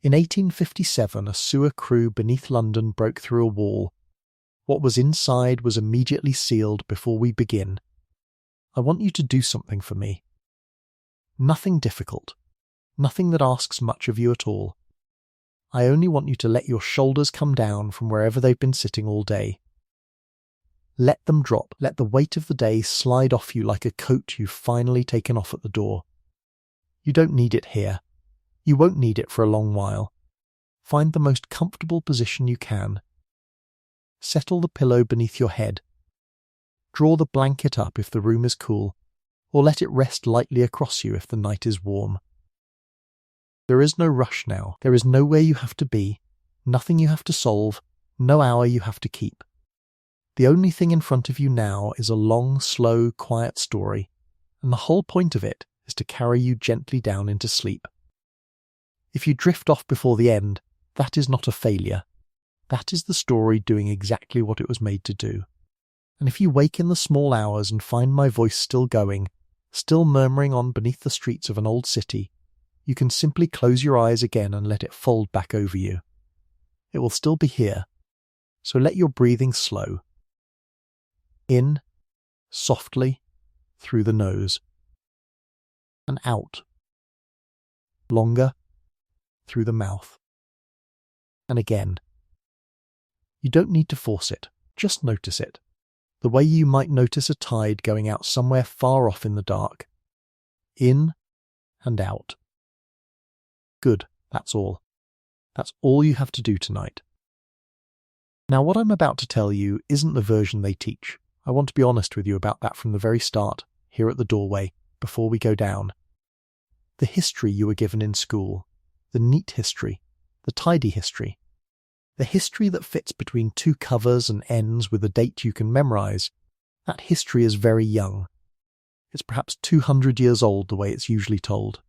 In 1857, a sewer crew beneath London broke through a wall. What was inside was immediately sealed before we begin. I want you to do something for me. Nothing difficult. Nothing that asks much of you at all. I only want you to let your shoulders come down from wherever they've been sitting all day. Let them drop. Let the weight of the day slide off you like a coat you've finally taken off at the door. You don't need it here. You won't need it for a long while. Find the most comfortable position you can. Settle the pillow beneath your head. Draw the blanket up if the room is cool, or let it rest lightly across you if the night is warm. There is no rush now. There is nowhere you have to be, nothing you have to solve, no hour you have to keep. The only thing in front of you now is a long, slow, quiet story, and the whole point of it is to carry you gently down into sleep. If you drift off before the end, that is not a failure. That is the story doing exactly what it was made to do. And if you wake in the small hours and find my voice still going, still murmuring on beneath the streets of an old city, you can simply close your eyes again and let it fold back over you. It will still be here, so let your breathing slow. In, softly, through the nose. And out. Longer, through the mouth. And again. You don't need to force it, just notice it. The way you might notice a tide going out somewhere far off in the dark. In and out. Good, that's all. That's all you have to do tonight. Now, what I'm about to tell you isn't the version they teach. I want to be honest with you about that from the very start, here at the doorway, before we go down. The history you were given in school, the neat history, the tidy history, the history that fits between two covers and ends with a date you can memorize, that history is very young. It's perhaps 200 years old the way it's usually told.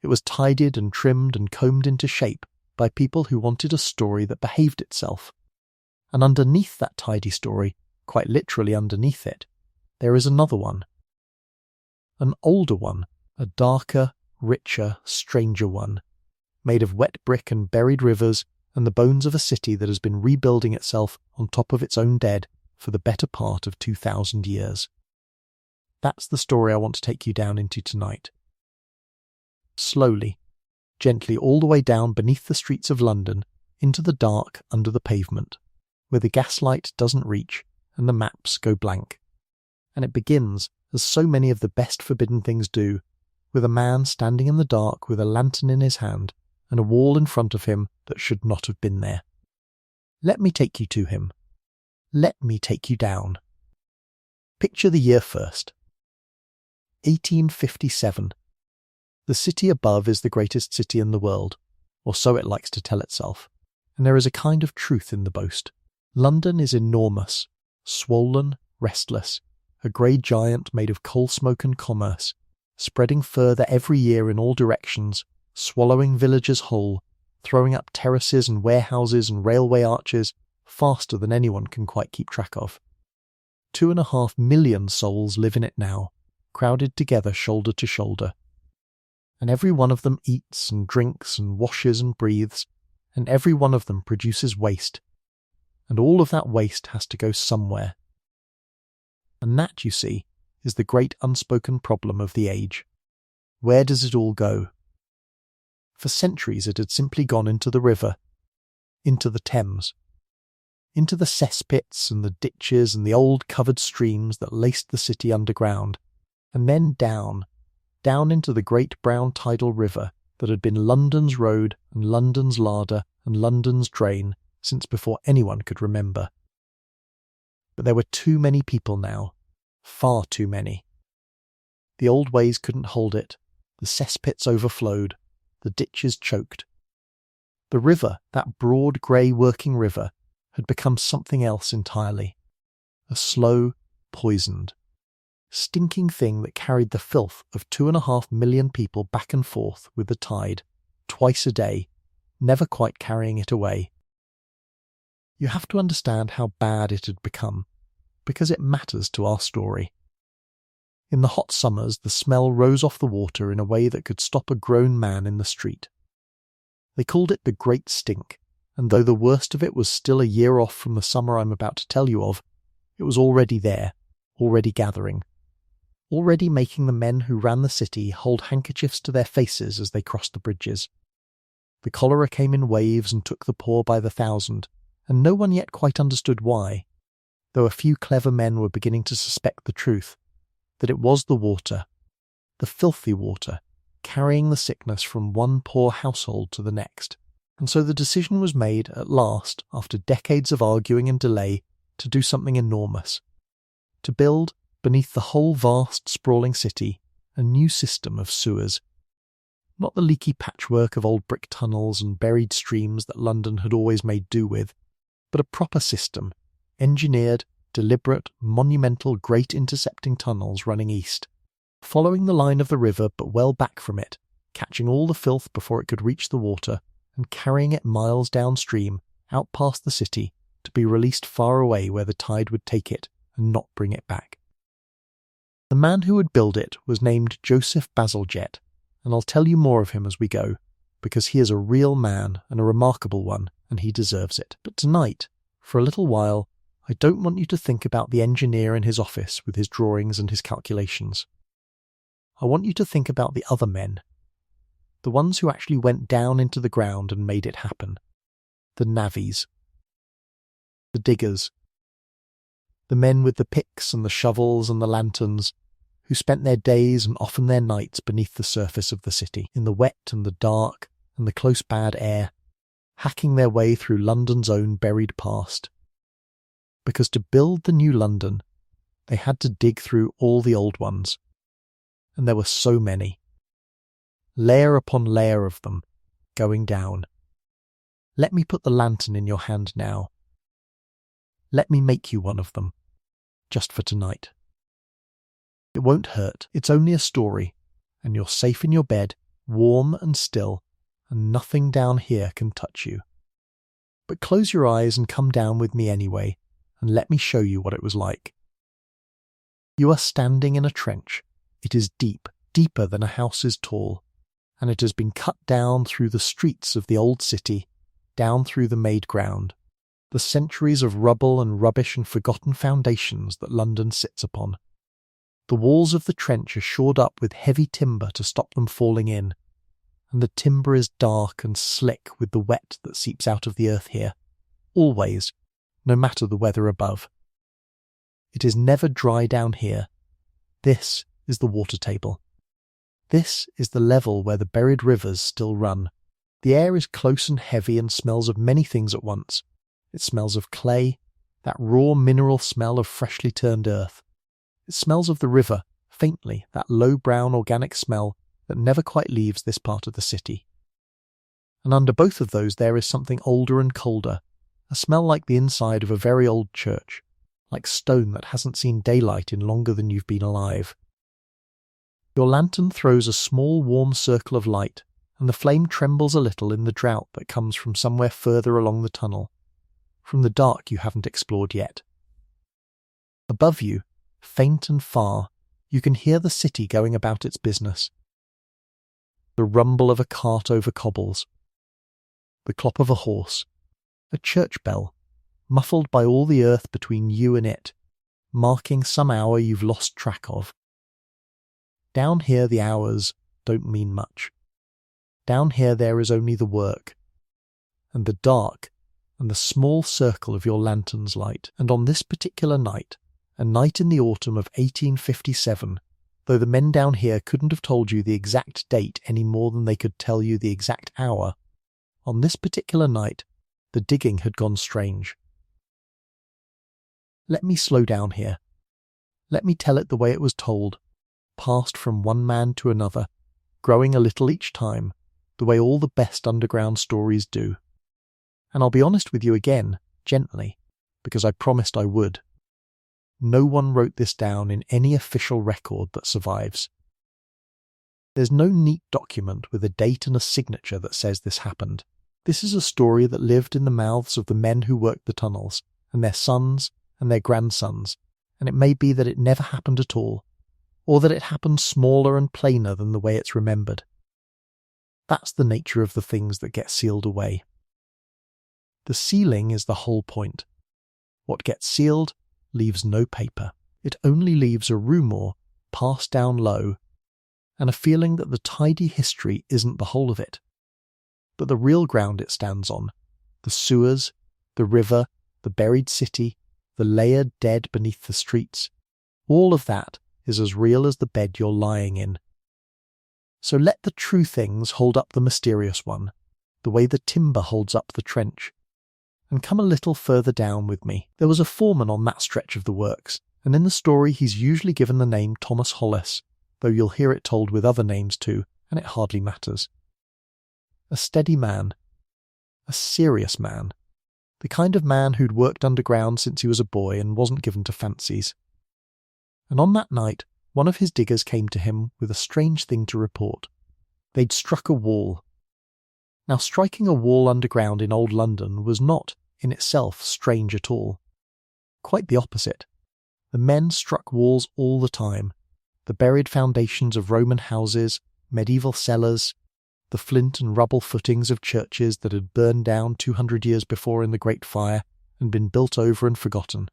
It was tidied and trimmed and combed into shape by people who wanted a story that behaved itself. And underneath that tidy story, quite literally underneath it, there is another one. An older one, a darker, richer, stranger one, made of wet brick and buried rivers and the bones of a city that has been rebuilding itself on top of its own dead for the better part of 2,000 years. That's the story I want to take you down into tonight. Slowly, gently all the way down beneath the streets of London, into the dark under the pavement, where the gaslight doesn't reach and the maps go blank. And it begins, as so many of the best forbidden things do, with a man standing in the dark with a lantern in his hand and a wall in front of him that should not have been there. Let me take you to him. Let me take you down. Picture the year first. 1857. The city above is the greatest city in the world, or so it likes to tell itself, and there is a kind of truth in the boast. London is enormous, swollen, restless, a grey giant made of coal smoke and commerce, spreading further every year in all directions, swallowing villages whole, throwing up terraces and warehouses and railway arches faster than anyone can quite keep track of. 2.5 million souls live in it now, crowded together shoulder to shoulder. And every one of them eats and drinks and washes and breathes, and every one of them produces waste. And all of that waste has to go somewhere. And that, you see, is the great unspoken problem of the age. Where does it all go? For centuries it had simply gone into the river, into the Thames, into the cesspits and the ditches and the old covered streams that laced the city underground, and then down into the great brown tidal river that had been London's road and London's larder and London's drain since before anyone could remember. But there were too many people now, far too many. The old ways couldn't hold it, the cesspits overflowed, the ditches choked. The river, that broad grey working river, had become something else entirely. A slow, poisoned, stinking thing that carried the filth of 2.5 million people back and forth with the tide, twice a day, never quite carrying it away. You have to understand how bad it had become, because it matters to our story. In the hot summers, the smell rose off the water in a way that could stop a grown man in the street. They called it the Great Stink, and though the worst of it was still a year off from the summer I'm about to tell you of, it was already there, already gathering, already making the men who ran the city hold handkerchiefs to their faces as they crossed the bridges. The cholera came in waves and took the poor by the thousand, and no one yet quite understood why, though a few clever men were beginning to suspect the truth, that it was the water, the filthy water, carrying the sickness from one poor household to the next. And so the decision was made at last, after decades of arguing and delay, to do something enormous. To build, beneath the whole vast, sprawling city, a new system of sewers. Not the leaky patchwork of old brick tunnels and buried streams that London had always made do with, but a proper system, engineered, deliberate, monumental, great intercepting tunnels running east, following the line of the river but well back from it, catching all the filth before it could reach the water, and carrying it miles downstream, out past the city, to be released far away where the tide would take it and not bring it back. The man who would build it was named Joseph Bazalgette, and I'll tell you more of him as we go, because he is a real man and a remarkable one, and he deserves it. But tonight, for a little while, I don't want you to think about the engineer in his office with his drawings and his calculations. I want you to think about the other men, the ones who actually went down into the ground and made it happen. The navvies, the diggers, the men with the picks and the shovels and the lanterns, who spent their days and often their nights beneath the surface of the city, in the wet and the dark and the close bad air, hacking their way through London's own buried past. Because to build the new London, they had to dig through all the old ones. And there were so many. Layer upon layer of them, going down. Let me put the lantern in your hand now. Let me make you one of them, just for tonight. It won't hurt, it's only a story, and you're safe in your bed, warm and still, and nothing down here can touch you. But close your eyes and come down with me anyway, and let me show you what it was like. You are standing in a trench. It is deep, deeper than a house is tall, and it has been cut down through the streets of the old city, down through the made ground, the centuries of rubble and rubbish and forgotten foundations that London sits upon. The walls of the trench are shored up with heavy timber to stop them falling in, and the timber is dark and slick with the wet that seeps out of the earth here, always, no matter the weather above. It is never dry down here. This is the water table. This is the level where the buried rivers still run. The air is close and heavy and smells of many things at once. It smells of clay, that raw mineral smell of freshly turned earth. It smells of the river, faintly, that low brown organic smell that never quite leaves this part of the city. And under both of those there is something older and colder, a smell like the inside of a very old church, like stone that hasn't seen daylight in longer than you've been alive. Your lantern throws a small warm circle of light, and the flame trembles a little in the draught that comes from somewhere further along the tunnel, from the dark you haven't explored yet. Above you, faint and far, you can hear the city going about its business. The rumble of a cart over cobbles, the clop of a horse, a church bell, muffled by all the earth between you and it, marking some hour you've lost track of. Down here the hours don't mean much. Down here there is only the work, and the dark, and the small circle of your lantern's light. And on this particular night, a night in the autumn of 1857, though the men down here couldn't have told you the exact date any more than they could tell you the exact hour, on this particular night, the digging had gone strange. Let me slow down here. Let me tell it the way it was told, passed from one man to another, growing a little each time, the way all the best underground stories do. And I'll be honest with you again, gently, because I promised I would. No one wrote this down in any official record that survives. There's no neat document with a date and a signature that says this happened. This is a story that lived in the mouths of the men who worked the tunnels, and their sons and their grandsons, and it may be that it never happened at all, or that it happened smaller and plainer than the way it's remembered. That's the nature of the things that get sealed away. The sealing is the whole point. What gets sealed leaves no paper. It only leaves a rumour passed down low, and a feeling that the tidy history isn't the whole of it, but the real ground it stands on, the sewers, the river, the buried city, the layered dead beneath the streets, all of that is as real as the bed you're lying in. So let the true things hold up the mysterious one, the way the timber holds up the trench. And come a little further down with me. There was a foreman on that stretch of the works, and in the story he's usually given the name Thomas Hollis, though you'll hear it told with other names too, and it hardly matters. A steady man. A serious man. The kind of man who'd worked underground since he was a boy and wasn't given to fancies. And on that night, one of his diggers came to him with a strange thing to report. They'd struck a wall. Now, striking a wall underground in old London was not, in itself, strange at all. Quite the opposite. The men struck walls all the time. The buried foundations of Roman houses, medieval cellars, the flint and rubble footings of churches that had burned down 200 years before in the Great Fire and been built over and forgotten.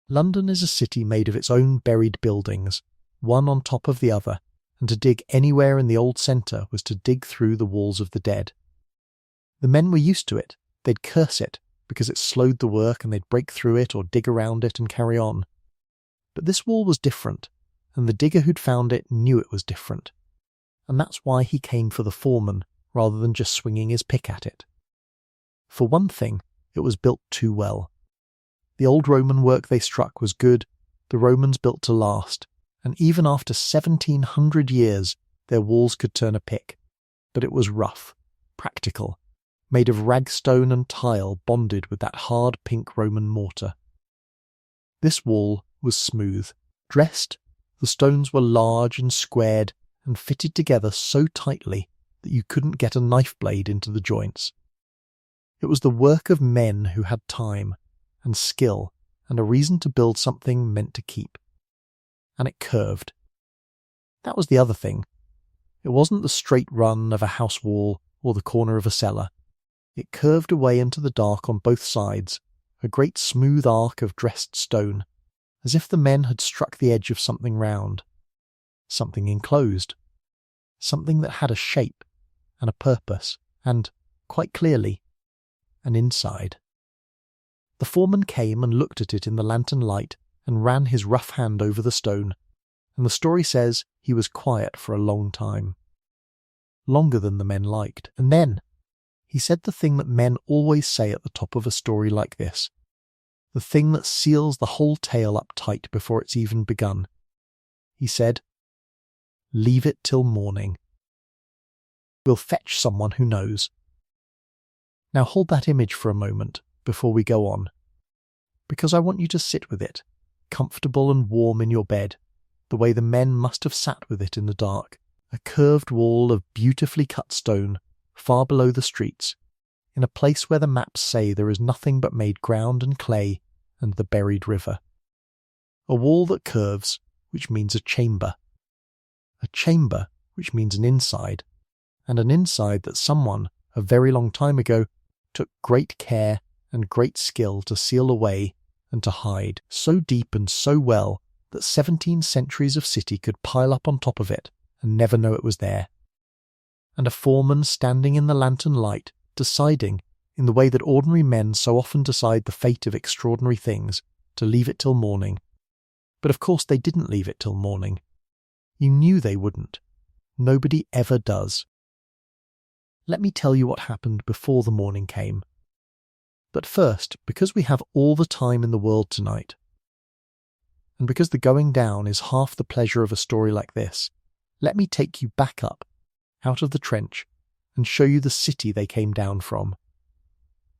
London is a city made of its own buried buildings, one on top of the other, and to dig anywhere in the old centre was to dig through the walls of the dead. The men were used to it. They'd curse it, because it slowed the work, and they'd break through it or dig around it and carry on. But this wall was different, and the digger who'd found it knew it was different. And that's why he came for the foreman, rather than just swinging his pick at it. For one thing, it was built too well. The old Roman work they struck was good, the Romans built to last, and even after 1700 years, their walls could turn a pick. But it was rough, practical, made of ragstone and tile bonded with that hard pink Roman mortar. This wall was smooth. Dressed, the stones were large and squared and fitted together so tightly that you couldn't get a knife blade into the joints. It was the work of men who had time and skill and a reason to build something meant to keep. And it curved. That was the other thing. It wasn't the straight run of a house wall or the corner of a cellar. It curved away into the dark on both sides, a great smooth arc of dressed stone, as if the men had struck the edge of something round, something enclosed, something that had a shape and a purpose, and, quite clearly, an inside. The foreman came and looked at it in the lantern light and ran his rough hand over the stone, and the story says he was quiet for a long time. Longer than the men liked, and then he said the thing that men always say at the top of a story like this, the thing that seals the whole tale up tight before it's even begun. He said, "Leave it till morning. We'll fetch someone who knows." Now hold that image for a moment before we go on, because I want you to sit with it, comfortable and warm in your bed, the way the men must have sat with it in the dark, a curved wall of beautifully cut stone, far below the streets, in a place where the maps say there is nothing but made ground and clay and the buried river. A wall that curves, which means a chamber, which means an inside, and an inside that someone, a very long time ago, took great care and great skill to seal away and to hide, so deep and so well that 17 centuries of city could pile up on top of it and never know it was there. And a foreman standing in the lantern light, deciding, in the way that ordinary men so often decide the fate of extraordinary things, to leave it till morning. But of course they didn't leave it till morning. You knew they wouldn't. Nobody ever does. Let me tell you what happened before the morning came. But first, because we have all the time in the world tonight, and because the going down is half the pleasure of a story like this, let me take you back up, out of the trench, and show you the city they came down from.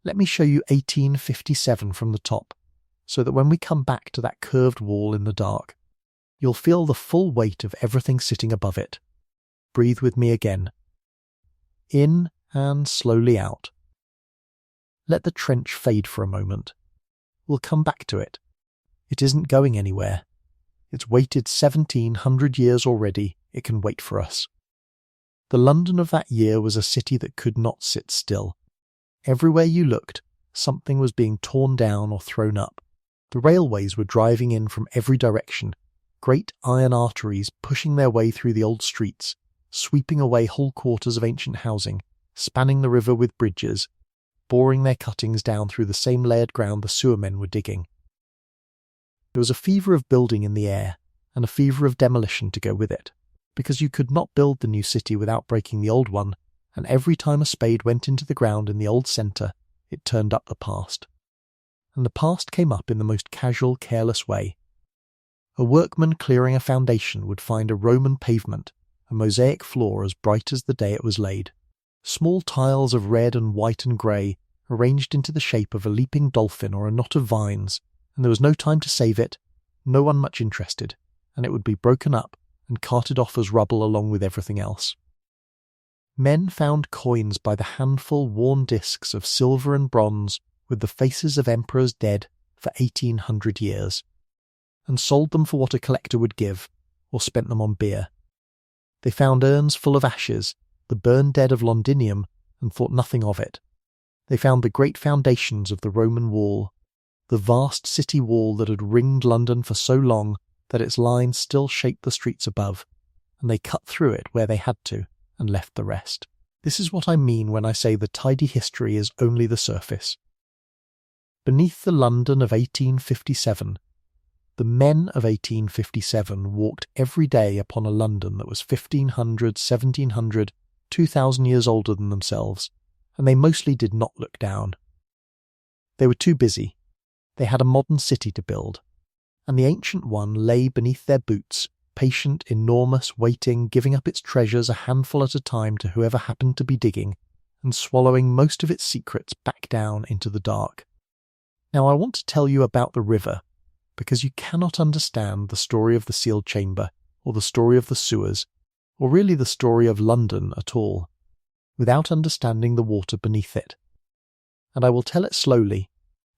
Let me show you 1857 from the top, so that when we come back to that curved wall in the dark, you'll feel the full weight of everything sitting above it. Breathe with me again. In and slowly out. Let the trench fade for a moment. We'll come back to it. It isn't going anywhere. It's waited 1700 years already. It can wait for us. The London of that year was a city that could not sit still. Everywhere you looked, something was being torn down or thrown up. The railways were driving in from every direction, great iron arteries pushing their way through the old streets, sweeping away whole quarters of ancient housing, spanning the river with bridges, boring their cuttings down through the same layered ground the sewermen were digging. There was a fever of building in the air, and a fever of demolition to go with it, because you could not build the new city without breaking the old one, and every time a spade went into the ground in the old centre, it turned up the past. And the past came up in the most casual, careless way. A workman clearing a foundation would find a Roman pavement, a mosaic floor as bright as the day it was laid, small tiles of red and white and grey arranged into the shape of a leaping dolphin or a knot of vines, and there was no time to save it, no one much interested, and it would be broken up and carted off as rubble along with everything else. Men found coins by the handful, worn discs of silver and bronze with the faces of emperors dead for 1800 years, and sold them for what a collector would give, or spent them on beer. They found urns full of ashes, the burned dead of Londinium, and thought nothing of it. They found the great foundations of the Roman wall, the vast city wall that had ringed London for so long that its lines still shaped the streets above, and they cut through it where they had to, and left the rest. This is what I mean when I say the tidy history is only the surface. Beneath the London of 1857, the men of 1857 walked every day upon a London that was 1500, 1700, 2000 years older than themselves, and they mostly did not look down. They were too busy. They had a modern city to build, and the ancient one lay beneath their boots, patient, enormous, waiting, giving up its treasures a handful at a time to whoever happened to be digging, and swallowing most of its secrets back down into the dark. Now I want to tell you about the river, because you cannot understand the story of the sealed chamber, or the story of the sewers, or really the story of London at all, without understanding the water beneath it. And I will tell it slowly,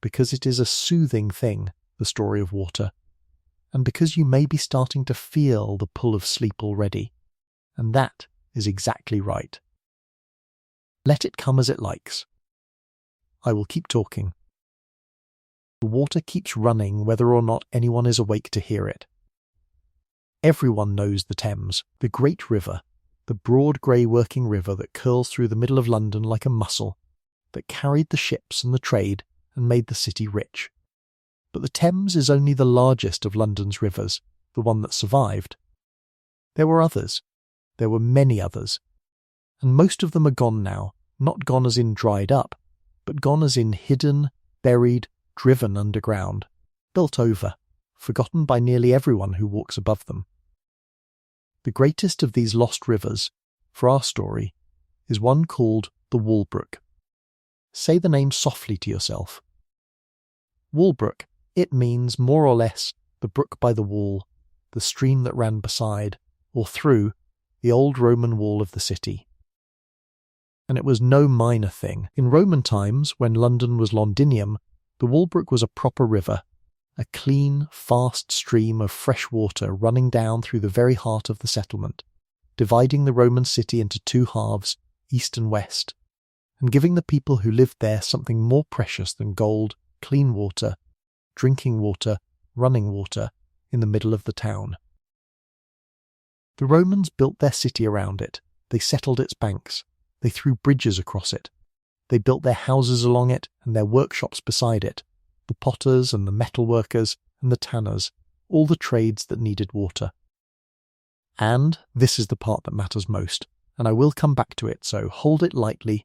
because it is a soothing thing, the story of water, and because you may be starting to feel the pull of sleep already, and that is exactly right. Let it come as it likes. I will keep talking. The water keeps running whether or not anyone is awake to hear it. Everyone knows the Thames, the great river, the broad grey working river that curls through the middle of London like a muscle, that carried the ships and the trade and made the city rich. But the Thames is only the largest of London's rivers, the one that survived. There were others. There were many others. And most of them are gone now, not gone as in dried up, but gone as in hidden, buried, driven underground, built over, forgotten by nearly everyone who walks above them. The greatest of these lost rivers, for our story, is one called the Walbrook. Say the name softly to yourself. Walbrook, it means more or less the brook by the wall, the stream that ran beside, or through, the old Roman wall of the city. And it was no minor thing. In Roman times, when London was Londinium, the Walbrook was a proper river, a clean, fast stream of fresh water running down through the very heart of the settlement, dividing the Roman city into two halves, east and west, and giving the people who lived there something more precious than gold, clean water, drinking water, running water, in the middle of the town. The Romans built their city around it, they settled its banks, they threw bridges across it, they built their houses along it and their workshops beside it, the potters and the metal workers and the tanners, all the trades that needed water. And this is the part that matters most, and I will come back to it, so hold it lightly.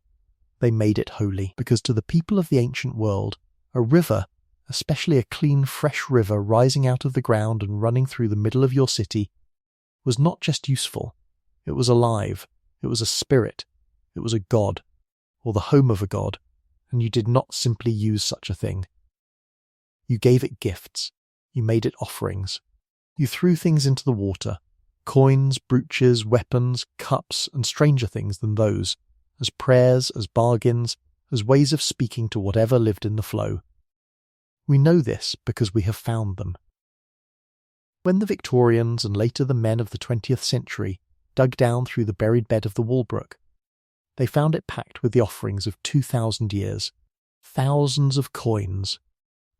They made it holy, because to the people of the ancient world, a river, especially a clean, fresh river rising out of the ground and running through the middle of your city, was not just useful, it was alive, it was a spirit, it was a god, or the home of a god, and you did not simply use such a thing. You gave it gifts, you made it offerings, you threw things into the water, coins, brooches, weapons, cups, and stranger things than those, as prayers, as bargains, as ways of speaking to whatever lived in the flow. We know this because we have found them. When the Victorians and later the men of the 20th century dug down through the buried bed of the Walbrook. They found it packed with the offerings of 2,000 years, thousands of coins,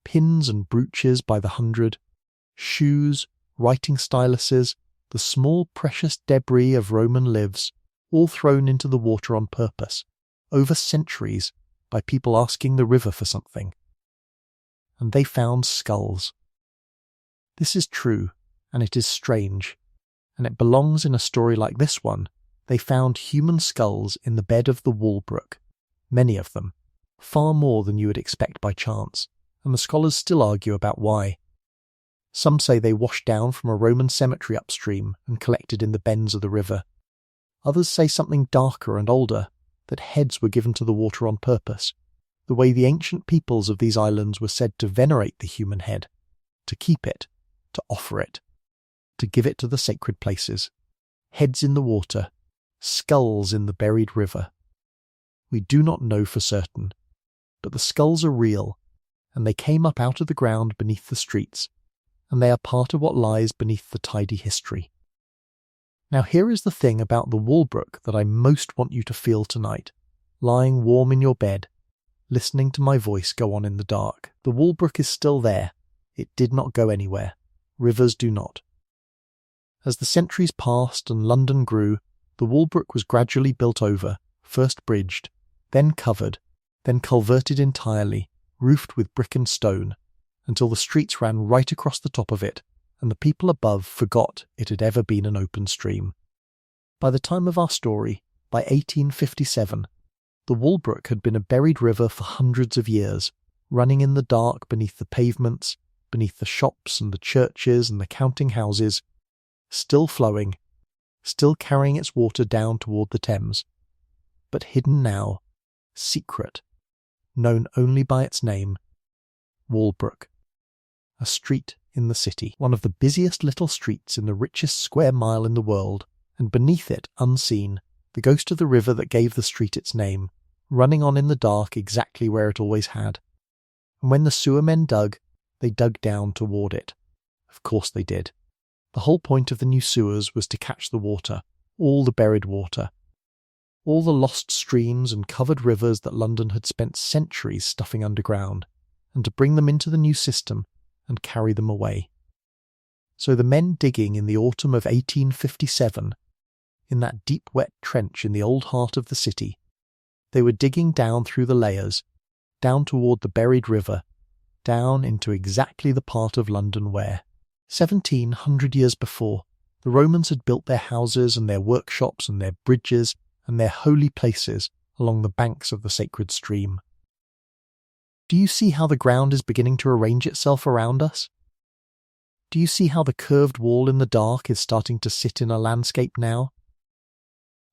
pins and brooches by the hundred, shoes, writing styluses, the small precious debris of Roman lives, all thrown into the water on purpose, over centuries, by people asking the river for something. And they found skulls. This is true, and it is strange, and it belongs in a story like this one. They found human skulls in the bed of the Walbrook, many of them, far more than you would expect by chance, and the scholars still argue about why. Some say they washed down from a Roman cemetery upstream and collected in the bends of the river. Others say something darker and older, that heads were given to the water on purpose, the way the ancient peoples of these islands were said to venerate the human head, to keep it, to offer it, to give it to the sacred places. Heads in the water, skulls in the buried river. We do not know for certain, but the skulls are real, and they came up out of the ground beneath the streets, and they are part of what lies beneath the tidy history. Now here is the thing about the Walbrook that I most want you to feel tonight, lying warm in your bed, listening to my voice go on in the dark. The Walbrook is still there. It did not go anywhere. Rivers do not. As the centuries passed and London grew, the Walbrook was gradually built over, first bridged, then covered, then culverted entirely, roofed with brick and stone, until the streets ran right across the top of it, and the people above forgot it had ever been an open stream. By the time of our story, by 1857, the Walbrook had been a buried river for hundreds of years, running in the dark beneath the pavements, beneath the shops and the churches and the counting houses, still flowing, still carrying its water down toward the Thames, but hidden now, secret, known only by its name, Walbrook, a street in the city, one of the busiest little streets in the richest square mile in the world, and beneath it, unseen, the ghost of the river that gave the street its name, running on in the dark exactly where it always had. And when the sewer men dug, they dug down toward it. Of course they did. The whole point of the new sewers was to catch the water, all the buried water, all the lost streams and covered rivers that London had spent centuries stuffing underground, and to bring them into the new system and carry them away. So the men digging in the autumn of 1857, in that deep wet trench in the old heart of the city, they were digging down through the layers, down toward the buried river, down into exactly the part of London where, 1,700 years before, the Romans had built their houses and their workshops and their bridges and their holy places along the banks of the sacred stream. Do you see how the ground is beginning to arrange itself around us? Do you see how the curved wall in the dark is starting to sit in a landscape now?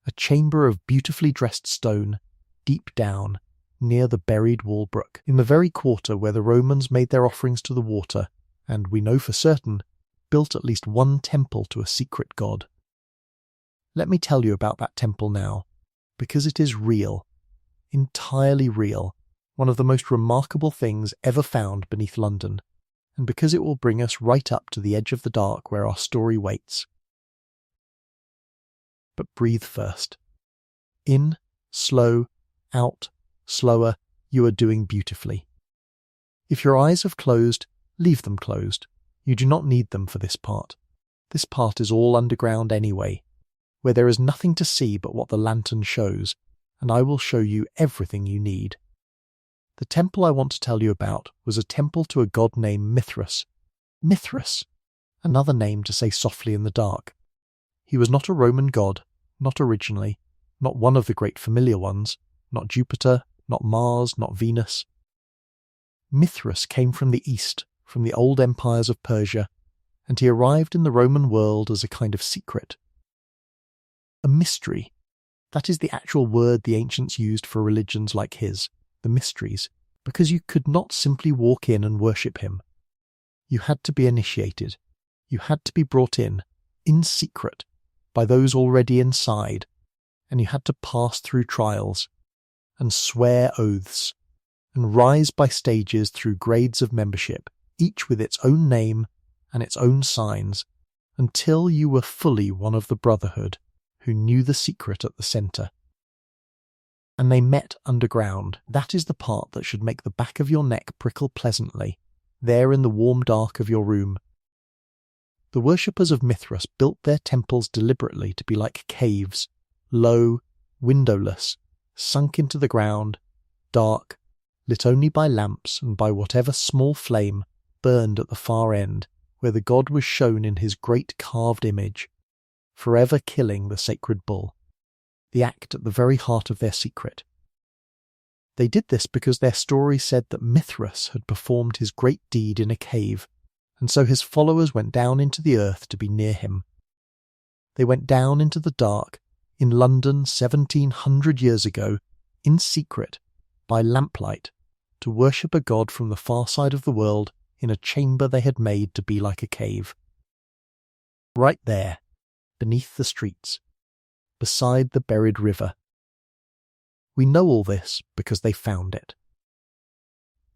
A chamber of beautifully dressed stone, deep down, near the buried Walbrook, in the very quarter where the Romans made their offerings to the water, and, we know for certain, built at least one temple to a secret god. Let me tell you about that temple now, because it is real, entirely real, one of the most remarkable things ever found beneath London, and because it will bring us right up to the edge of the dark where our story waits. But breathe first. In, slow, out, slower, you are doing beautifully. If your eyes have closed, leave them closed. You do not need them for this part. This part is all underground anyway, where there is nothing to see but what the lantern shows, and I will show you everything you need. The temple I want to tell you about was a temple to a god named Mithras. Mithras! Another name to say softly in the dark. He was not a Roman god, not originally, not one of the great familiar ones, not Jupiter, not Mars, not Venus. Mithras came from the east, from the old empires of Persia, and he arrived in the Roman world as a kind of secret. A mystery. That is the actual word the ancients used for religions like his, the mysteries, because you could not simply walk in and worship him. You had to be initiated. You had to be brought in secret, by those already inside, and you had to pass through trials, and swear oaths, and rise by stages through grades of membership, each with its own name and its own signs, until you were fully one of the brotherhood, who knew the secret at the centre. And they met underground. That is the part that should make the back of your neck prickle pleasantly, there in the warm dark of your room. The worshippers of Mithras built their temples deliberately to be like caves, low, windowless, sunk into the ground, dark, lit only by lamps and by whatever small flame burned at the far end, where the god was shown in his great carved image, forever killing the sacred bull, the act at the very heart of their secret. They did this because their story said that Mithras had performed his great deed in a cave, and so his followers went down into the earth to be near him. They went down into the dark, in London 1700 years ago, in secret, by lamplight, to worship a god from the far side of the world in a chamber they had made to be like a cave. Right there, beneath the streets, beside the buried river. We know all this because they found it.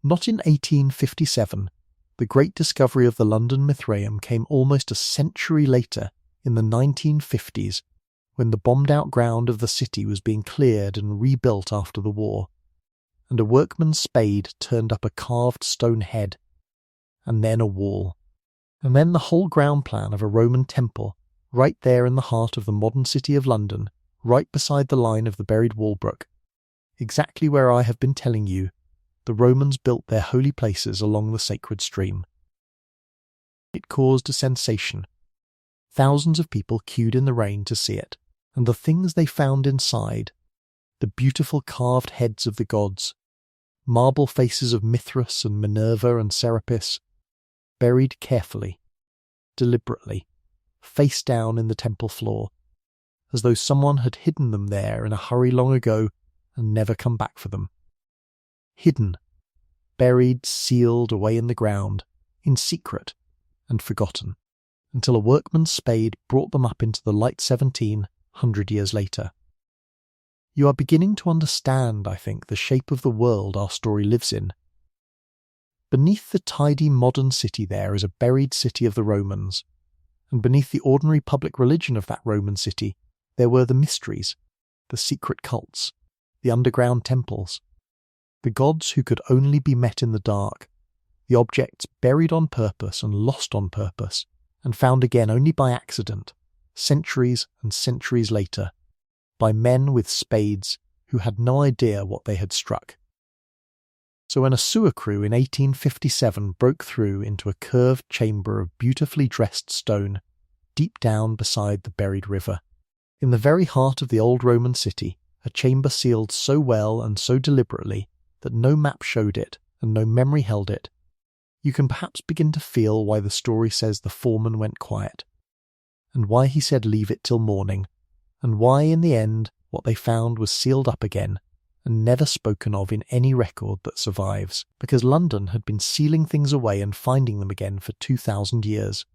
Not in 1857, the great discovery of the London Mithraeum came almost a century later, in the 1950s, when the bombed-out ground of the city was being cleared and rebuilt after the war, and a workman's spade turned up a carved stone head, and then a wall, and then the whole ground plan of a Roman temple, right there in the heart of the modern city of London, right beside the line of the buried Walbrook, exactly where I have been telling you, the Romans built their holy places along the sacred stream. It caused a sensation. Thousands of people queued in the rain to see it, and the things they found inside, the beautiful carved heads of the gods, marble faces of Mithras and Minerva and Serapis, buried carefully, deliberately, face down in the temple floor, as though someone had hidden them there in a hurry long ago and never come back for them. Hidden, buried, sealed away in the ground, in secret, and forgotten, until a workman's spade brought them up into the light 1700 years later. You are beginning to understand, I think, the shape of the world our story lives in. Beneath the tidy modern city there is a buried city of the Romans, and beneath the ordinary public religion of that Roman city there were the mysteries, the secret cults, the underground temples, the gods who could only be met in the dark, the objects buried on purpose and lost on purpose, and found again only by accident, centuries and centuries later, by men with spades who had no idea what they had struck. So when a sewer crew in 1857 broke through into a curved chamber of beautifully dressed stone, deep down beside the buried river, in the very heart of the old Roman city, a chamber sealed so well and so deliberately that no map showed it and no memory held it, you can perhaps begin to feel why the story says the foreman went quiet, and why he said leave it till morning, and why in the end what they found was sealed up again and never spoken of in any record that survives, because London had been sealing things away and finding them again for 2,000 years.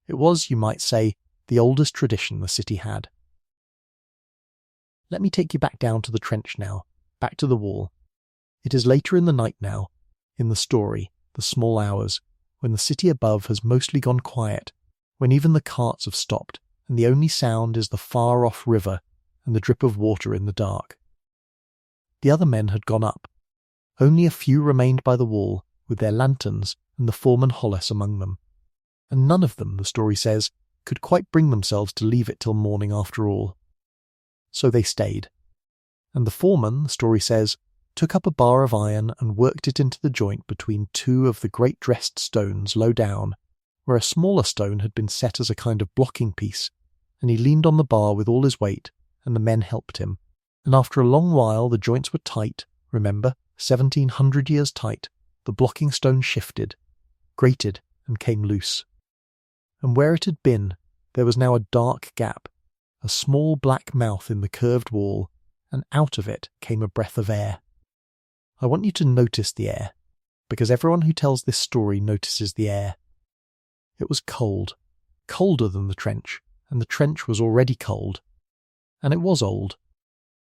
It was, you might say, the oldest tradition the city had. Let me take you back down to the trench now, back to the wall. It is later in the night now, in the story, the small hours, when the city above has mostly gone quiet, when even the carts have stopped, and the only sound is the far-off river and the drip of water in the dark. The other men had gone up. Only a few remained by the wall, with their lanterns and the foreman Hollis among them. And none of them, the story says, could quite bring themselves to leave it till morning after all. So they stayed. And the foreman, the story says, took up a bar of iron and worked it into the joint between two of the great dressed stones low down, where a smaller stone had been set as a kind of blocking piece, and he leaned on the bar with all his weight, and the men helped him. And after a long while the joints were tight, remember, 1700 years tight, the blocking stone shifted, grated, and came loose. And where it had been, there was now a dark gap, a small black mouth in the curved wall, and out of it came a breath of air. I want you to notice the air, because everyone who tells this story notices the air. It was cold, colder than the trench, and the trench was already cold. And it was old.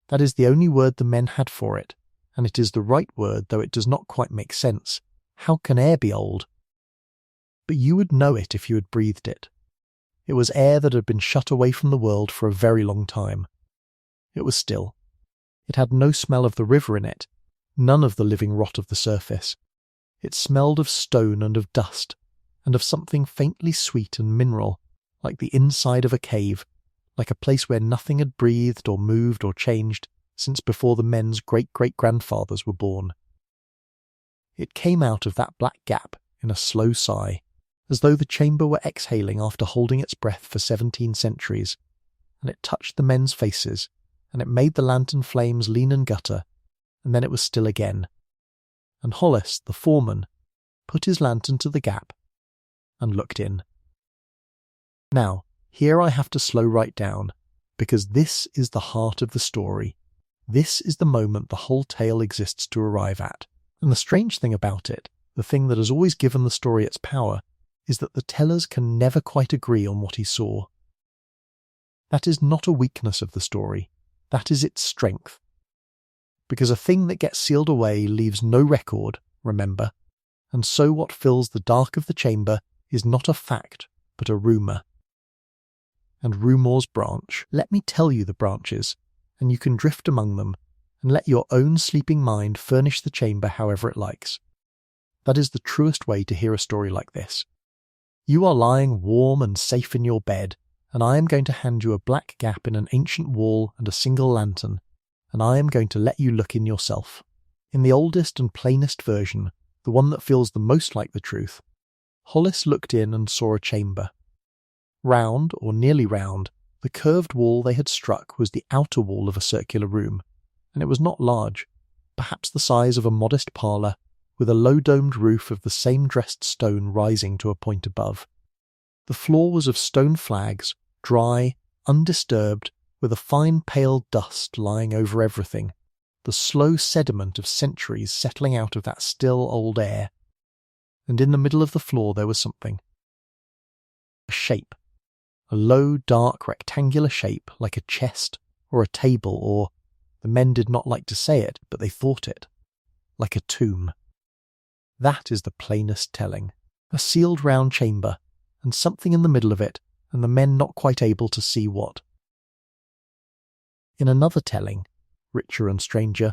That is the only word the men had for it, and it is the right word, though it does not quite make sense. How can air be old? But you would know it if you had breathed it. It was air that had been shut away from the world for a very long time. It was still. It had no smell of the river in it, none of the living rot of the surface. It smelled of stone and of dust, and of something faintly sweet and mineral, like the inside of a cave, like a place where nothing had breathed or moved or changed since before the men's great-great-grandfathers were born. It came out of that black gap in a slow sigh, as though the chamber were exhaling after holding its breath for 17 centuries, and it touched the men's faces, and it made the lantern flames lean and gutter, and then it was still again. And Hollis, the foreman, put his lantern to the gap and looked in. Now, here I have to slow right down, because this is the heart of the story. This is the moment the whole tale exists to arrive at. And the strange thing about it, the thing that has always given the story its power, is that the tellers can never quite agree on what he saw. That is not a weakness of the story. That is its strength. Because a thing that gets sealed away leaves no record, remember, and so what fills the dark of the chamber is not a fact, but a rumour. And rumours branch. Let me tell you the branches, and you can drift among them, and let your own sleeping mind furnish the chamber however it likes. That is the truest way to hear a story like this. You are lying warm and safe in your bed, and I am going to hand you a black gap in an ancient wall and a single lantern, and I am going to let you look in yourself. In the oldest and plainest version, the one that feels the most like the truth, Hollis looked in and saw a chamber. Round, or nearly round, the curved wall they had struck was the outer wall of a circular room, and it was not large, perhaps the size of a modest parlour, with a low-domed roof of the same dressed stone rising to a point above. The floor was of stone flags, dry, undisturbed, with a fine pale dust lying over everything, the slow sediment of centuries settling out of that still old air. And in the middle of the floor there was something. A shape. A low, dark, rectangular shape like a chest or a table or, the men did not like to say it, but they thought it, like a tomb. That is the plainest telling. A sealed round chamber, and something in the middle of it, and the men not quite able to see what. In another telling, richer and stranger,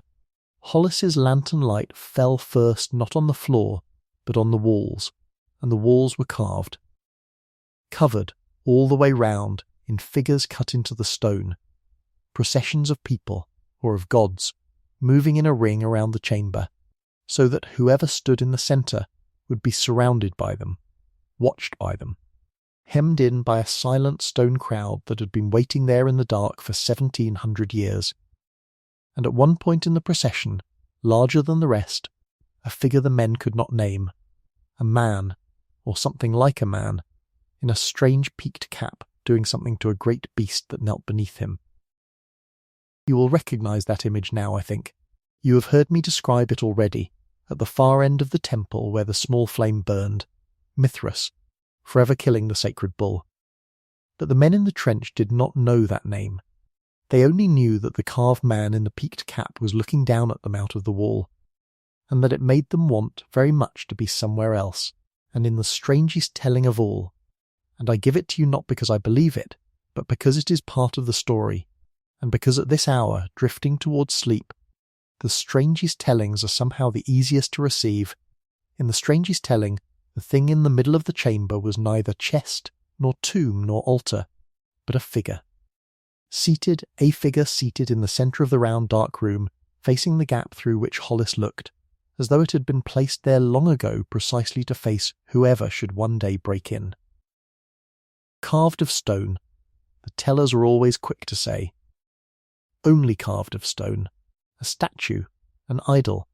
Hollis's lantern light fell first not on the floor, but on the walls, and the walls were carved. Covered, all the way round, in figures cut into the stone, processions of people, or of gods, moving in a ring around the chamber, so that whoever stood in the centre would be surrounded by them, watched by them, hemmed in by a silent stone crowd that had been waiting there in the dark for 1700 years. And at one point in the procession, larger than the rest, a figure the men could not name, a man, or something like a man, in a strange peaked cap doing something to a great beast that knelt beneath him. You will recognise that image now, I think. You have heard me describe it already, at the far end of the temple where the small flame burned, Mithras, forever killing the sacred bull. But the men in the trench did not know that name. They only knew that the carved man in the peaked cap was looking down at them out of the wall, and that it made them want very much to be somewhere else, and in the strangest telling of all. And I give it to you not because I believe it, but because it is part of the story, and because at this hour, drifting towards sleep, the strangest tellings are somehow the easiest to receive. In the strangest telling, the thing in the middle of the chamber was neither chest, nor tomb, nor altar, but a figure. A figure seated in the centre of the round dark room, facing the gap through which Hollis looked, as though it had been placed there long ago precisely to face whoever should one day break in. Carved of stone, the tellers are always quick to say. Only carved of stone, a statue, an idol,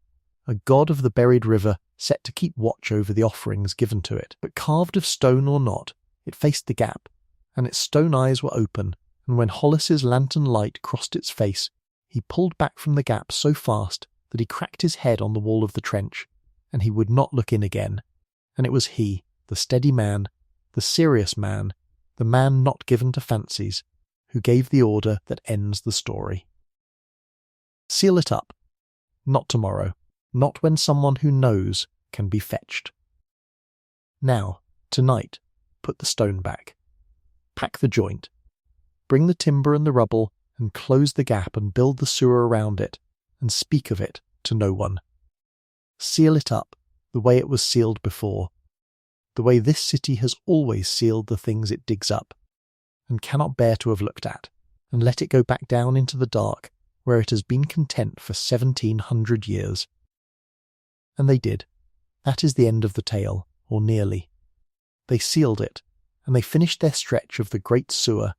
a god of the buried river set to keep watch over the offerings given to it. But carved of stone or not, it faced the gap, and its stone eyes were open, and when Hollis's lantern light crossed its face, he pulled back from the gap so fast that he cracked his head on the wall of the trench, and he would not look in again. And it was he, the steady man, the serious man, the man not given to fancies, who gave the order that ends the story. Seal it up. Not tomorrow. Not when someone who knows can be fetched. Now, tonight, put the stone back. Pack the joint. Bring the timber and the rubble, and close the gap and build the sewer around it, and speak of it to no one. Seal it up the way it was sealed before, the way this city has always sealed the things it digs up, and cannot bear to have looked at, and let it go back down into the dark, where it has been content for 1700 years. And they did. That is the end of the tale, or nearly. They sealed it, and they finished their stretch of the great sewer,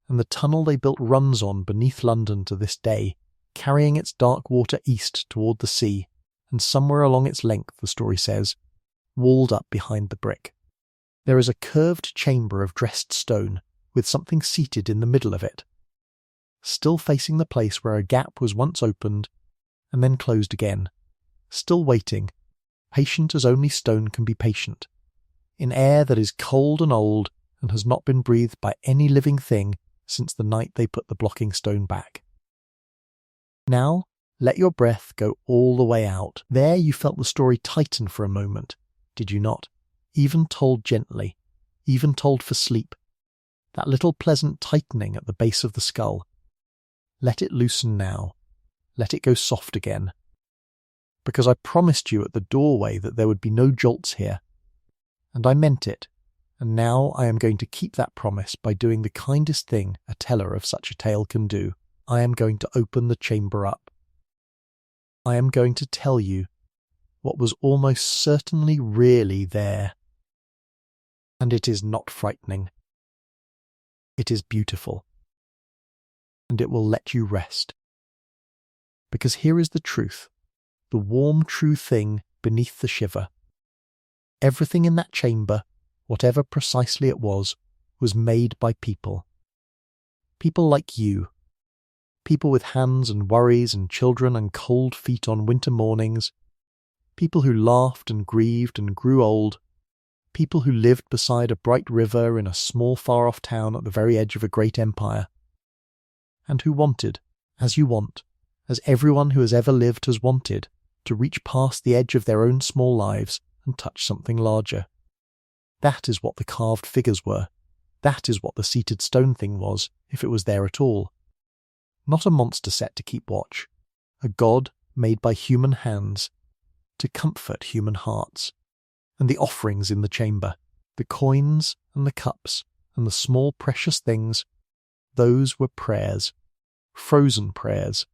and the tunnel they built runs on beneath London to this day, carrying its dark water east toward the sea, and somewhere along its length, the story says, walled up behind the brick. There is a curved chamber of dressed stone, with something seated in the middle of it, still facing the place where a gap was once opened, and then closed again, still waiting, patient as only stone can be patient, in air that is cold and old and has not been breathed by any living thing since the night they put the blocking stone back. Now, let your breath go all the way out. There you felt the story tighten for a moment, did you not? Even told gently, even told for sleep. That little pleasant tightening at the base of the skull. Let it loosen now. Let it go soft again. Because I promised you at the doorway that there would be no jolts here. And I meant it, and now I am going to keep that promise by doing the kindest thing a teller of such a tale can do. I am going to open the chamber up. I am going to tell you what was almost certainly really there. And it is not frightening. It is beautiful. And it will let you rest. Because here is the truth, the warm true thing beneath the shiver. Everything in that chamber, whatever precisely it was made by people. People like you. People with hands and worries and children and cold feet on winter mornings. People who laughed and grieved and grew old. People who lived beside a bright river in a small far-off town at the very edge of a great empire. And who wanted, as you want, as everyone who has ever lived has wanted, to reach past the edge of their own small lives and touch something larger. That is what the carved figures were. That is what the seated stone thing was, if it was there at all. Not a monster set to keep watch. A god made by human hands, to comfort human hearts. And the offerings in the chamber, the coins and the cups and the small precious things, those were prayers. Frozen prayers.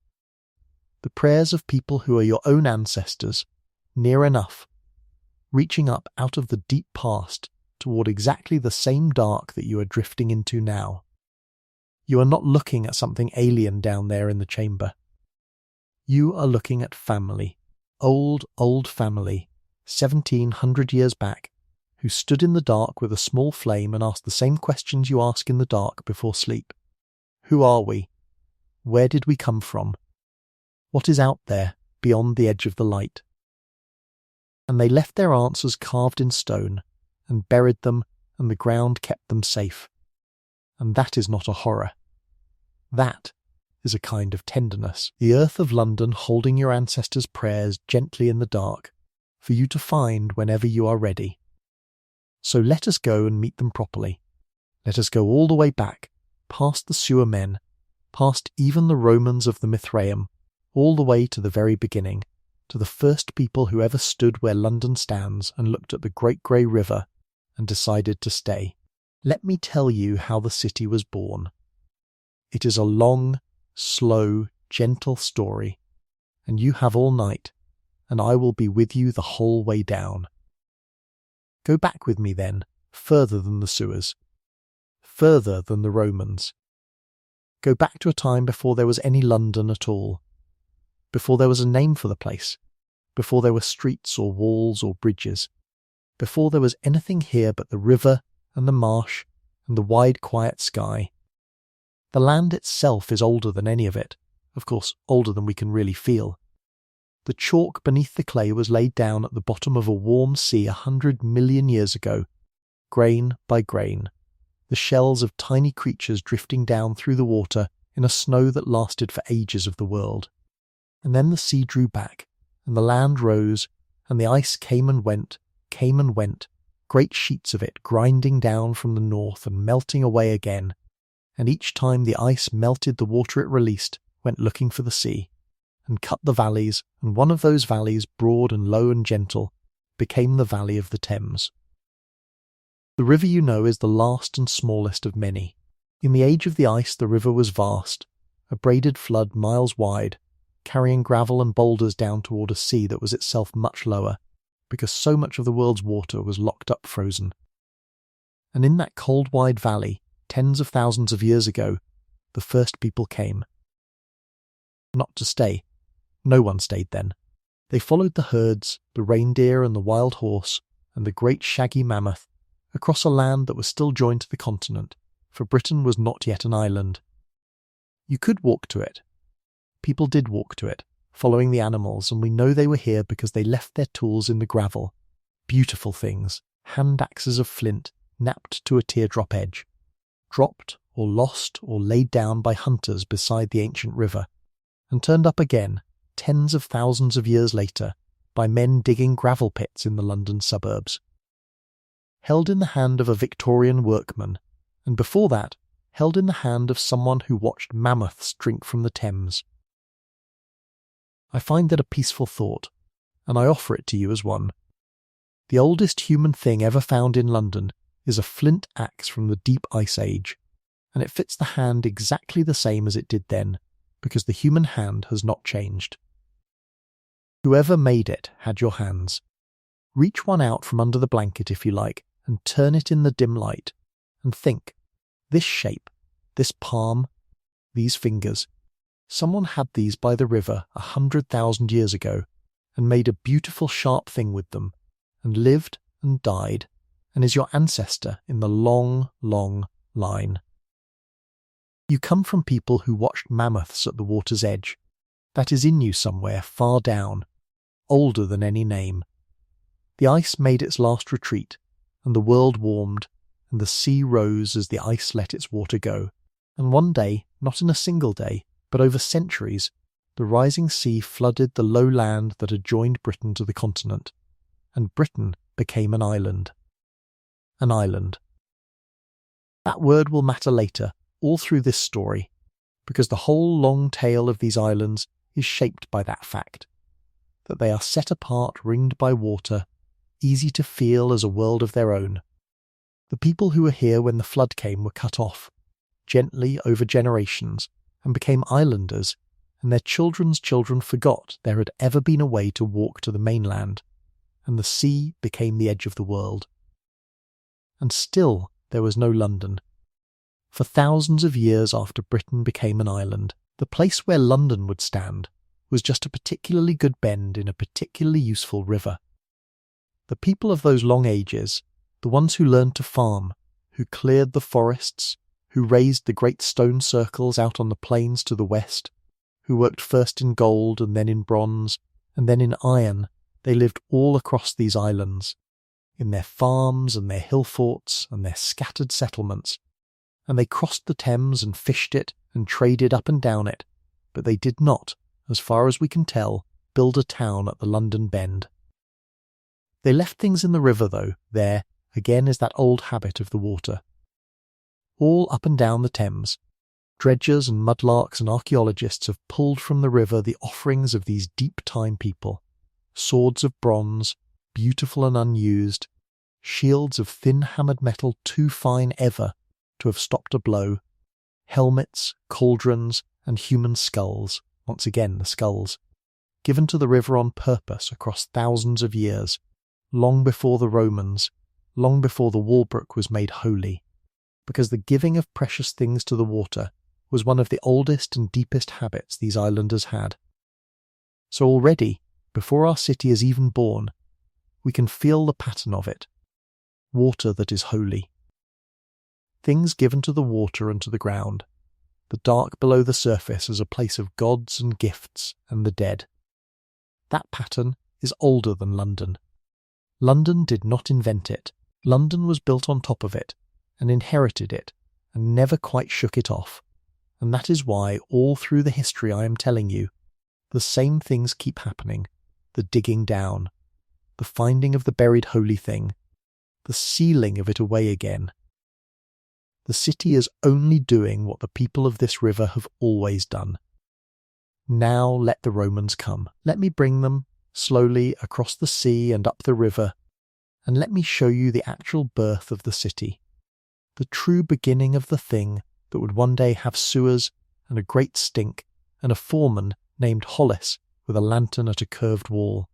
The prayers of people who are your own ancestors, near enough, reaching up out of the deep past toward exactly the same dark that you are drifting into now. You are not looking at something alien down there in the chamber. You are looking at family, old family, 1700 years back, who stood in the dark with a small flame and asked the same questions you ask in the dark before sleep. Who are we? Where did we come from? What is out there, beyond the edge of the light? And they left their answers carved in stone, and buried them, and the ground kept them safe. And that is not a horror. That is a kind of tenderness. The earth of London holding your ancestors' prayers gently in the dark, for you to find whenever you are ready. So let us go and meet them properly. Let us go all the way back, past the sewer men, past even the Romans of the Mithraeum, all the way to the very beginning, to the first people who ever stood where London stands and looked at the great grey river and decided to stay. Let me tell you how the city was born. It is a long, slow, gentle story, and you have all night, and I will be with you the whole way down. Go back with me then, further than the sewers, further than the Romans. Go back to a time before there was any London at all, before there was a name for the place, before there were streets or walls or bridges, before there was anything here but the river and the marsh and the wide quiet sky. The land itself is older than any of it, of course older than we can really feel. The chalk beneath the clay was laid down at the bottom of a warm sea 100 million years ago, grain by grain, the shells of tiny creatures drifting down through the water in a snow that lasted for ages of the world. And then the sea drew back, and the land rose, and the ice came and went, great sheets of it grinding down from the north and melting away again, and each time the ice melted, the water it released went looking for the sea, and cut the valleys, and one of those valleys, broad and low and gentle, became the valley of the Thames. The river you know is the last and smallest of many. In the age of the ice the river was vast, a braided flood miles wide, carrying gravel and boulders down toward a sea that was itself much lower, because so much of the world's water was locked up frozen. And in that cold wide valley, tens of thousands of years ago, the first people came. Not to stay. No one stayed then. They followed the herds, the reindeer and the wild horse, and the great shaggy mammoth, across a land that was still joined to the continent, for Britain was not yet an island. You could walk to it. People did walk to it, following the animals, and we know they were here because they left their tools in the gravel. Beautiful things, hand axes of flint, napped to a teardrop edge, dropped or lost or laid down by hunters beside the ancient river, and turned up again, tens of thousands of years later, by men digging gravel pits in the London suburbs. Held in the hand of a Victorian workman, and before that, held in the hand of someone who watched mammoths drink from the Thames. I find that a peaceful thought, and I offer it to you as one. The oldest human thing ever found in London is a flint axe from the deep ice age, and it fits the hand exactly the same as it did then, because the human hand has not changed. Whoever made it had your hands. Reach one out from under the blanket if you like, and turn it in the dim light, and think, this shape, this palm, these fingers, someone had these by the river 100,000 years ago, and made a beautiful sharp thing with them, and lived and died, and is your ancestor in the long, long line. You come from people who watched mammoths at the water's edge. That is in you somewhere, far down, older than any name. The ice made its last retreat, and the world warmed, and the sea rose as the ice let its water go, and one day, not in a single day, but over centuries, the rising sea flooded the low land that had joined Britain to the continent, and Britain became an island. An island. That word will matter later, all through this story, because the whole long tale of these islands is shaped by that fact, that they are set apart, ringed by water, easy to feel as a world of their own. The people who were here when the flood came were cut off, gently over generations, and became islanders, and their children's children forgot there had ever been a way to walk to the mainland, and the sea became the edge of the world. And still there was no London. For thousands of years after Britain became an island, the place where London would stand was just a particularly good bend in a particularly useful river. The people of those long ages, the ones who learned to farm, who cleared the forests, who raised the great stone circles out on the plains to the west, who worked first in gold and then in bronze, and then in iron, they lived all across these islands, in their farms and their hill forts and their scattered settlements, and they crossed the Thames and fished it and traded up and down it, but they did not, as far as we can tell, build a town at the London Bend. They left things in the river, though. There, again, is that old habit of the water. All up and down the Thames, dredgers and mudlarks and archaeologists have pulled from the river the offerings of these deep-time people, swords of bronze, beautiful and unused, shields of thin-hammered metal too fine ever to have stopped a blow, helmets, cauldrons, and human skulls, once again the skulls, given to the river on purpose across thousands of years, long before the Romans, long before the Walbrook was made holy, because the giving of precious things to the water was one of the oldest and deepest habits these islanders had. So already, before our city is even born, we can feel the pattern of it, water that is holy. Things given to the water and to the ground, the dark below the surface as a place of gods and gifts and the dead. That pattern is older than London. London did not invent it. London was built on top of it, and inherited it, and never quite shook it off. And that is why, all through the history I am telling you, the same things keep happening. The digging down, the finding of the buried holy thing, the sealing of it away again. The city is only doing what the people of this river have always done. Now let the Romans come. Let me bring them slowly across the sea and up the river, and let me show you the actual birth of the city, the true beginning of the thing that would one day have sewers and a great stink and a foreman named Hollis with a lantern at a curved wall.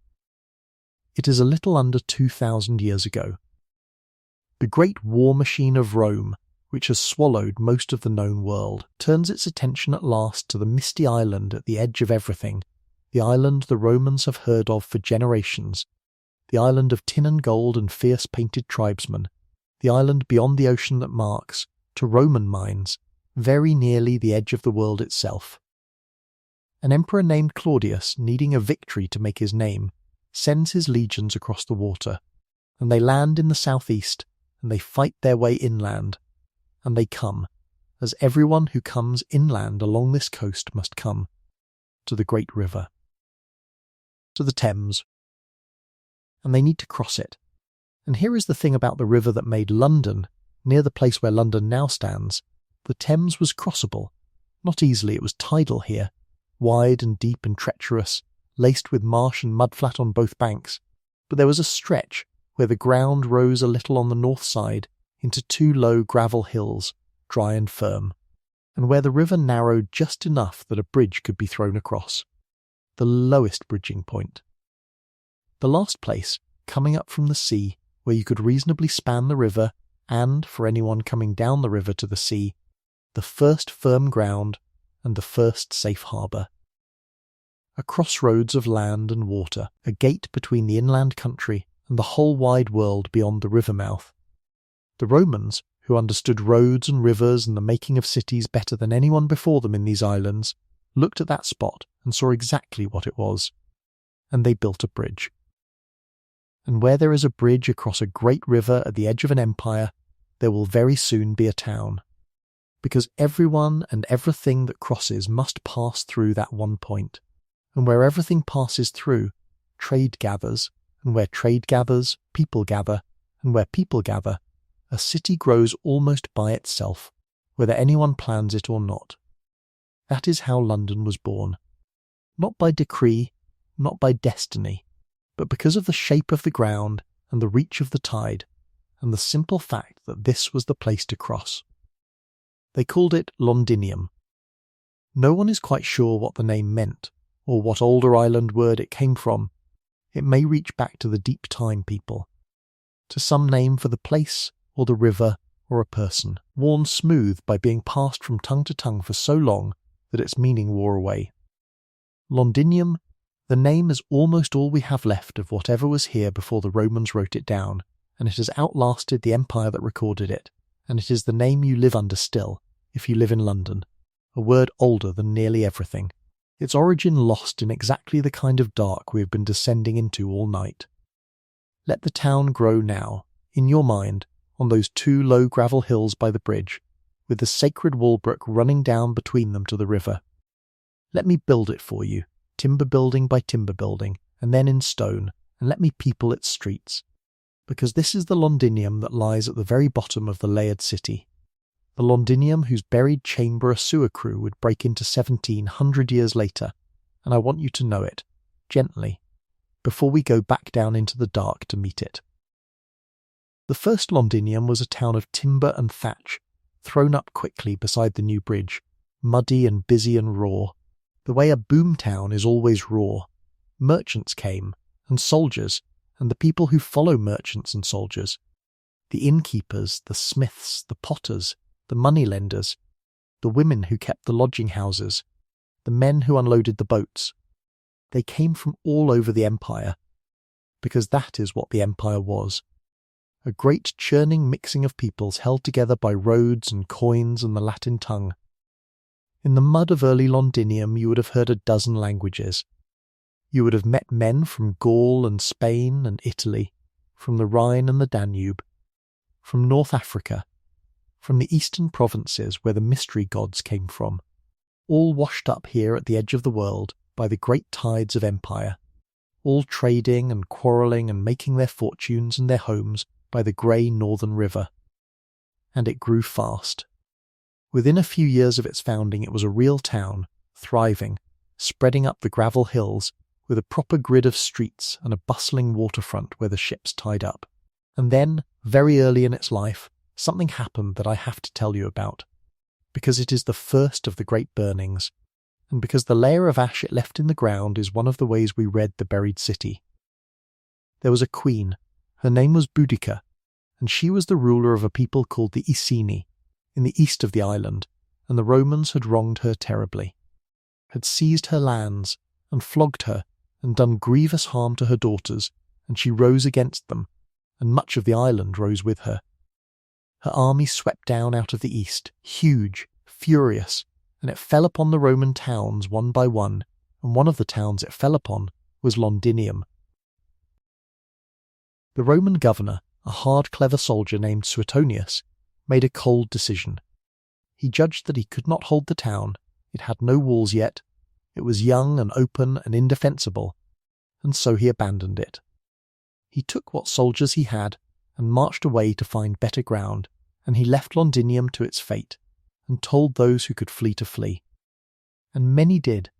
It is a little under 2,000 years ago. The great war machine of Rome, which has swallowed most of the known world, turns its attention at last to the misty island at the edge of everything, the island the Romans have heard of for generations, the island of tin and gold and fierce painted tribesmen, the island beyond the ocean that marks, to Roman minds, very nearly the edge of the world itself. An emperor named Claudius, needing a victory to make his name, sends his legions across the water, and they land in the southeast, and they fight their way inland, and they come, as everyone who comes inland along this coast must come, to the great river, to the Thames. And they need to cross it. And here is the thing about the river that made London, near the place where London now stands. The Thames was crossable. Not easily, it was tidal here, wide and deep and treacherous, laced with marsh and mudflat on both banks, but there was a stretch where the ground rose a little on the north side into two low gravel hills, dry and firm, and where the river narrowed just enough that a bridge could be thrown across. The lowest bridging point. The last place, coming up from the sea, where you could reasonably span the river, and, for anyone coming down the river to the sea, the first firm ground and the first safe harbour. A crossroads of land and water, a gate between the inland country and the whole wide world beyond the river mouth. The Romans, who understood roads and rivers and the making of cities better than anyone before them in these islands, looked at that spot and saw exactly what it was, and they built a bridge. And where there is a bridge across a great river at the edge of an empire, there will very soon be a town, because everyone and everything that crosses must pass through that one point. And where everything passes through, trade gathers, and where trade gathers, people gather, and where people gather, a city grows almost by itself, whether anyone plans it or not. That is how London was born. Not by decree, not by destiny, but because of the shape of the ground and the reach of the tide, and the simple fact that this was the place to cross. They called it Londinium. No one is quite sure what the name meant, or what older island word it came from. It may reach back to the deep time people, to some name for the place, or the river, or a person, worn smooth by being passed from tongue to tongue for so long that its meaning wore away. Londinium, the name is almost all we have left of whatever was here before the Romans wrote it down, and it has outlasted the empire that recorded it, and it is the name you live under still, if you live in London, a word older than nearly everything. Its origin lost in exactly the kind of dark we have been descending into all night. Let the town grow now, in your mind, on those two low gravel hills by the bridge, with the sacred Walbrook running down between them to the river. Let me build it for you, timber building by timber building, and then in stone, and let me people its streets. Because this is the Londinium that lies at the very bottom of the layered city. The Londinium whose buried chamber a sewer crew would break into 1,700 years later, and I want you to know it, gently, before we go back down into the dark to meet it. The first Londinium was a town of timber and thatch, thrown up quickly beside the new bridge, muddy and busy and raw, the way a boom town is always raw. Merchants came, and soldiers, and the people who follow merchants and soldiers, the innkeepers, the smiths, the potters, the moneylenders, the women who kept the lodging houses, the men who unloaded the boats. They came from all over the empire, because that is what the empire was. A great churning mixing of peoples held together by roads and coins and the Latin tongue. In the mud of early Londinium you would have heard a dozen languages. You would have met men from Gaul and Spain and Italy, from the Rhine and the Danube, from North Africa, from the eastern provinces where the mystery gods came from, all washed up here at the edge of the world by the great tides of empire, all trading and quarrelling and making their fortunes and their homes by the grey northern river. And it grew fast. Within a few years of its founding, it was a real town, thriving, spreading up the gravel hills, with a proper grid of streets and a bustling waterfront where the ships tied up. And then, very early in its life, something happened that I have to tell you about, because it is the first of the great burnings, and because the layer of ash it left in the ground is one of the ways we read the buried city. There was a queen. Her name was Boudica, and she was the ruler of a people called the Iceni, in the east of the island, and the Romans had wronged her terribly, had seized her lands, and flogged her, and done grievous harm to her daughters, and she rose against them, and much of the island rose with her. Her army swept down out of the east, huge, furious, and it fell upon the Roman towns one by one, and one of the towns it fell upon was Londinium. The Roman governor, a hard, clever soldier named Suetonius, made a cold decision. He judged that he could not hold the town, it had no walls yet, it was young and open and indefensible, and so he abandoned it. He took what soldiers he had and marched away to find better ground, and he left Londinium to its fate, and told those who could flee to flee. And many did,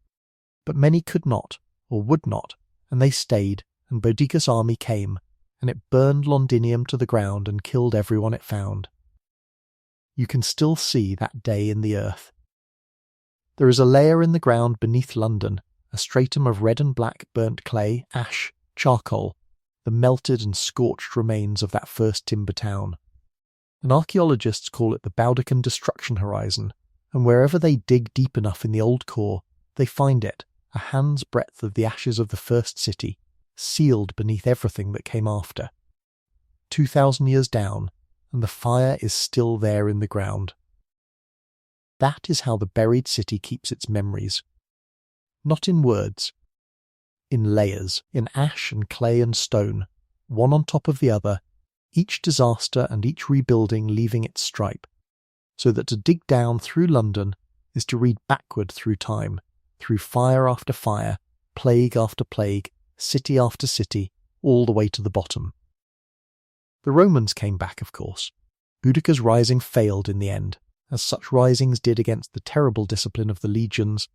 but many could not, or would not, and they stayed, and Boudicca's army came, and it burned Londinium to the ground and killed everyone it found. You can still see that day in the earth. There is a layer in the ground beneath London, a stratum of red and black burnt clay, ash, charcoal, the melted and scorched remains of that first timber town. And archaeologists call it the Boudican destruction horizon, and wherever they dig deep enough in the old core, they find it, a hand's breadth of the ashes of the first city, sealed beneath everything that came after. 2,000 years down, and the fire is still there in the ground. That is how the buried city keeps its memories. Not in words, in layers, in ash and clay and stone, one on top of the other, each disaster and each rebuilding leaving its stripe, so that to dig down through London is to read backward through time, through fire after fire, plague after plague, city after city, all the way to the bottom. The Romans came back, of course. Boudicca's rising failed in the end, as such risings did against the terrible discipline of the legions,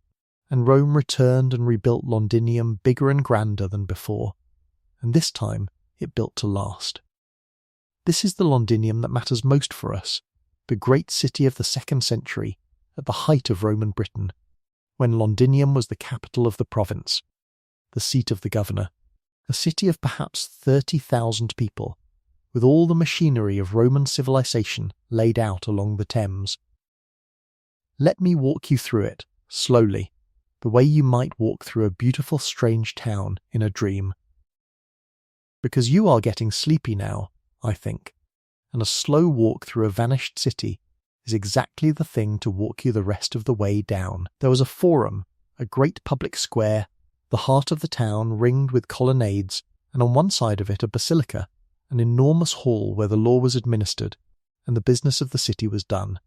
and Rome returned and rebuilt Londinium bigger and grander than before, and this time it built to last. This is the Londinium that matters most for us, the great city of the 2nd century, at the height of Roman Britain, when Londinium was the capital of the province, the seat of the governor, a city of perhaps 30,000 people, with all the machinery of Roman civilization laid out along the Thames. Let me walk you through it, slowly, the way you might walk through a beautiful strange town in a dream. Because you are getting sleepy now, I think, and a slow walk through a vanished city is exactly the thing to walk you the rest of the way down. There was a forum, a great public square, the heart of the town ringed with colonnades, and on one side of it a basilica, an enormous hall where the law was administered and the business of the city was done.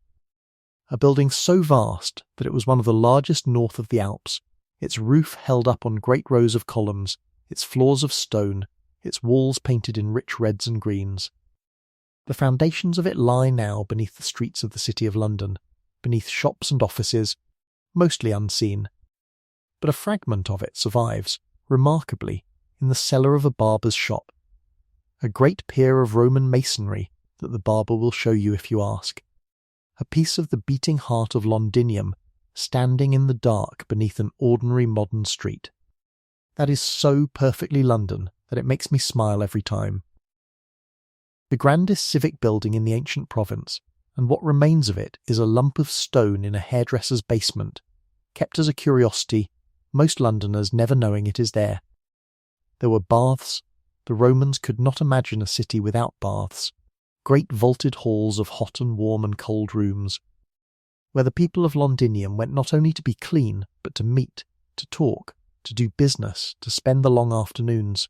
A building so vast that it was one of the largest north of the Alps, its roof held up on great rows of columns, its floors of stone, its walls painted in rich reds and greens. The foundations of it lie now beneath the streets of the City of London, beneath shops and offices, mostly unseen. But a fragment of it survives, remarkably, in the cellar of a barber's shop. A great pier of Roman masonry that the barber will show you if you ask. A piece of the beating heart of Londinium, standing in the dark beneath an ordinary modern street. That is so perfectly London that it makes me smile every time. The grandest civic building in the ancient province, and what remains of it, is a lump of stone in a hairdresser's basement, kept as a curiosity, most Londoners never knowing it is there. There were baths. The Romans could not imagine a city without baths, great vaulted halls of hot and warm and cold rooms, where the people of Londinium went not only to be clean, but to meet, to talk, to do business, to spend the long afternoons.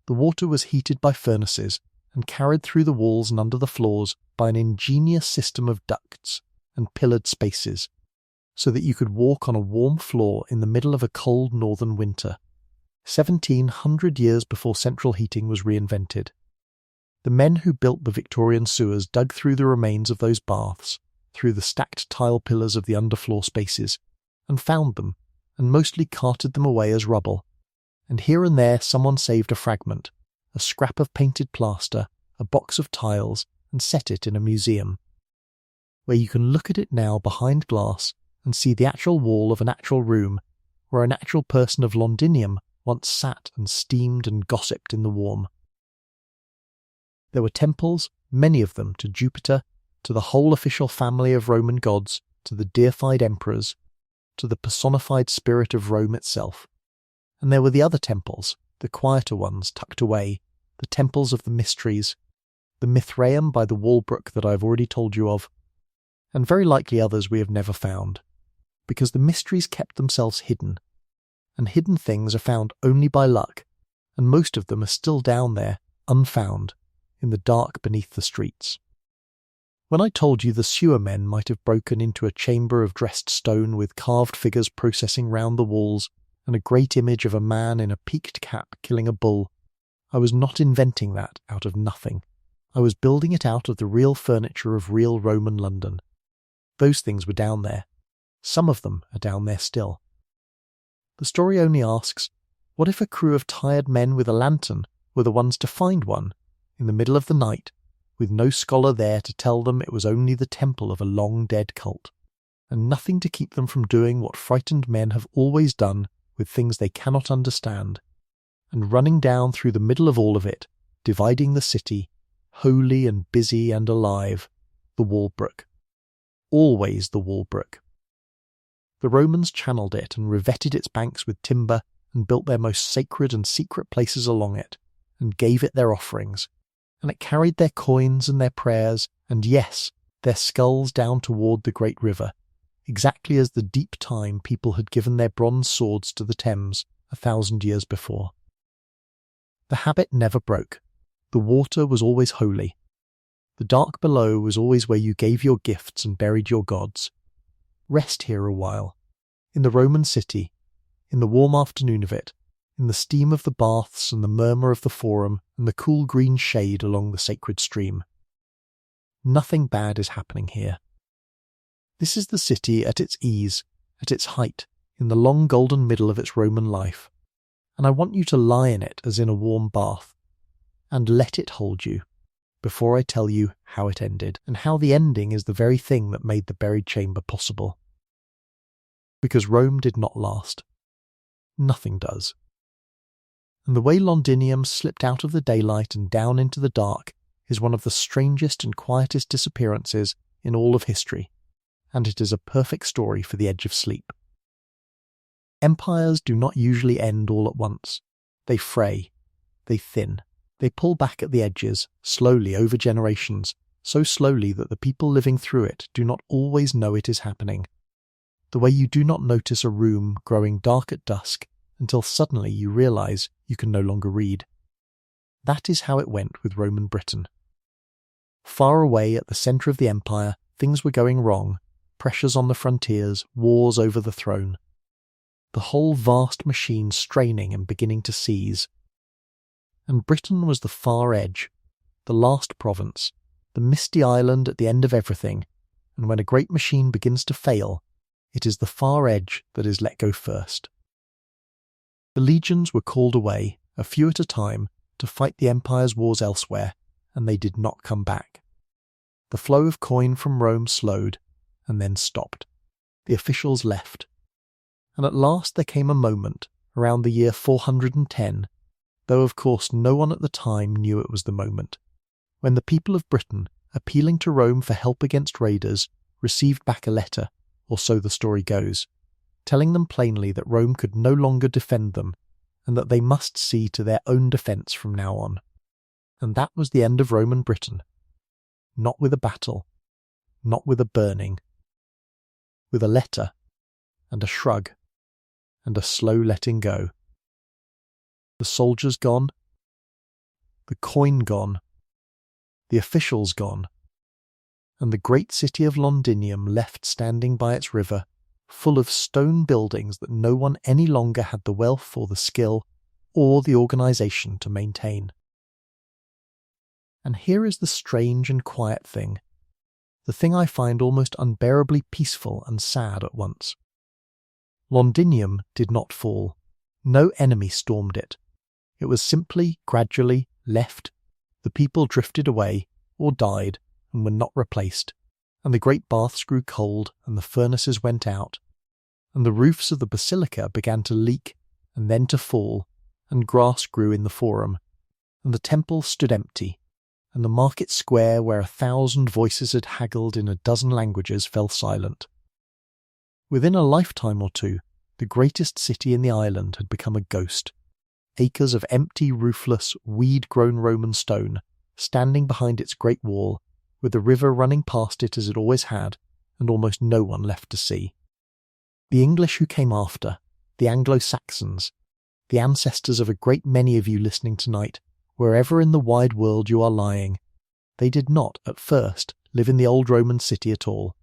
The water was heated by furnaces and carried through the walls and under the floors by an ingenious system of ducts and pillared spaces, so that you could walk on a warm floor in the middle of a cold northern winter, 1,700 years before central heating was reinvented. The men who built the Victorian sewers dug through the remains of those baths, through the stacked tile pillars of the underfloor spaces, and found them, and mostly carted them away as rubble. And here and there someone saved a fragment, a scrap of painted plaster, a box of tiles, and set it in a museum, where you can look at it now behind glass and see the actual wall of an actual room where an actual person of Londinium once sat and steamed and gossiped in the warm. There were temples, many of them, to Jupiter, to the whole official family of Roman gods, to the deified emperors, to the personified spirit of Rome itself. And there were the other temples, the quieter ones tucked away, the temples of the mysteries, the Mithraeum by the Walbrook that I have already told you of, and very likely others we have never found, because the mysteries kept themselves hidden, and hidden things are found only by luck, and most of them are still down there, unfound, in the dark beneath the streets. When I told you the sewer men might have broken into a chamber of dressed stone with carved figures processing round the walls, and a great image of a man in a peaked cap killing a bull, I was not inventing that out of nothing. I was building it out of the real furniture of real Roman London. Those things were down there. Some of them are down there still. The story only asks, what if a crew of tired men with a lantern were the ones to find one, in the middle of the night, with no scholar there to tell them it was only the temple of a long-dead cult, and nothing to keep them from doing what frightened men have always done with things they cannot understand, and running down through the middle of all of it, dividing the city, holy and busy and alive, the Walbrook. Always the Walbrook. The Romans channeled it and revetted its banks with timber and built their most sacred and secret places along it, and gave it their offerings, and it carried their coins and their prayers, and yes, their skulls down toward the great river, exactly as the deep time people had given their bronze swords to the Thames 1,000 years before. The habit never broke. The water was always holy. The dark below was always where you gave your gifts and buried your gods. Rest here a while, in the Roman city, in the warm afternoon of it, in the steam of the baths and the murmur of the forum and the cool green shade along the sacred stream. Nothing bad is happening here. This is the city at its ease, at its height, in the long golden middle of its Roman life, and I want you to lie in it as in a warm bath, and let it hold you, before I tell you how it ended, and how the ending is the very thing that made the buried chamber possible. Because Rome did not last. Nothing does. And the way Londinium slipped out of the daylight and down into the dark is one of the strangest and quietest disappearances in all of history, and it is a perfect story for the edge of sleep. Empires do not usually end all at once. They fray, they thin, they pull back at the edges, slowly over generations, so slowly that the people living through it do not always know it is happening. The way you do not notice a room growing dark at dusk until suddenly you realize you can no longer read. That is how it went with Roman Britain. Far away at the centre of the empire, things were going wrong, pressures on the frontiers, wars over the throne. The whole vast machine straining and beginning to seize. And Britain was the far edge, the last province, the misty island at the end of everything, and when a great machine begins to fail, it is the far edge that is let go first. The legions were called away, a few at a time, to fight the empire's wars elsewhere, and they did not come back. The flow of coin from Rome slowed, and then stopped. The officials left. And at last there came a moment, around the year 410, though of course no one at the time knew it was the moment, when the people of Britain, appealing to Rome for help against raiders, received back a letter, or so the story goes, telling them plainly that Rome could no longer defend them, and that they must see to their own defence from now on. And that was the end of Roman Britain. Not with a battle, not with a burning, with a letter, and a shrug, and a slow letting go. The soldiers gone, the coin gone, the officials gone, and the great city of Londinium left standing by its river, full of stone buildings that no one any longer had the wealth or the skill or the organisation to maintain. And here is the strange and quiet thing, the thing I find almost unbearably peaceful and sad at once. Londinium did not fall. No enemy stormed it. It was simply, gradually, left. The people drifted away, or died, and were not replaced, and the great baths grew cold, and the furnaces went out, and the roofs of the basilica began to leak, and then to fall, and grass grew in the forum, and the temple stood empty, and the market square where 1,000 voices had haggled in a dozen languages fell silent. Within a lifetime or two, the greatest city in the island had become a ghost. Acres of empty, roofless, weed-grown Roman stone, standing behind its great wall, with the river running past it as it always had, and almost no one left to see. The English who came after, the Anglo-Saxons, the ancestors of a great many of you listening tonight, wherever in the wide world you are lying, they did not, at first, live in the old Roman city at all.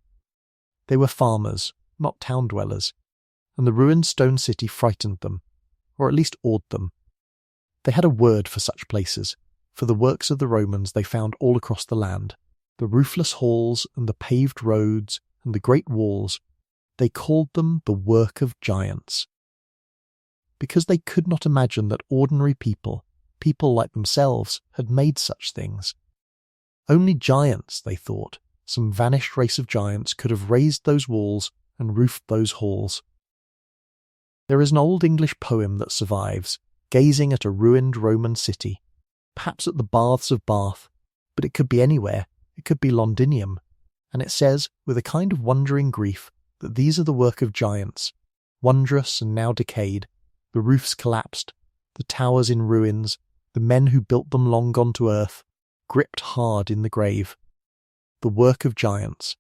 They were farmers, not town-dwellers, and the ruined stone city frightened them, or at least awed them. They had a word for such places, for the works of the Romans they found all across the land, the roofless halls and the paved roads and the great walls. They called them the work of giants. Because they could not imagine that ordinary people, people like themselves, had made such things. Only giants, they thought, some vanished race of giants, could have raised those walls and roofed those halls. There is an old English poem that survives, gazing at a ruined Roman city, perhaps at the baths of Bath, but it could be anywhere, it could be Londinium, and it says, with a kind of wondering grief, that these are the work of giants, wondrous and now decayed, the roofs collapsed, the towers in ruins, the men who built them long gone to earth, gripped hard in the grave. The work of giants.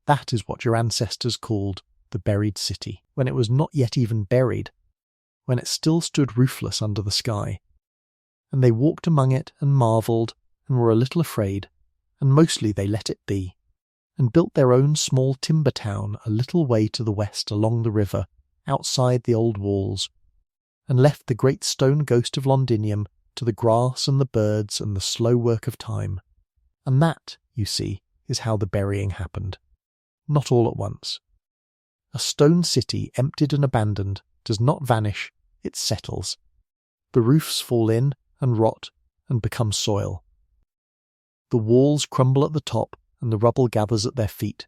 That is what your ancestors called the buried city, when it was not yet even buried, when it still stood roofless under the sky. And they walked among it and marvelled and were a little afraid, and mostly they let it be, and built their own small timber town a little way to the west along the river, outside the old walls, and left the great stone ghost of Londinium to the grass and the birds and the slow work of time. And that, you see, is how the burying happened. Not all at once. A stone city emptied and abandoned does not vanish, it settles. The roofs fall in and rot and become soil. The walls crumble at the top and the rubble gathers at their feet.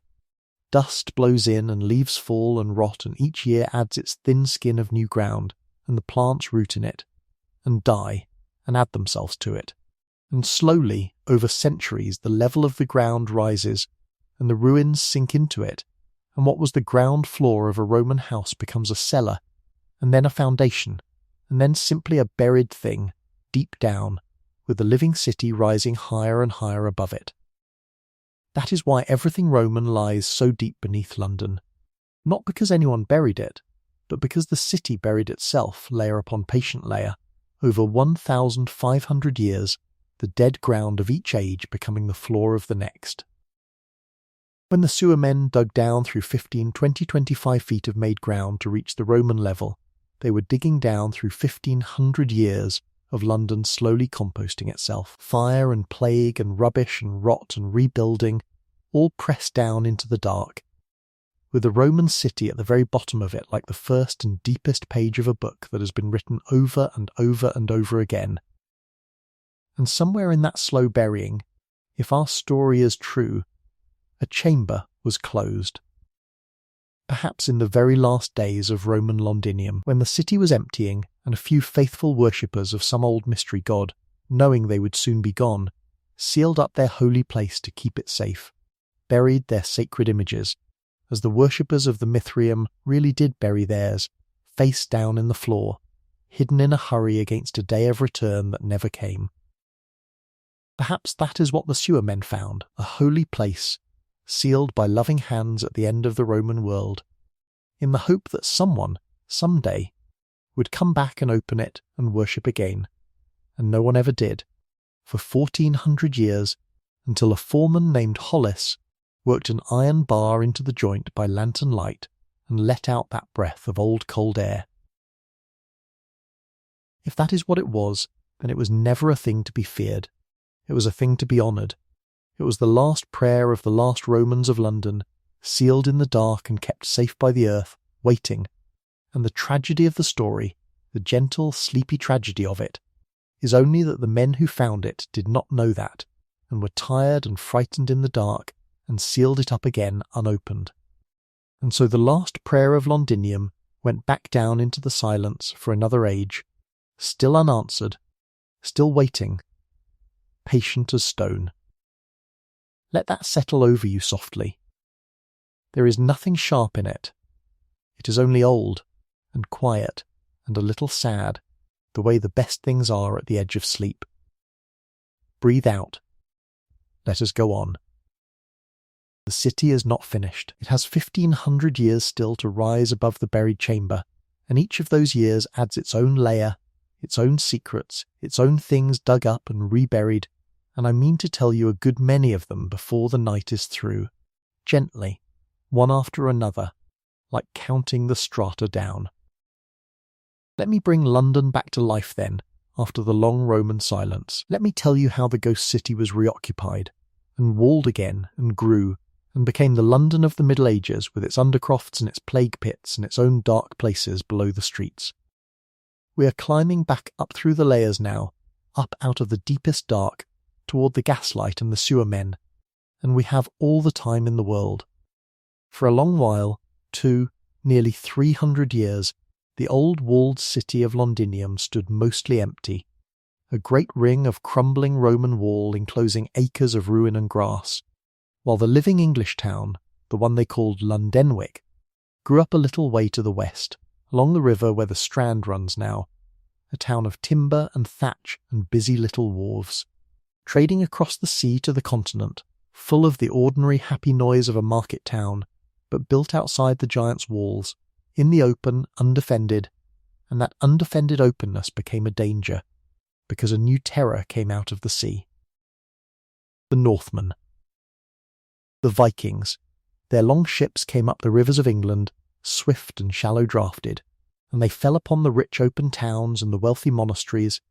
Dust blows in and leaves fall and rot, and each year adds its thin skin of new ground, and the plants root in it, and die, and add themselves to it. And slowly, over centuries, the level of the ground rises, and the ruins sink into it, and what was the ground floor of a Roman house becomes a cellar, and then a foundation, and then simply a buried thing, deep down, with the living city rising higher and higher above it. That is why everything Roman lies so deep beneath London, not because anyone buried it, but because the city buried itself layer upon patient layer, over 1,500 years, the dead ground of each age becoming the floor of the next. When the sewer men dug down through 25 feet of made ground to reach the Roman level, they were digging down through 1,500 years of London slowly composting itself. Fire and plague and rubbish and rot and rebuilding, all pressed down into the dark, with the Roman city at the very bottom of it like the first and deepest page of a book that has been written over and over and over again. And somewhere in that slow burying, if our story is true, a chamber was closed. Perhaps in the very last days of Roman Londinium, when the city was emptying and a few faithful worshippers of some old mystery god, knowing they would soon be gone, sealed up their holy place to keep it safe, buried their sacred images, as the worshippers of the Mithraeum really did bury theirs, face down in the floor, hidden in a hurry against a day of return that never came. Perhaps that is what the sewer men found, a holy place, sealed by loving hands at the end of the Roman world, in the hope that someone, some day, would come back and open it and worship again. And no one ever did, for 1,400 years, until a foreman named Hollis worked an iron bar into the joint by lantern light and let out that breath of old cold air. If that is what it was, then it was never a thing to be feared. It was a thing to be honoured. It was the last prayer of the last Romans of London, sealed in the dark and kept safe by the earth, waiting. And the tragedy of the story, the gentle, sleepy tragedy of it, is only that the men who found it did not know that, and were tired and frightened in the dark, and sealed it up again unopened. And so the last prayer of Londinium went back down into the silence for another age, still unanswered, still waiting, patient as stone. Let that settle over you softly. There is nothing sharp in it. It is only old, and quiet, and a little sad, the way the best things are at the edge of sleep. Breathe out. Let us go on. The city is not finished. It has 1,500 years still to rise above the buried chamber, and each of those years adds its own layer, its own secrets, its own things dug up and reburied, and I mean to tell you a good many of them before the night is through, gently, one after another, like counting the strata down. Let me bring London back to life then, after the long Roman silence. Let me tell you how the ghost city was reoccupied, and walled again, and grew, and became the London of the Middle Ages, with its undercrofts and its plague pits and its own dark places below the streets. We are climbing back up through the layers now, up out of the deepest dark, toward the gaslight and the sewer men, and we have all the time in the world. For a long while, nearly 300 years, the old walled city of Londinium stood mostly empty, a great ring of crumbling Roman wall enclosing acres of ruin and grass, while the living English town, the one they called Lundenwick, grew up a little way to the west, along the river where the Strand runs now, a town of timber and thatch and busy little wharves, trading across the sea to the continent, full of the ordinary happy noise of a market town, but built outside the giant's walls, in the open, undefended, and that undefended openness became a danger, because a new terror came out of the sea. The Northmen. The Vikings. Their long ships came up the rivers of England, swift and shallow-draughted, and they fell upon the rich open towns and the wealthy monasteries,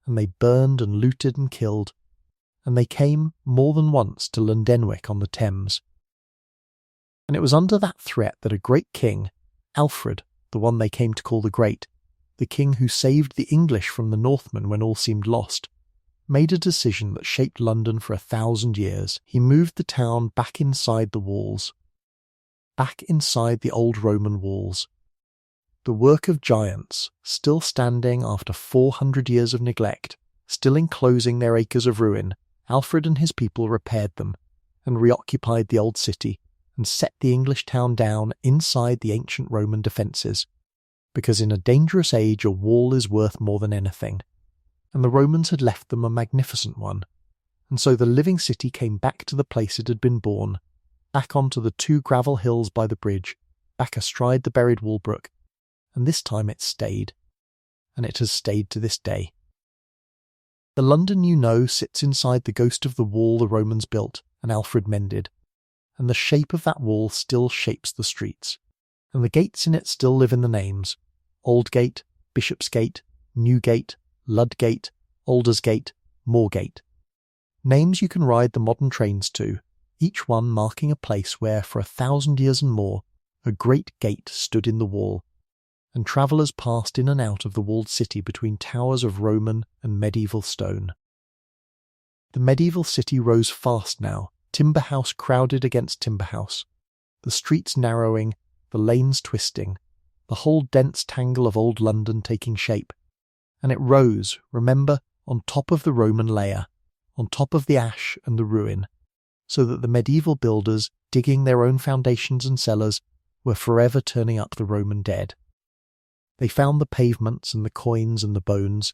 and they burned and looted and killed, and they came more than once to Lundenwick on the Thames. And it was under that threat that a great king, Alfred, the one they came to call the Great, the king who saved the English from the Northmen when all seemed lost, made a decision that shaped London for 1,000 years. He moved the town back inside the walls, back inside the old Roman walls. The work of giants, still standing after 400 years of neglect, still enclosing their acres of ruin, Alfred and his people repaired them, and reoccupied the old city, and set the English town down inside the ancient Roman defences, because in a dangerous age a wall is worth more than anything, and the Romans had left them a magnificent one, and so the living city came back to the place it had been born, back onto the 2 gravel hills by the bridge, back astride the buried Walbrook, and this time it stayed, and it has stayed to this day. The London you know sits inside the ghost of the wall the Romans built and Alfred mended, and the shape of that wall still shapes the streets, and the gates in it still live in the names: Aldgate, Bishopsgate, Newgate, Ludgate, Aldersgate, Moorgate. Names you can ride the modern trains to, each one marking a place where, for 1,000 years and more, a great gate stood in the wall, and travellers passed in and out of the walled city between towers of Roman and medieval stone. The medieval city rose fast now, timber house crowded against timber house, the streets narrowing, the lanes twisting, the whole dense tangle of old London taking shape, and it rose, remember, on top of the Roman layer, on top of the ash and the ruin, so that the medieval builders, digging their own foundations and cellars, were forever turning up the Roman dead. They found the pavements and the coins and the bones,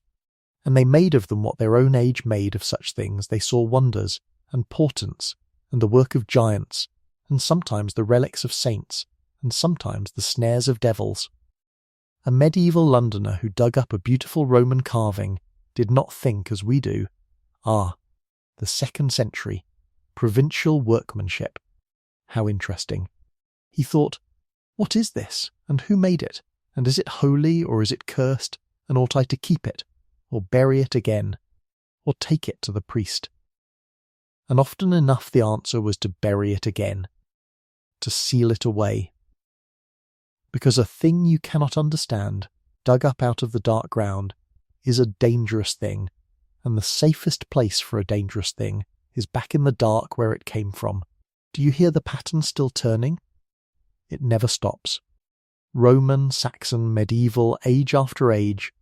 and they made of them what their own age made of such things. They saw wonders and portents and the work of giants, and sometimes the relics of saints, and sometimes the snares of devils. A medieval Londoner who dug up a beautiful Roman carving did not think as we do, the 2nd century, provincial workmanship. How interesting. He thought, what is this, and who made it, and is it holy or is it cursed, and ought I to keep it, or bury it again, or take it to the priest? and often enough the answer was to bury it again, to seal it away. Because a thing you cannot understand, dug up out of the dark ground, is a dangerous thing, and the safest place for a dangerous thing is back in the dark where it came from. Do you hear the pattern still turning? It never stops. Roman, Saxon, medieval, age after age,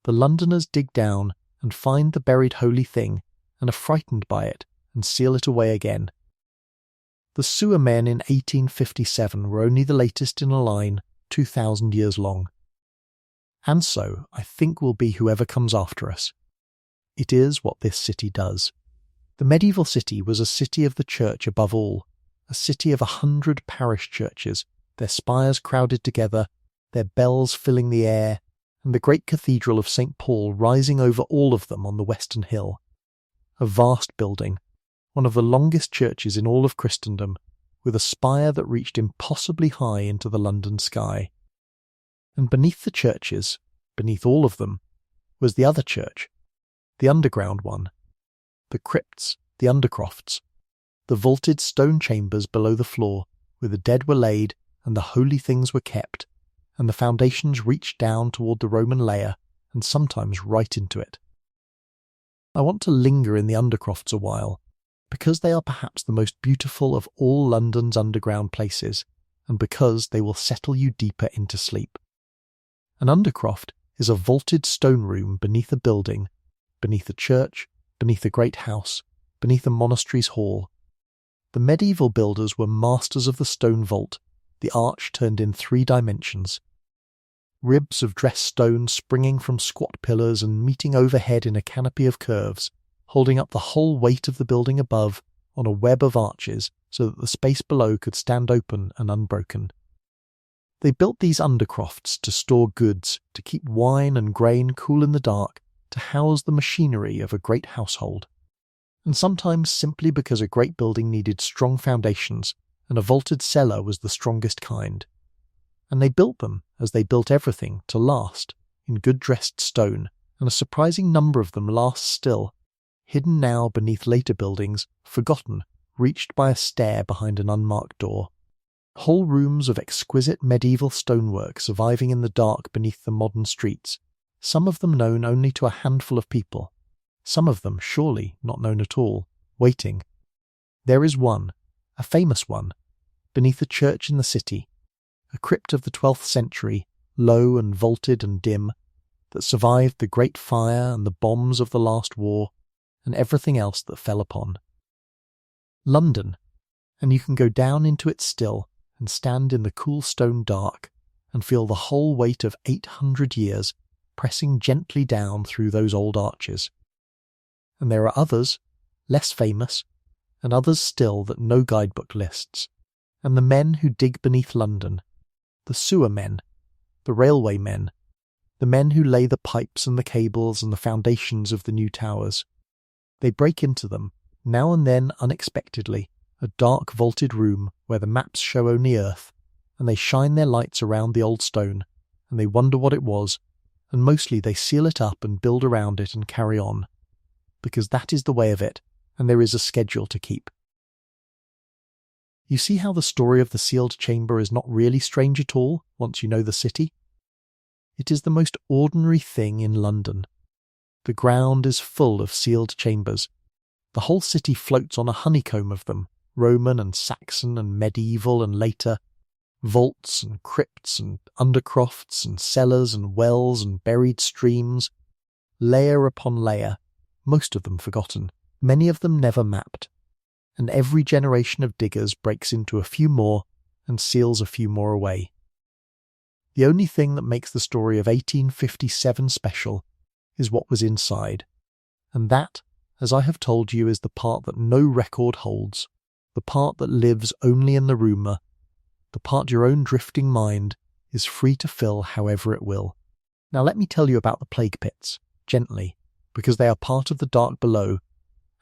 the Londoners dig down and find the buried holy thing and are frightened by it and seal it away again. The sewer men in 1857 were only the latest in a line 2,000 years long. And so, I think, will be whoever comes after us. It is what this city does. The medieval city was a city of the church above all, a city of 100 parish churches, their spires crowded together, their bells filling the air, and the great cathedral of St. Paul rising over all of them on the western hill. A vast building, one of the longest churches in all of Christendom, with a spire that reached impossibly high into the London sky. And beneath the churches, beneath all of them, was the other church, the underground one, the crypts, the undercrofts, the vaulted stone chambers below the floor, where the dead were laid and the holy things were kept, and the foundations reached down toward the Roman layer and sometimes right into it. I want to linger in the undercrofts a while, because they are perhaps the most beautiful of all London's underground places, and because they will settle you deeper into sleep. An undercroft is a vaulted stone room beneath a building, beneath a church, beneath a great house, beneath a monastery's hall. The medieval builders were masters of the stone vault, the arch turned in 3 dimensions. Ribs of dressed stone springing from squat pillars and meeting overhead in a canopy of curves, holding up the whole weight of the building above on a web of arches so that the space below could stand open and unbroken. They built these undercrofts to store goods, to keep wine and grain cool in the dark, to house the machinery of a great household. And sometimes simply because a great building needed strong foundations, and a vaulted cellar was the strongest kind. And they built them, as they built everything, to last, in good-dressed stone, and a surprising number of them last still, hidden now beneath later buildings, forgotten, reached by a stair behind an unmarked door. Whole rooms of exquisite medieval stonework surviving in the dark beneath the modern streets, some of them known only to a handful of people, some of them surely not known at all, waiting. There is one, a famous one, beneath a church in the city, a crypt of the 12th century, low and vaulted and dim, that survived the Great Fire and the bombs of the last war, and everything else that fell upon. London, and you can go down into it still, and stand in the cool stone dark, and feel the whole weight of 800 years pressing gently down through those old arches. And there are others, less famous, and others still that no guidebook lists, and the men who dig beneath London, the sewer men, the railway men, the men who lay the pipes and the cables and the foundations of the new towers. They break into them, now and then unexpectedly, a dark vaulted room where the maps show only earth, and they shine their lights around the old stone, and they wonder what it was, and mostly they seal it up and build around it and carry on, because that is the way of it, and there is a schedule to keep. You see how the story of the sealed chamber is not really strange at all, once you know the city? It is the most ordinary thing in London. The ground is full of sealed chambers. The whole city floats on a honeycomb of them, Roman and Saxon and medieval and later, vaults and crypts and undercrofts and cellars and wells and buried streams, layer upon layer, most of them forgotten, many of them never mapped, and every generation of diggers breaks into a few more and seals a few more away. The only thing that makes the story of 1857 special is what was inside, and that, as I have told you, is the part that no record holds, the part that lives only in the rumour, the part your own drifting mind is free to fill however it will. Now let me tell you about the plague pits, gently, because they are part of the dark below,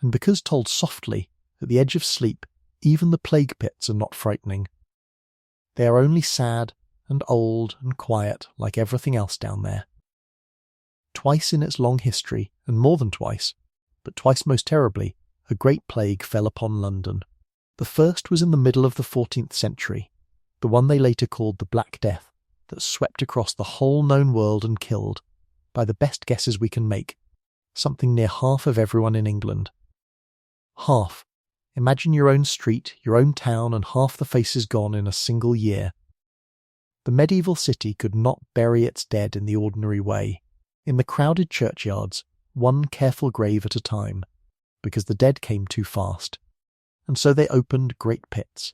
and because told softly, at the edge of sleep, even the plague pits are not frightening. They are only sad and old and quiet like everything else down there. Twice in its long history, and more than twice, but twice most terribly, a great plague fell upon London. The first was in the middle of the 14th century, the one they later called the Black Death, that swept across the whole known world and killed, by the best guesses we can make, something near half of everyone in England. Half. Imagine your own street, your own town, and half the faces gone in a single year. The medieval city could not bury its dead in the ordinary way, in the crowded churchyards, one careful grave at a time, because the dead came too fast, and so they opened great pits.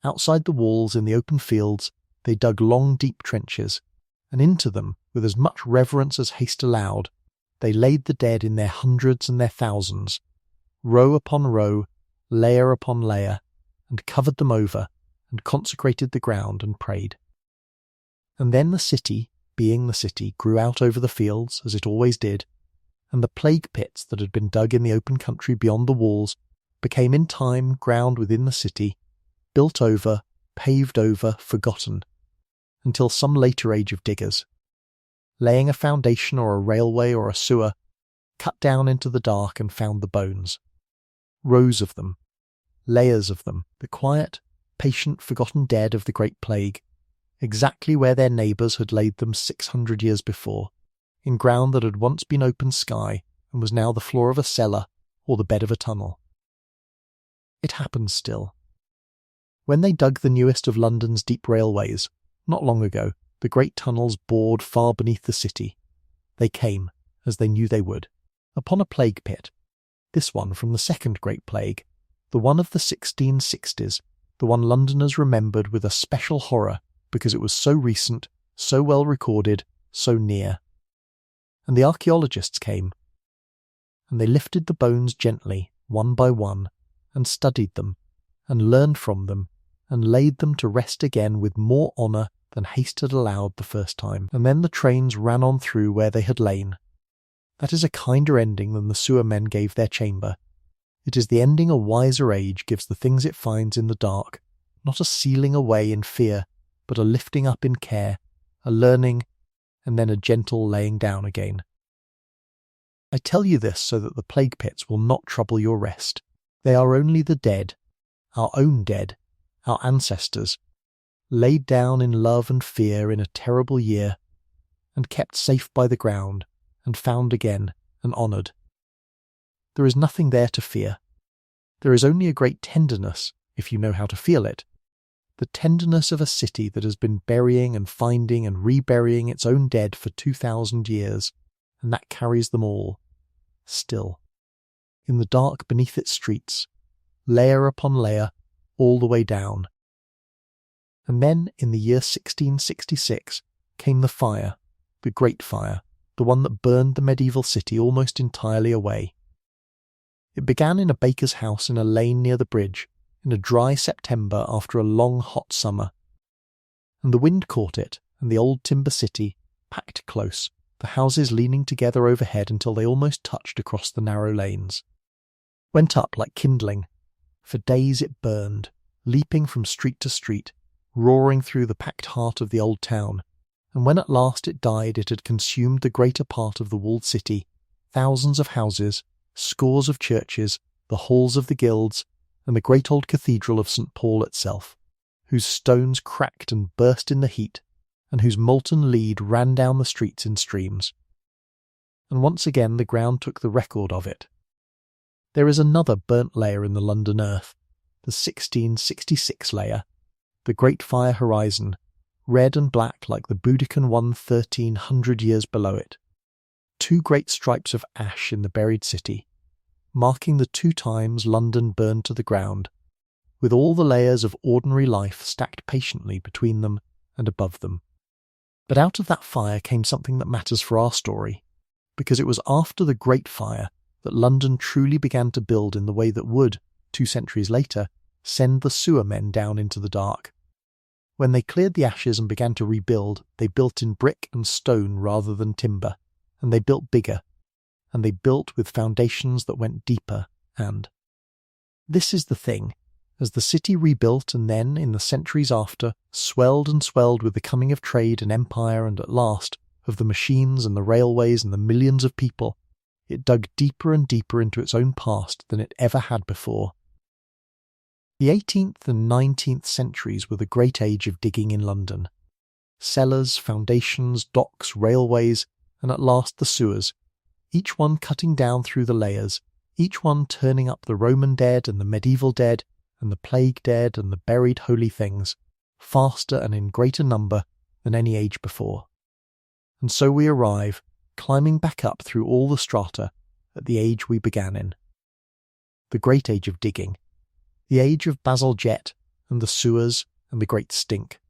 Outside the walls, in the open fields, they dug long deep trenches, and into them, with as much reverence as haste allowed, they laid the dead in their hundreds and their thousands, row upon row, layer upon layer, and covered them over, and consecrated the ground and prayed. And then the city, being the city, grew out over the fields, as it always did, and the plague pits that had been dug in the open country beyond the walls became in time ground within the city, built over, paved over, forgotten, until some later age of diggers, laying a foundation or a railway or a sewer, cut down into the dark and found the bones. Rows of them, layers of them, the quiet, patient, forgotten dead of the Great Plague, exactly where their neighbours had laid them 600 years before, in ground that had once been open sky and was now the floor of a cellar or the bed of a tunnel. It happens still. When they dug the newest of London's deep railways, not long ago, the great tunnels bored far beneath the city. They came, as they knew they would, upon a plague pit. This one from the second Great Plague, the one of the 1660s, the one Londoners remembered with a special horror because it was so recent, so well recorded, so near. And the archaeologists came, and they lifted the bones gently, one by one, and studied them, and learned from them, and laid them to rest again with more honour than haste had allowed the first time. And then the trains ran on through where they had lain. That is a kinder ending than the sewer men gave their chamber. It is the ending a wiser age gives the things it finds in the dark, not a sealing away in fear, but a lifting up in care, a learning, and then a gentle laying down again. I tell you this so that the plague pits will not trouble your rest. They are only the dead, our own dead, our ancestors, laid down in love and fear in a terrible year, and kept safe by the ground, and found again, and honoured. There is nothing there to fear. There is only a great tenderness, if you know how to feel it, the tenderness of a city that has been burying and finding and reburying its own dead for 2,000 years, and that carries them all, still, in the dark beneath its streets, layer upon layer, all the way down. And then, in the year 1666, came the fire, the Great Fire, the one that burned the medieval city almost entirely away. It began in a baker's house in a lane near the bridge, in a dry September after a long hot summer. And the wind caught it, and the old timber city, packed close, the houses leaning together overhead until they almost touched across the narrow lanes, went up like kindling. For days it burned, leaping from street to street, roaring through the packed heart of the old town, and when at last it died it had consumed the greater part of the walled city, thousands of houses, scores of churches, the halls of the guilds, and the great old cathedral of St. Paul itself, whose stones cracked and burst in the heat, and whose molten lead ran down the streets in streams. And once again the ground took the record of it. There is another burnt layer in the London earth, the 1666 layer, the Great Fire horizon, red and black like the Boudiccan one 1,300 years below it. Two great stripes of ash in the buried city, marking the 2 times London burned to the ground, with all the layers of ordinary life stacked patiently between them and above them. But out of that fire came something that matters for our story, because it was after the Great Fire that London truly began to build in the way that would, 2 centuries later, send the sewer men down into the dark. When they cleared the ashes and began to rebuild, they built in brick and stone rather than timber, and they built bigger, and they built with foundations that went deeper, and this is the thing. As the city rebuilt and then, in the centuries after, swelled and swelled with the coming of trade and empire and, at last, of the machines and the railways and the millions of people, It dug deeper and deeper into its own past than it ever had before. The 18th and 19th centuries were the great age of digging in London. Cellars, foundations, docks, railways, and at last the sewers, each one cutting down through the layers, each one turning up the Roman dead and the medieval dead and the plague dead and the buried holy things, faster and in greater number than any age before. And so we arrive, climbing back up through all the strata, at the age we began in. The great age of digging. The age of Basil Jet and the sewers and the great stink.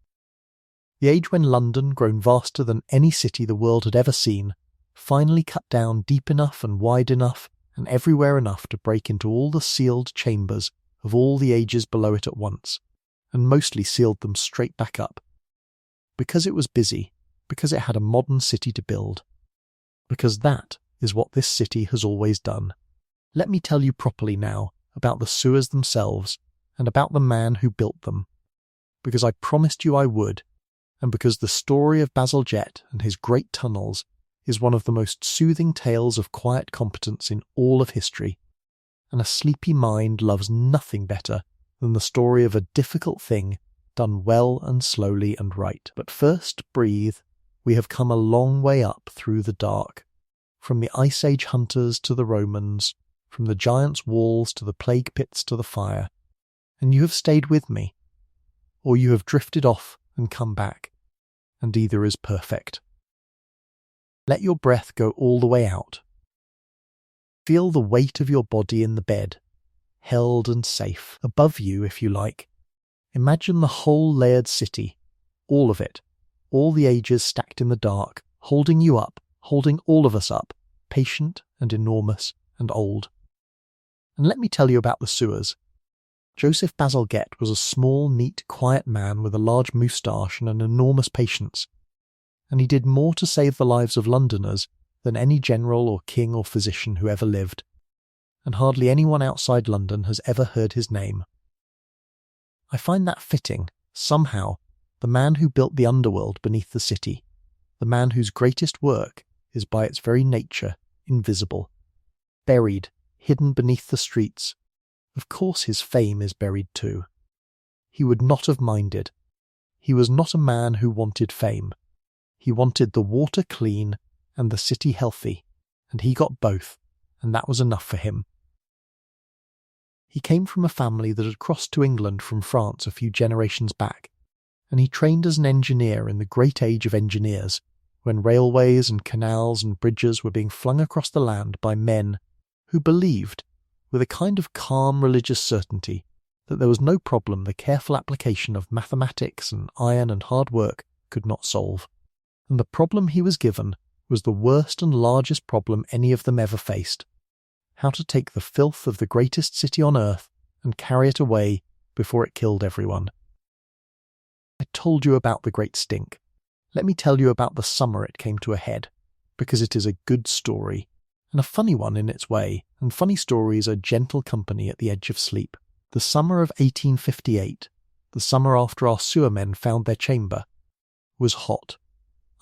The age when London, grown vaster than any city the world had ever seen, finally cut down deep enough and wide enough and everywhere enough to break into all the sealed chambers of all the ages below it at once, and mostly sealed them straight back up. Because it was busy, because it had a modern city to build. Because that is what this city has always done. Let me tell you properly now about the sewers themselves and about the man who built them. Because I promised you I would, and because the story of Basil Jet and his great tunnels is one of the most soothing tales of quiet competence in all of history, and a sleepy mind loves nothing better than the story of a difficult thing done well and slowly and right. But first, breathe. We have come a long way up through the dark, from the Ice Age hunters to the Romans, from the giants' walls to the plague pits to the fire, and you have stayed with me, or you have drifted off and come back, and either is perfect. Let your breath go all the way out. Feel the weight of your body in the bed, held and safe, above you if you like. Imagine the whole layered city, all of it, all the ages stacked in the dark, holding you up, holding all of us up, patient and enormous and old. And let me tell you about the sewers. Joseph Basil Jet was a small, neat, quiet man with a large moustache and an enormous patience, and he did more to save the lives of Londoners than any general or king or physician who ever lived, and hardly anyone outside London has ever heard his name. I find that fitting, somehow, the man who built the underworld beneath the city, the man whose greatest work is by its very nature invisible, buried, hidden beneath the streets. Of course his fame is buried too. He would not have minded. He was not a man who wanted fame. He wanted the water clean and the city healthy, and he got both, and that was enough for him. He came from a family that had crossed to England from France a few generations back, and he trained as an engineer in the great age of engineers, when railways and canals and bridges were being flung across the land by men who believed, with a kind of calm religious certainty, that there was no problem the careful application of mathematics and iron and hard work could not solve. And the problem he was given was the worst and largest problem any of them ever faced: how to take the filth of the greatest city on earth and carry it away before it killed everyone. I told you about the great stink. Let me tell you about the summer it came to a head, because it is a good story, and a funny one in its way, and funny stories are gentle company at the edge of sleep. The summer of 1858, the summer after our sewermen found their chamber, was hot,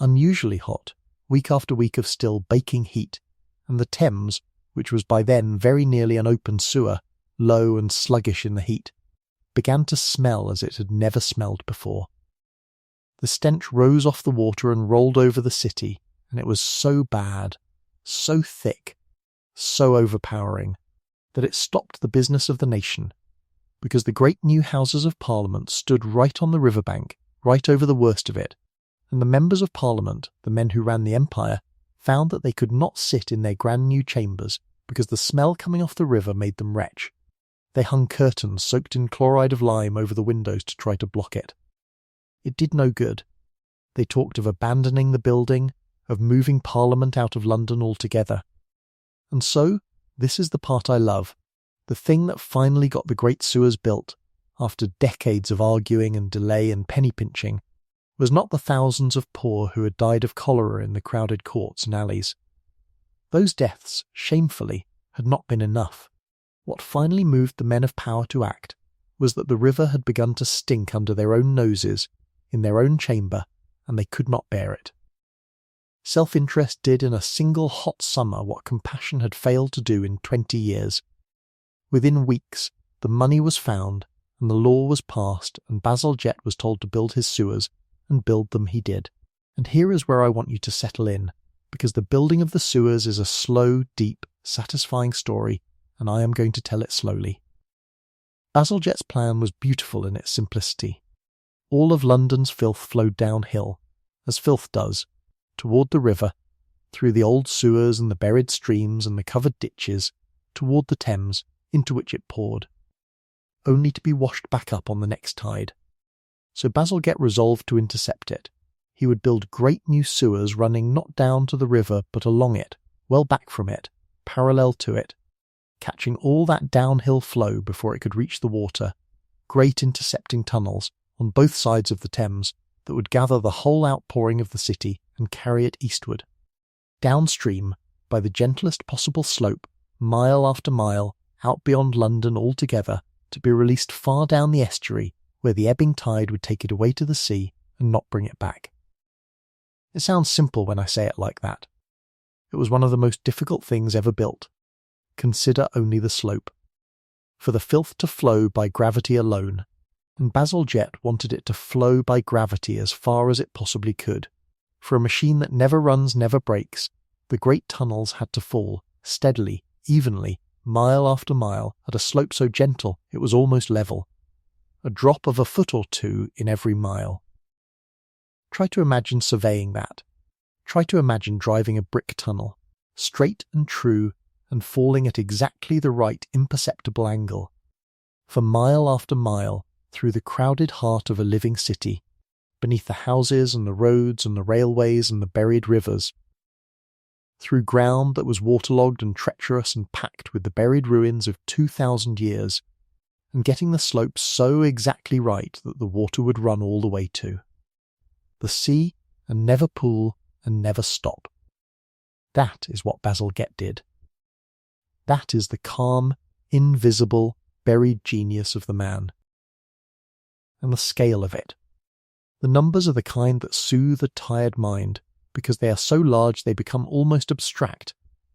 unusually hot, week after week of still baking heat, and the Thames, which was by then very nearly an open sewer, low and sluggish in the heat, began to smell as it had never smelled before. The stench rose off the water and rolled over the city, and it was so bad, so thick, so overpowering, that it stopped the business of the nation, because the great new Houses of Parliament stood right on the riverbank, right over the worst of it, and the members of Parliament, the men who ran the empire, found that they could not sit in their grand new chambers because the smell coming off the river made them retch. They hung curtains soaked in chloride of lime over the windows to try to block it. It did no good. They talked of abandoning the building, of moving Parliament out of London altogether. And so, this is the part I love, the thing that finally got the great sewers built, after decades of arguing and delay and penny pinching, was not the thousands of poor who had died of cholera in the crowded courts and alleys. Those deaths, shamefully, had not been enough. What finally moved the men of power to act was that the river had begun to stink under their own noses, in their own chamber, and they could not bear it. Self-interest did in a single hot summer what compassion had failed to do in 20 years. Within weeks, the money was found, and the law was passed, and Bazalgette was told to build his sewers, and build them he did. And here is where I want you to settle in, because the building of the sewers is a slow, deep, satisfying story, and I am going to tell it slowly. Bazalgette's plan was beautiful in its simplicity. All of London's filth flowed downhill, as filth does, toward the river, through the old sewers and the buried streams and the covered ditches, toward the Thames, into which it poured, only to be washed back up on the next tide. So Bazalgette resolved to intercept it. He would build great new sewers running not down to the river but along it, well back from it, parallel to it, catching all that downhill flow before it could reach the water, great intercepting tunnels on both sides of the Thames that would gather the whole outpouring of the city and carry it eastward. Downstream, by the gentlest possible slope, mile after mile, out beyond London altogether, to be released far down the estuary, where the ebbing tide would take it away to the sea and not bring it back. It sounds simple when I say it like that. It was one of the most difficult things ever built. Consider only the slope. For the filth to flow by gravity alone, and Bazalgette wanted it to flow by gravity as far as it possibly could. For a machine that never runs, never breaks, the great tunnels had to fall, steadily, evenly, mile after mile, at a slope so gentle it was almost level. A drop of a foot or two in every mile. Try to imagine surveying that. Try to imagine driving a brick tunnel, straight and true, and falling at exactly the right imperceptible angle, for mile after mile, through the crowded heart of a living city, beneath the houses and the roads and the railways and the buried rivers, through ground that was waterlogged and treacherous and packed with the buried ruins of 2,000 years, and getting the slope so exactly right that the water would run all the way to the sea, and never pool and never stop. That is what Bazalgette did. That is the calm, invisible, buried genius of the man. And the scale of it. The numbers are the kind that soothe a tired mind, because they are so large they become almost abstract,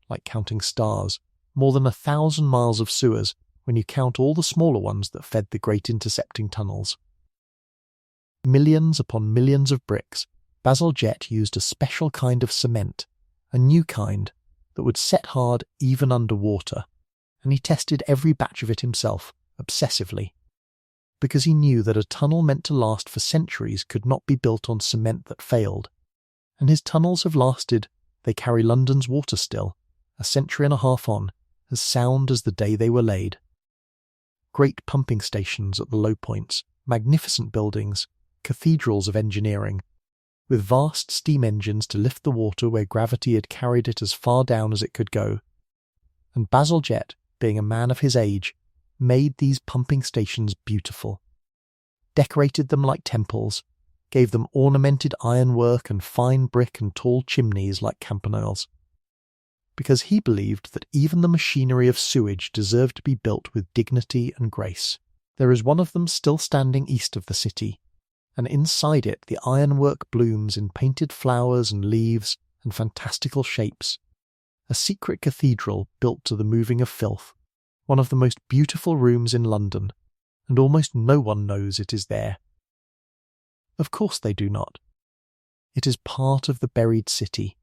like counting stars, more than 1,000 miles of sewers when you count all the smaller ones that fed the great intercepting tunnels. Millions upon millions of bricks, Bazalgette used a special kind of cement, a new kind, that would set hard even under water, and he tested every batch of it himself, obsessively, because he knew that a tunnel meant to last for centuries could not be built on cement that failed, and his tunnels have lasted, they carry London's water still, a century and a half on, as sound as the day they were laid. Great pumping stations at the low points, magnificent buildings, cathedrals of engineering, with vast steam engines to lift the water where gravity had carried it as far down as it could go. And Bazalgette, being a man of his age, made these pumping stations beautiful, decorated them like temples, gave them ornamented ironwork and fine brick and tall chimneys like campaniles, because he believed that even the machinery of sewage deserved to be built with dignity and grace. There is one of them still standing east of the city, and inside it the ironwork blooms in painted flowers and leaves and fantastical shapes. A secret cathedral built to the moving of filth, one of the most beautiful rooms in London, and almost no one knows it is there. Of course they do not. It is part of the buried city.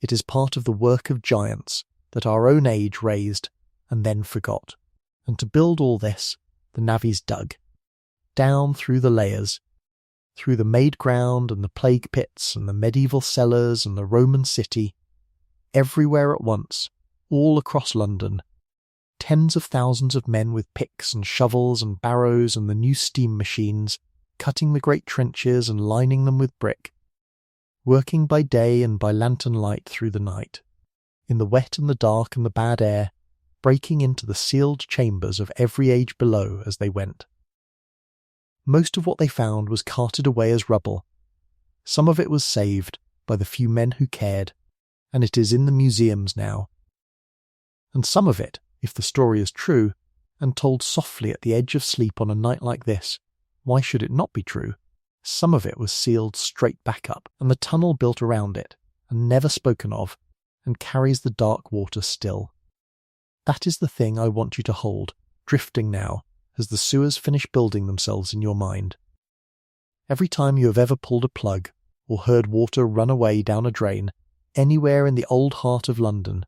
It is part of the work of giants that our own age raised and then forgot. And to build all this, the navvies dug, down through the layers, through the made ground and the plague pits and the medieval cellars and the Roman city, everywhere at once, all across London, tens of thousands of men with picks and shovels and barrows and the new steam machines, cutting the great trenches and lining them with brick, working by day and by lantern light through the night, in the wet and the dark and the bad air, breaking into the sealed chambers of every age below as they went. Most of what they found was carted away as rubble. Some of it was saved by the few men who cared, and it is in the museums now. And some of it, if the story is true, and told softly at the edge of sleep on a night like this, why should it not be true? Some of it was sealed straight back up, and the tunnel built around it, and never spoken of, and carries the dark water still. That is the thing I want you to hold, drifting now, as the sewers finish building themselves in your mind. Every time you have ever pulled a plug, or heard water run away down a drain, anywhere in the old heart of London,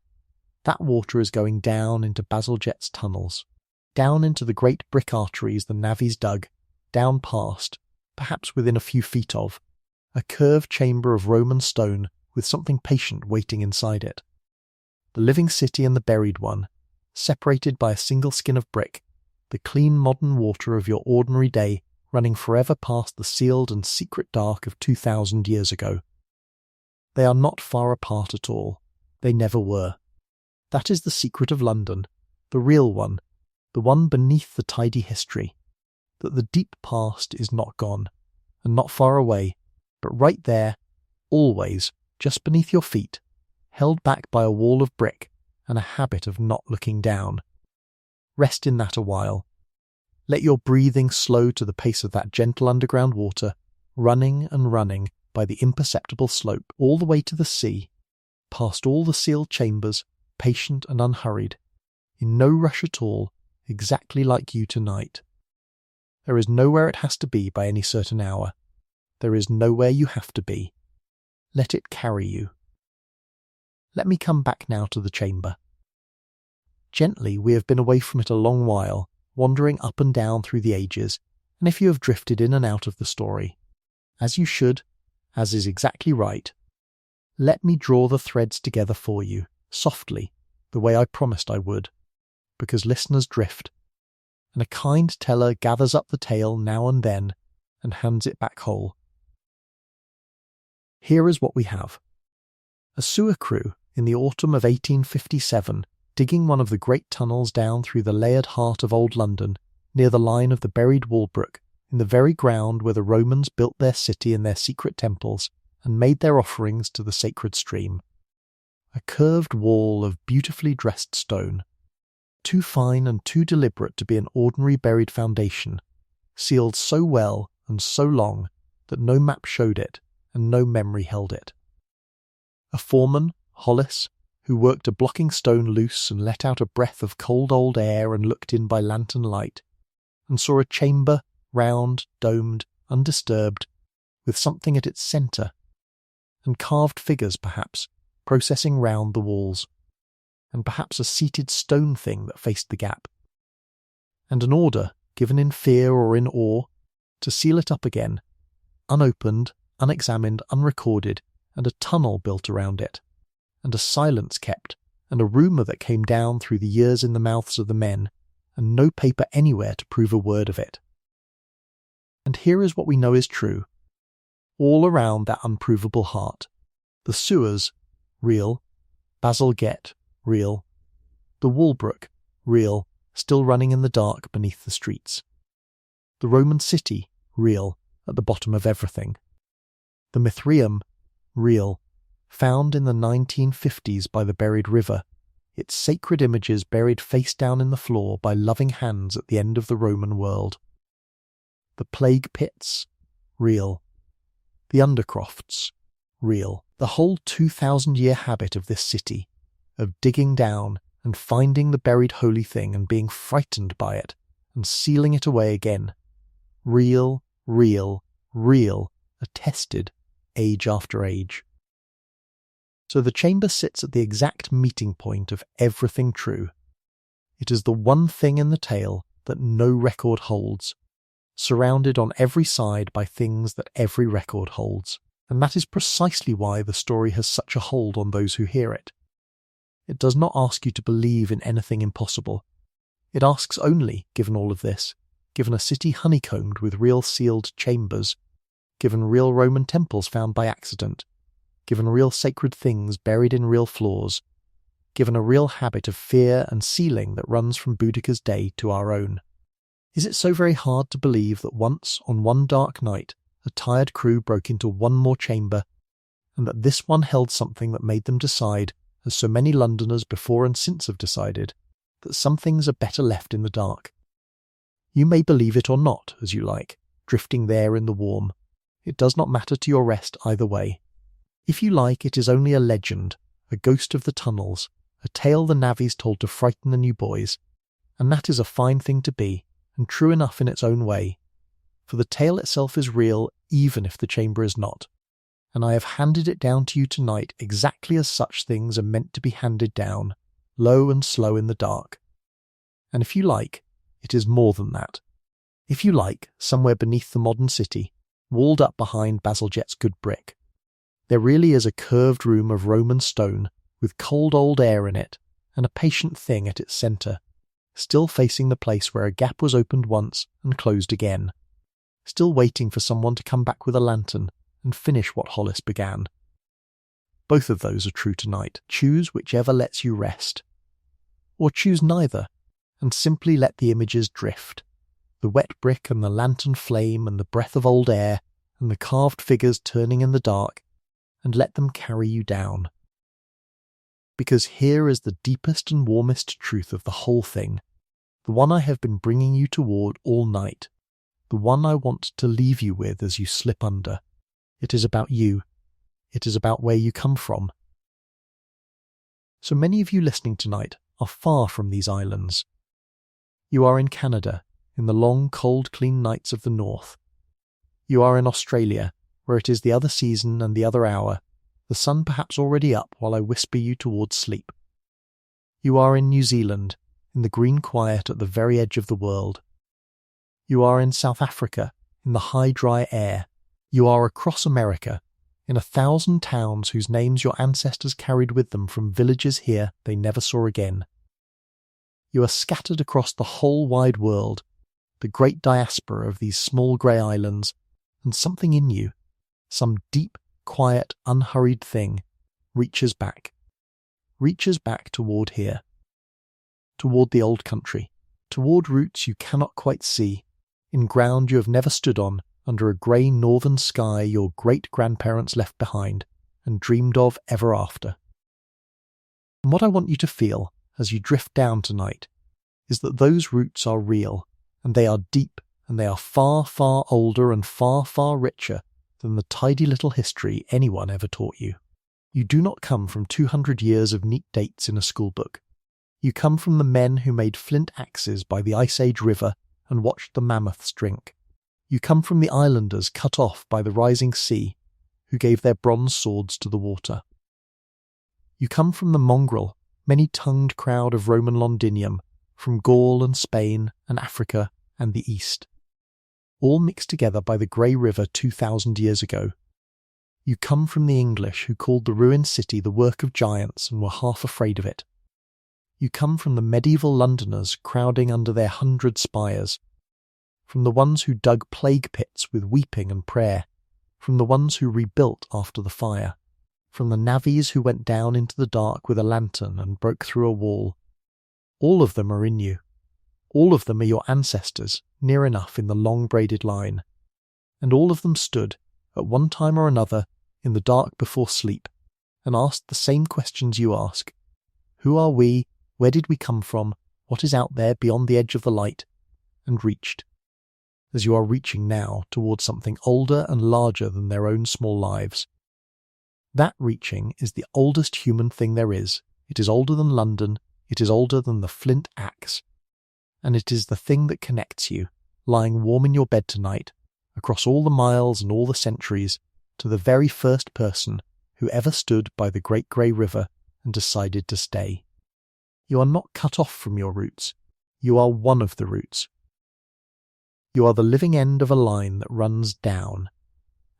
that water is going down into Bazalgette's tunnels, down into the great brick arteries the navvies dug, down past, perhaps within a few feet of, a curved chamber of Roman stone with something patient waiting inside it. The living city and the buried one, separated by a single skin of brick, the clean modern water of your ordinary day running forever past the sealed and secret dark of 2,000 years ago. They are not far apart at all. They never were. That is the secret of London, the real one, the one beneath the tidy history, that the deep past is not gone, and not far away, but right there, always, just beneath your feet, held back by a wall of brick and a habit of not looking down. Rest in that a while. Let your breathing slow to the pace of that gentle underground water, running and running by the imperceptible slope all the way to the sea, past all the sealed chambers, patient and unhurried, in no rush at all, exactly like you tonight. There is nowhere it has to be by any certain hour. There is nowhere you have to be. Let it carry you. Let me come back now to the chamber. Gently we have been away from it a long while, wandering up and down through the ages, and if you have drifted in and out of the story, as you should, as is exactly right, let me draw the threads together for you, softly, the way I promised I would, because listeners drift, and a kind teller gathers up the tale now and then and hands it back whole. Here is what we have. A sewer crew in the autumn of 1857 digging one of the great tunnels down through the layered heart of old London, near the line of the buried Walbrook, in the very ground where the Romans built their city and their secret temples, and made their offerings to the sacred stream. A curved wall of beautifully dressed stone, too fine and too deliberate to be an ordinary buried foundation, sealed so well and so long that no map showed it and no memory held it. A foreman, Hollis, who worked a blocking stone loose and let out a breath of cold old air and looked in by lantern light, and saw a chamber, round, domed, undisturbed, with something at its centre, and carved figures perhaps, processing round the walls, and perhaps a seated stone thing that faced the gap, and an order, given in fear or in awe, to seal it up again, unopened, unexamined, unrecorded, and a tunnel built around it, and a silence kept, and a rumour that came down through the years in the mouths of the men, and no paper anywhere to prove a word of it. And here is what we know is true. All around that unprovable heart, the sewers, real, Bazalgette, real, the Walbrook, real, still running in the dark beneath the streets, the Roman city, real, at the bottom of everything, the Mithraeum, real, found in the 1950s by the buried river, its sacred images buried face down in the floor by loving hands at the end of the Roman world. The plague pits, real. The undercrofts, real. The whole 2,000-year habit of this city, of digging down and finding the buried holy thing and being frightened by it and sealing it away again, real, real, real, attested, age after age. So the chamber sits at the exact meeting point of everything true. It is the one thing in the tale that no record holds, surrounded on every side by things that every record holds, and that is precisely why the story has such a hold on those who hear it. It does not ask you to believe in anything impossible. It asks only, given all of this, given a city honeycombed with real sealed chambers, given real Roman temples found by accident, given real sacred things buried in real floors, given a real habit of fear and sealing that runs from Boudicca's day to our own. Is it so very hard to believe that once, on one dark night, a tired crew broke into one more chamber, and that this one held something that made them decide, as so many Londoners before and since have decided, that some things are better left in the dark? You may believe it or not, as you like, drifting there in the warm. It does not matter to your rest either way. If you like, it is only a legend, a ghost of the tunnels, a tale the navvies told to frighten the new boys, and that is a fine thing to be, and true enough in its own way, for the tale itself is real even if the chamber is not, and I have handed it down to you tonight exactly as such things are meant to be handed down, low and slow in the dark. And if you like, it is more than that. If you like, somewhere beneath the modern city, walled up behind Bazalgette's good brick, there really is a curved room of Roman stone with cold old air in it, and a patient thing at its centre, still facing the place where a gap was opened once and closed again, still waiting for someone to come back with a lantern and finish what Hollis began. Both of those are true tonight. Choose whichever lets you rest. Or choose neither, and simply let the images drift. The wet brick and the lantern flame and the breath of old air and the carved figures turning in the dark, and let them carry you down. Because here is the deepest and warmest truth of the whole thing, the one I have been bringing you toward all night, the one I want to leave you with as you slip under. It is about you. It is about where you come from. So many of you listening tonight are far from these islands. You are in Canada, in the long, cold, clean nights of the north. You are in Australia, where it is the other season and the other hour, the sun perhaps already up while I whisper you towards sleep. You are in New Zealand, in the green quiet at the very edge of the world. You are in South Africa, in the high dry air. You are across America, in 1,000 towns whose names your ancestors carried with them from villages here they never saw again. You are scattered across the whole wide world, the great diaspora of these small grey islands, and something in you, some deep, quiet, unhurried thing, reaches back toward here, toward the old country, toward roots you cannot quite see, in ground you have never stood on, under a grey northern sky your great-grandparents left behind and dreamed of ever after. And what I want you to feel as you drift down tonight is that those roots are real, and they are deep, and they are far, far older and far, far richer than the tidy little history anyone ever taught you. You do not come from 200 years of neat dates in a schoolbook. You come from the men who made flint axes by the Ice Age river and watched the mammoths drink. You come from the islanders cut off by the rising sea, who gave their bronze swords to the water. You come from the mongrel, many-tongued crowd of Roman Londinium, from Gaul and Spain and Africa and the East, all mixed together by the grey river 2,000 years ago. You come from the English who called the ruined city the work of giants and were half afraid of it. You come from the medieval Londoners crowding under their 100 spires, from the ones who dug plague pits with weeping and prayer, from the ones who rebuilt after the fire, from the navvies who went down into the dark with a lantern and broke through a wall. All of them are in you. All of them are your ancestors, near enough in the long braided line. And all of them stood, at one time or another, in the dark before sleep, and asked the same questions you ask. Who are we? Where did we come from? What is out there beyond the edge of the light? And reached, as you are reaching now, towards something older and larger than their own small lives. That reaching is the oldest human thing there is. It is older than London. It is older than the flint axe. And it is the thing that connects you, lying warm in your bed tonight, across all the miles and all the centuries, to the very first person who ever stood by the great grey river and decided to stay. You are not cut off from your roots. You are one of the roots. You are the living end of a line that runs down,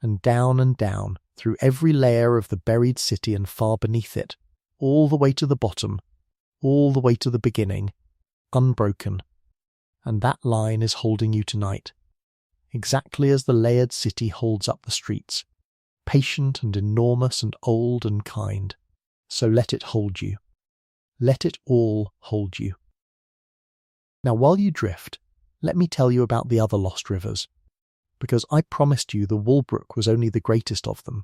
and down and down, through every layer of the buried city and far beneath it, all the way to the bottom, all the way to the beginning, unbroken. And that line is holding you tonight, exactly as the layered city holds up the streets, patient and enormous and old and kind. So let it hold you. Let it all hold you. Now while you drift, let me tell you about the other lost rivers, because I promised you the Walbrook was only the greatest of them,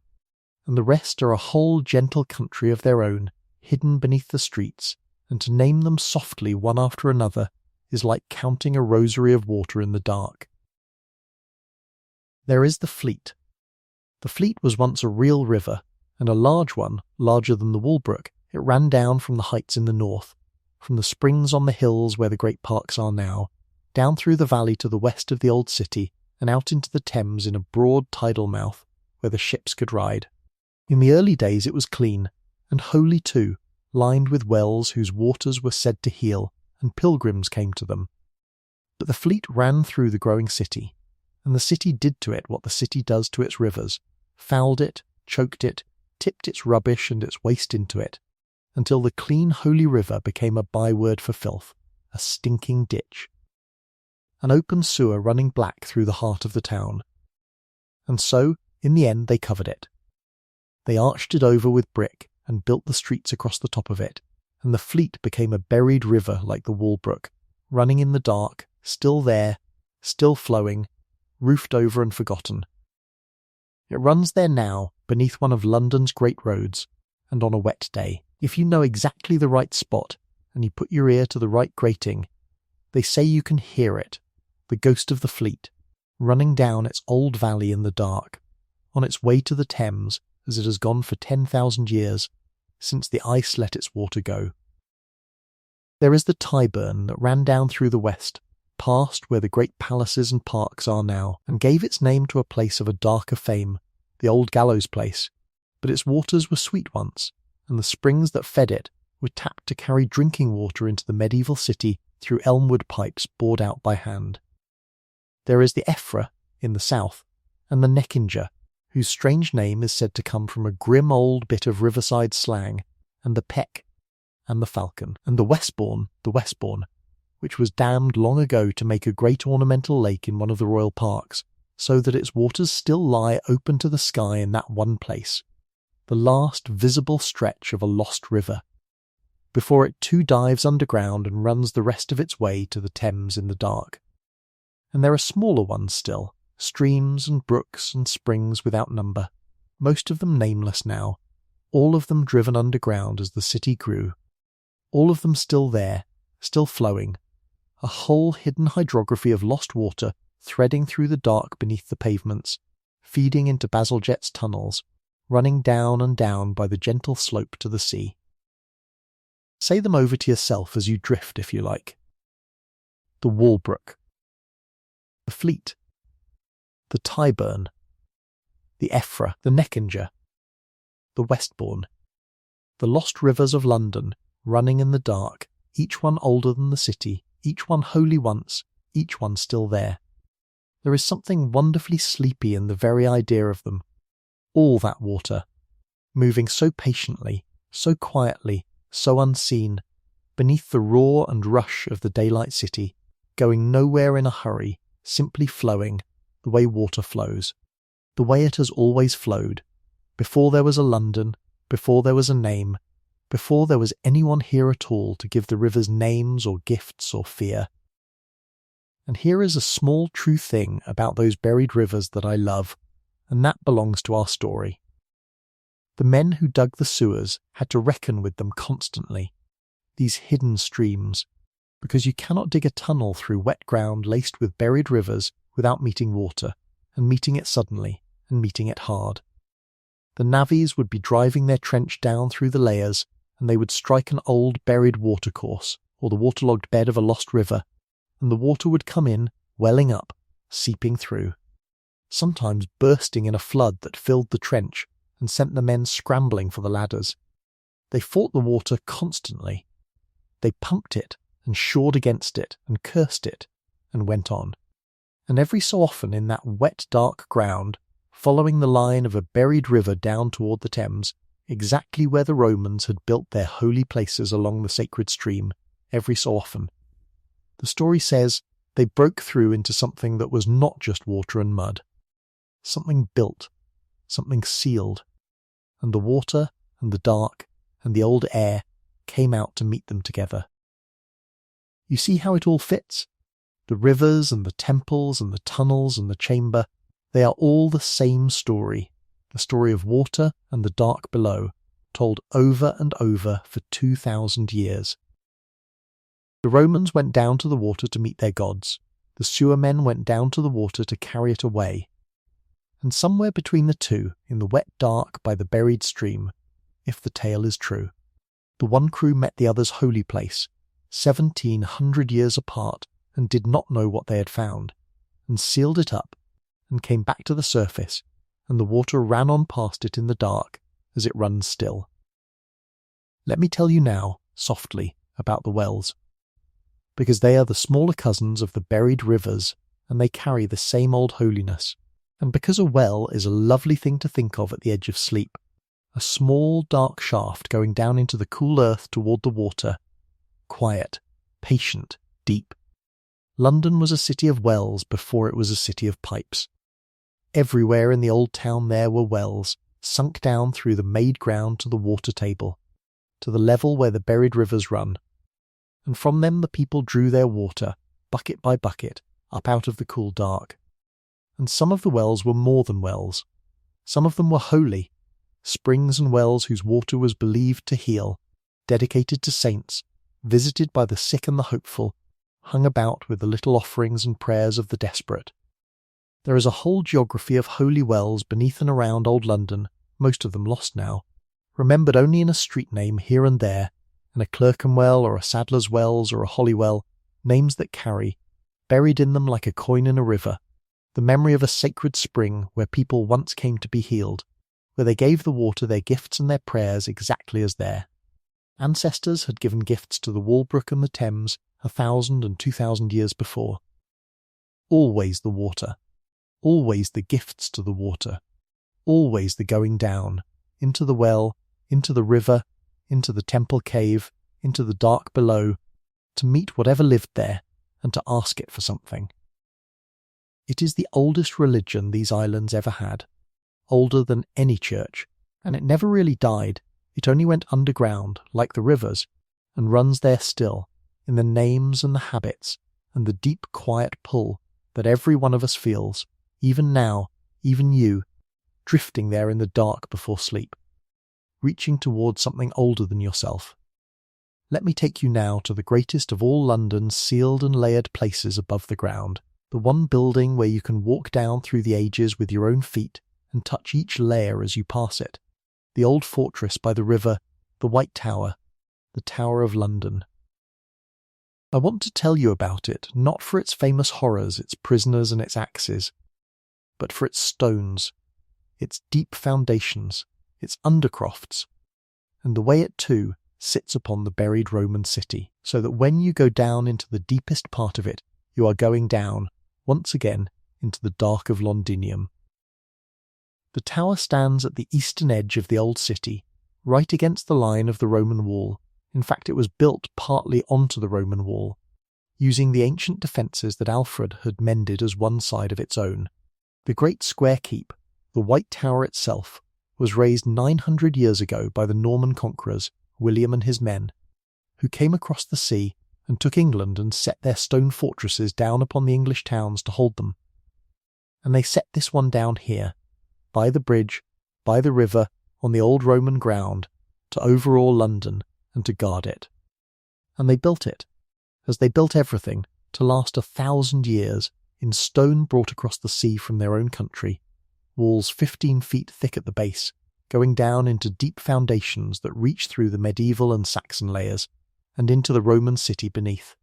and the rest are a whole gentle country of their own, hidden beneath the streets, and to name them softly one after another is like counting a rosary of water in the dark. There is the Fleet. The Fleet was once a real river, and a large one, larger than the Walbrook, it ran down from the heights in the north, from the springs on the hills where the great parks are now, down through the valley to the west of the old city, and out into the Thames in a broad tidal mouth where the ships could ride. In the early days it was clean, and holy too, lined with wells whose waters were said to heal, and pilgrims came to them. But the fleet ran through the growing city, and the city did to it what the city does to its rivers, fouled it, choked it, tipped its rubbish and its waste into it, until the clean holy river became a byword for filth, a stinking ditch. An open sewer running black through the heart of the town. And so, in the end, they covered it. They arched it over with brick and built the streets across the top of it, and the fleet became a buried river like the Walbrook, running in the dark, still there, still flowing, roofed over and forgotten. It runs there now, beneath one of London's great roads, and on a wet day, if you know exactly the right spot, and you put your ear to the right grating, they say you can hear it, the ghost of the fleet, running down its old valley in the dark, on its way to the Thames as it has gone for 10,000 years, since the ice let its water go. There is the Tyburn that ran down through the west, past where the great palaces and parks are now, and gave its name to a place of a darker fame, the old gallows place, but its waters were sweet once, and the springs that fed it were tapped to carry drinking water into the medieval city through elmwood pipes bored out by hand. There is the Effra in the south, and the Neckinger, whose strange name is said to come from a grim old bit of riverside slang, and the Peck, and the Falcon, and the Westbourne, which was dammed long ago to make a great ornamental lake in one of the royal parks, so that its waters still lie open to the sky in that one place, the last visible stretch of a lost river, before it too dives underground and runs the rest of its way to the Thames in the dark. And there are smaller ones still, streams and brooks and springs without number, most of them nameless now, all of them driven underground as the city grew, all of them still there, still flowing, a whole hidden hydrography of lost water threading through the dark beneath the pavements, feeding into Bazalgette's tunnels, running down and down by the gentle slope to the sea. Say them over to yourself as you drift, if you like. The Walbrook, the Fleet, the Tyburn, the Effra, the Neckinger, the Westbourne, the lost rivers of London, running in the dark, each one older than the city, each one holy once, each one still there. There is something wonderfully sleepy in the very idea of them. All that water, moving so patiently, so quietly, so unseen, beneath the roar and rush of the daylight city, going nowhere in a hurry, simply flowing, the way water flows, the way it has always flowed, before there was a London, before there was a name, before there was anyone here at all to give the rivers names or gifts or fear. And here is a small true thing about those buried rivers that I love, and that belongs to our story. The men who dug the sewers had to reckon with them constantly, these hidden streams, because you cannot dig a tunnel through wet ground laced with buried rivers without meeting water, and meeting it suddenly, and meeting it hard. The navvies would be driving their trench down through the layers, and they would strike an old buried watercourse, or the waterlogged bed of a lost river, and the water would come in, welling up, seeping through, sometimes bursting in a flood that filled the trench and sent the men scrambling for the ladders. They fought the water constantly. They pumped it and shored against it and cursed it and went on. And every so often in that wet dark ground, following the line of a buried river down toward the Thames, exactly where the Romans had built their holy places along the sacred stream, every so often, the story says they broke through into something that was not just water and mud, something built, something sealed, and the water and the dark and the old air came out to meet them together. You see how it all fits? The rivers and the temples and the tunnels and the chamber, they are all the same story, the story of water and the dark below, told over and over for 2,000 years. The Romans went down to the water to meet their gods. The sewer men went down to the water to carry it away. and somewhere between the two, in the wet dark by the buried stream, if the tale is true, the one crew met the other's holy place, 1,700 years apart, and did not know what they had found, and sealed it up, and came back to the surface, and the water ran on past it in the dark, as it runs still. Let me tell you now, softly, about the wells, because they are the smaller cousins of the buried rivers, and they carry the same old holiness, and because a well is a lovely thing to think of at the edge of sleep, a small dark shaft going down into the cool earth toward the water, quiet, patient, deep. London was a city of wells before it was a city of pipes. Everywhere in the old town there were wells, sunk down through the made ground to the water table, to the level where the buried rivers run, and from them the people drew their water, bucket by bucket, up out of the cool dark. And some of the wells were more than wells. Some of them were holy, springs and wells whose water was believed to heal, dedicated to saints, visited by the sick and the hopeful, hung about with the little offerings and prayers of the desperate. There is a whole geography of holy wells beneath and around old London, most of them lost now, remembered only in a street name here and there, and a Clerkenwell or a Sadler's Wells or a Holywell, names that carry, buried in them like a coin in a river, the memory of a sacred spring where people once came to be healed, where they gave the water their gifts and their prayers exactly as there. Ancestors had given gifts to the Walbrook and the Thames 1,000 and 2,000 years before. Always the water, always the gifts to the water, always the going down, into the well, into the river, into the temple cave, into the dark below, to meet whatever lived there, and to ask it for something. It is the oldest religion these islands ever had, older than any church, and it never really died. It only went underground, like the rivers, and runs there still, in the names and the habits, and the deep quiet pull that every one of us feels, even now, even you, drifting there in the dark before sleep, reaching towards something older than yourself. Let me take you now to the greatest of all London's sealed and layered places above the ground, the one building where you can walk down through the ages with your own feet and touch each layer as you pass it, the old fortress by the river, the White Tower, the Tower of London. I want to tell you about it, not for its famous horrors, its prisoners and its axes, but for its stones, its deep foundations, its undercrofts, and the way it too sits upon the buried Roman city, so that when you go down into the deepest part of it, you are going down, once again, into the dark of Londinium. The tower stands at the eastern edge of the old city, right against the line of the Roman wall. In fact, it was built partly onto the Roman wall, using the ancient defences that Alfred had mended as one side of its own. The great square keep, the White Tower itself, was raised 900 years ago by the Norman conquerors, William and his men, who came across the sea and took England and set their stone fortresses down upon the English towns to hold them. And they set this one down here, by the bridge, by the river, on the old Roman ground, to overawe London and to guard it. And they built it, as they built everything, to last 1,000 years, in stone brought across the sea from their own country, walls 15 feet thick at the base, going down into deep foundations that reach through the medieval and Saxon layers, and into the Roman city beneath.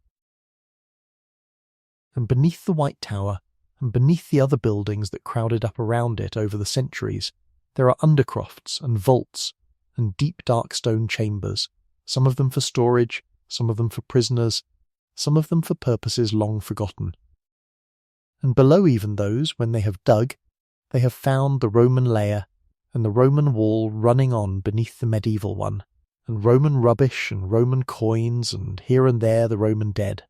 And beneath the White Tower, and beneath the other buildings that crowded up around it over the centuries, there are undercrofts and vaults, and deep dark stone chambers, some of them for storage, some of them for prisoners, some of them for purposes long forgotten. And below even those, when they have dug, they have found the Roman layer, and the Roman wall running on beneath the medieval one, and Roman rubbish and Roman coins, and here and there the Roman dead.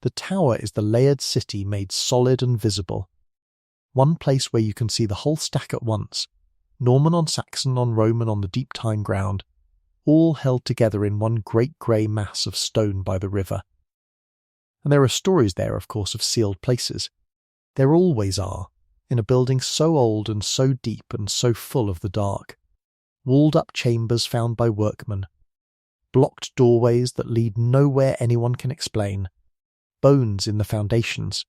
The tower is the layered city made solid and visible, one place where you can see the whole stack at once, Norman on Saxon on Roman on the deep time ground, all held together in one great grey mass of stone by the river. And there are stories there, of course, of sealed places. There always are, in a building so old and so deep and so full of the dark. Walled-up chambers found by workmen, blocked doorways that lead nowhere anyone can explain, bones in the foundations.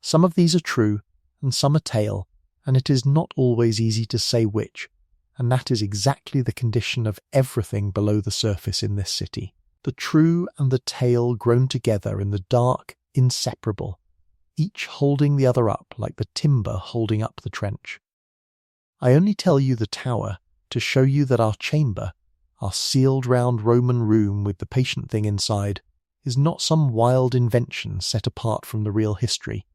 Some of these are true, and some a tale, and it is not always easy to say which, and that is exactly the condition of everything below the surface in this city. The true and the tale grown together in the dark, inseparable, each holding the other up like the timber holding up the trench. I only tell you the tower to show you that our chamber, our sealed round Roman room with the patient thing inside, is not some wild invention set apart from the real history.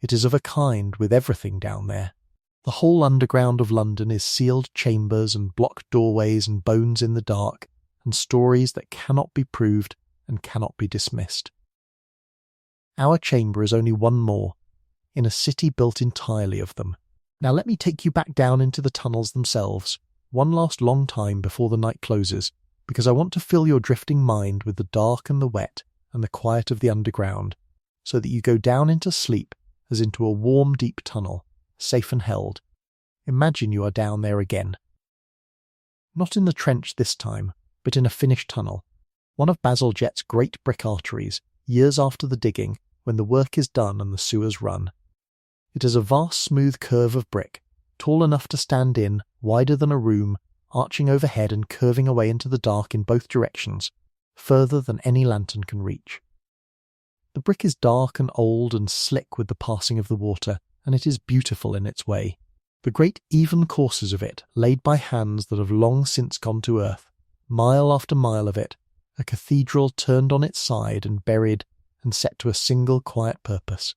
It is of a kind with everything down there. The whole underground of London is sealed chambers and blocked doorways and bones in the dark, and stories that cannot be proved and cannot be dismissed. Our chamber is only one more, in a city built entirely of them. Now let me take you back down into the tunnels themselves, one last long time before the night closes, because I want to fill your drifting mind with the dark and the wet and the quiet of the underground, so that you go down into sleep as into a warm, deep tunnel, safe and held. Imagine you are down there again. Not in the trench this time, but in a finished tunnel, one of Bazalgette's great brick arteries, years after the digging, when the work is done and the sewers run. It is a vast smooth curve of brick, tall enough to stand in, wider than a room, arching overhead and curving away into the dark in both directions, further than any lantern can reach. The brick is dark and old and slick with the passing of the water, and it is beautiful in its way. The great even courses of it, laid by hands that have long since gone to earth, mile after mile of it, a cathedral turned on its side and buried and set to a single quiet purpose.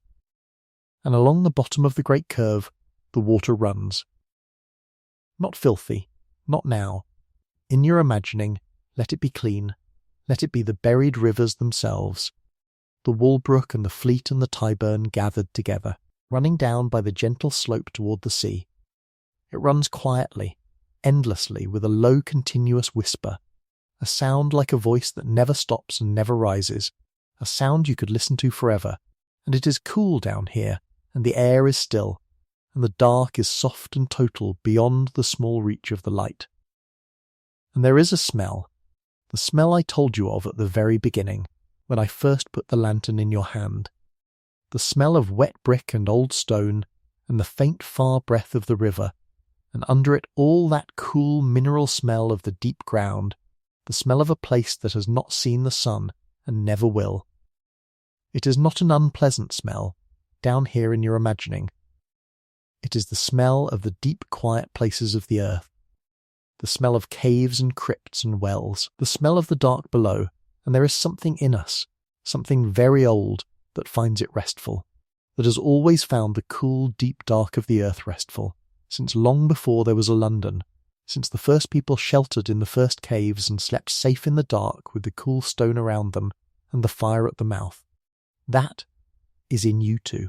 And along the bottom of the great curve, the water runs. Not filthy, not now. In your imagining, let it be clean. Let it be the buried rivers themselves. The Walbrook and the Fleet and the Tyburn gathered together, running down by the gentle slope toward the sea. It runs quietly, endlessly, with a low continuous whisper, a sound like a voice that never stops and never rises, a sound you could listen to forever, and it is cool down here, and the air is still, and the dark is soft and total beyond the small reach of the light. And there is a smell, the smell I told you of at the very beginning, when I first put the lantern in your hand, the smell of wet brick and old stone, and the faint far breath of the river, and under it all that cool mineral smell of the deep ground, the smell of a place that has not seen the sun and never will. It is not an unpleasant smell, down here in your imagining. It is the smell of the deep quiet places of the earth, the smell of caves and crypts and wells, the smell of the dark below, and there is something in us, something very old, that finds it restful, that has always found the cool deep dark of the earth restful, since long before there was a London, since the first people sheltered in the first caves and slept safe in the dark with the cool stone around them and the fire at the mouth. That is in you too.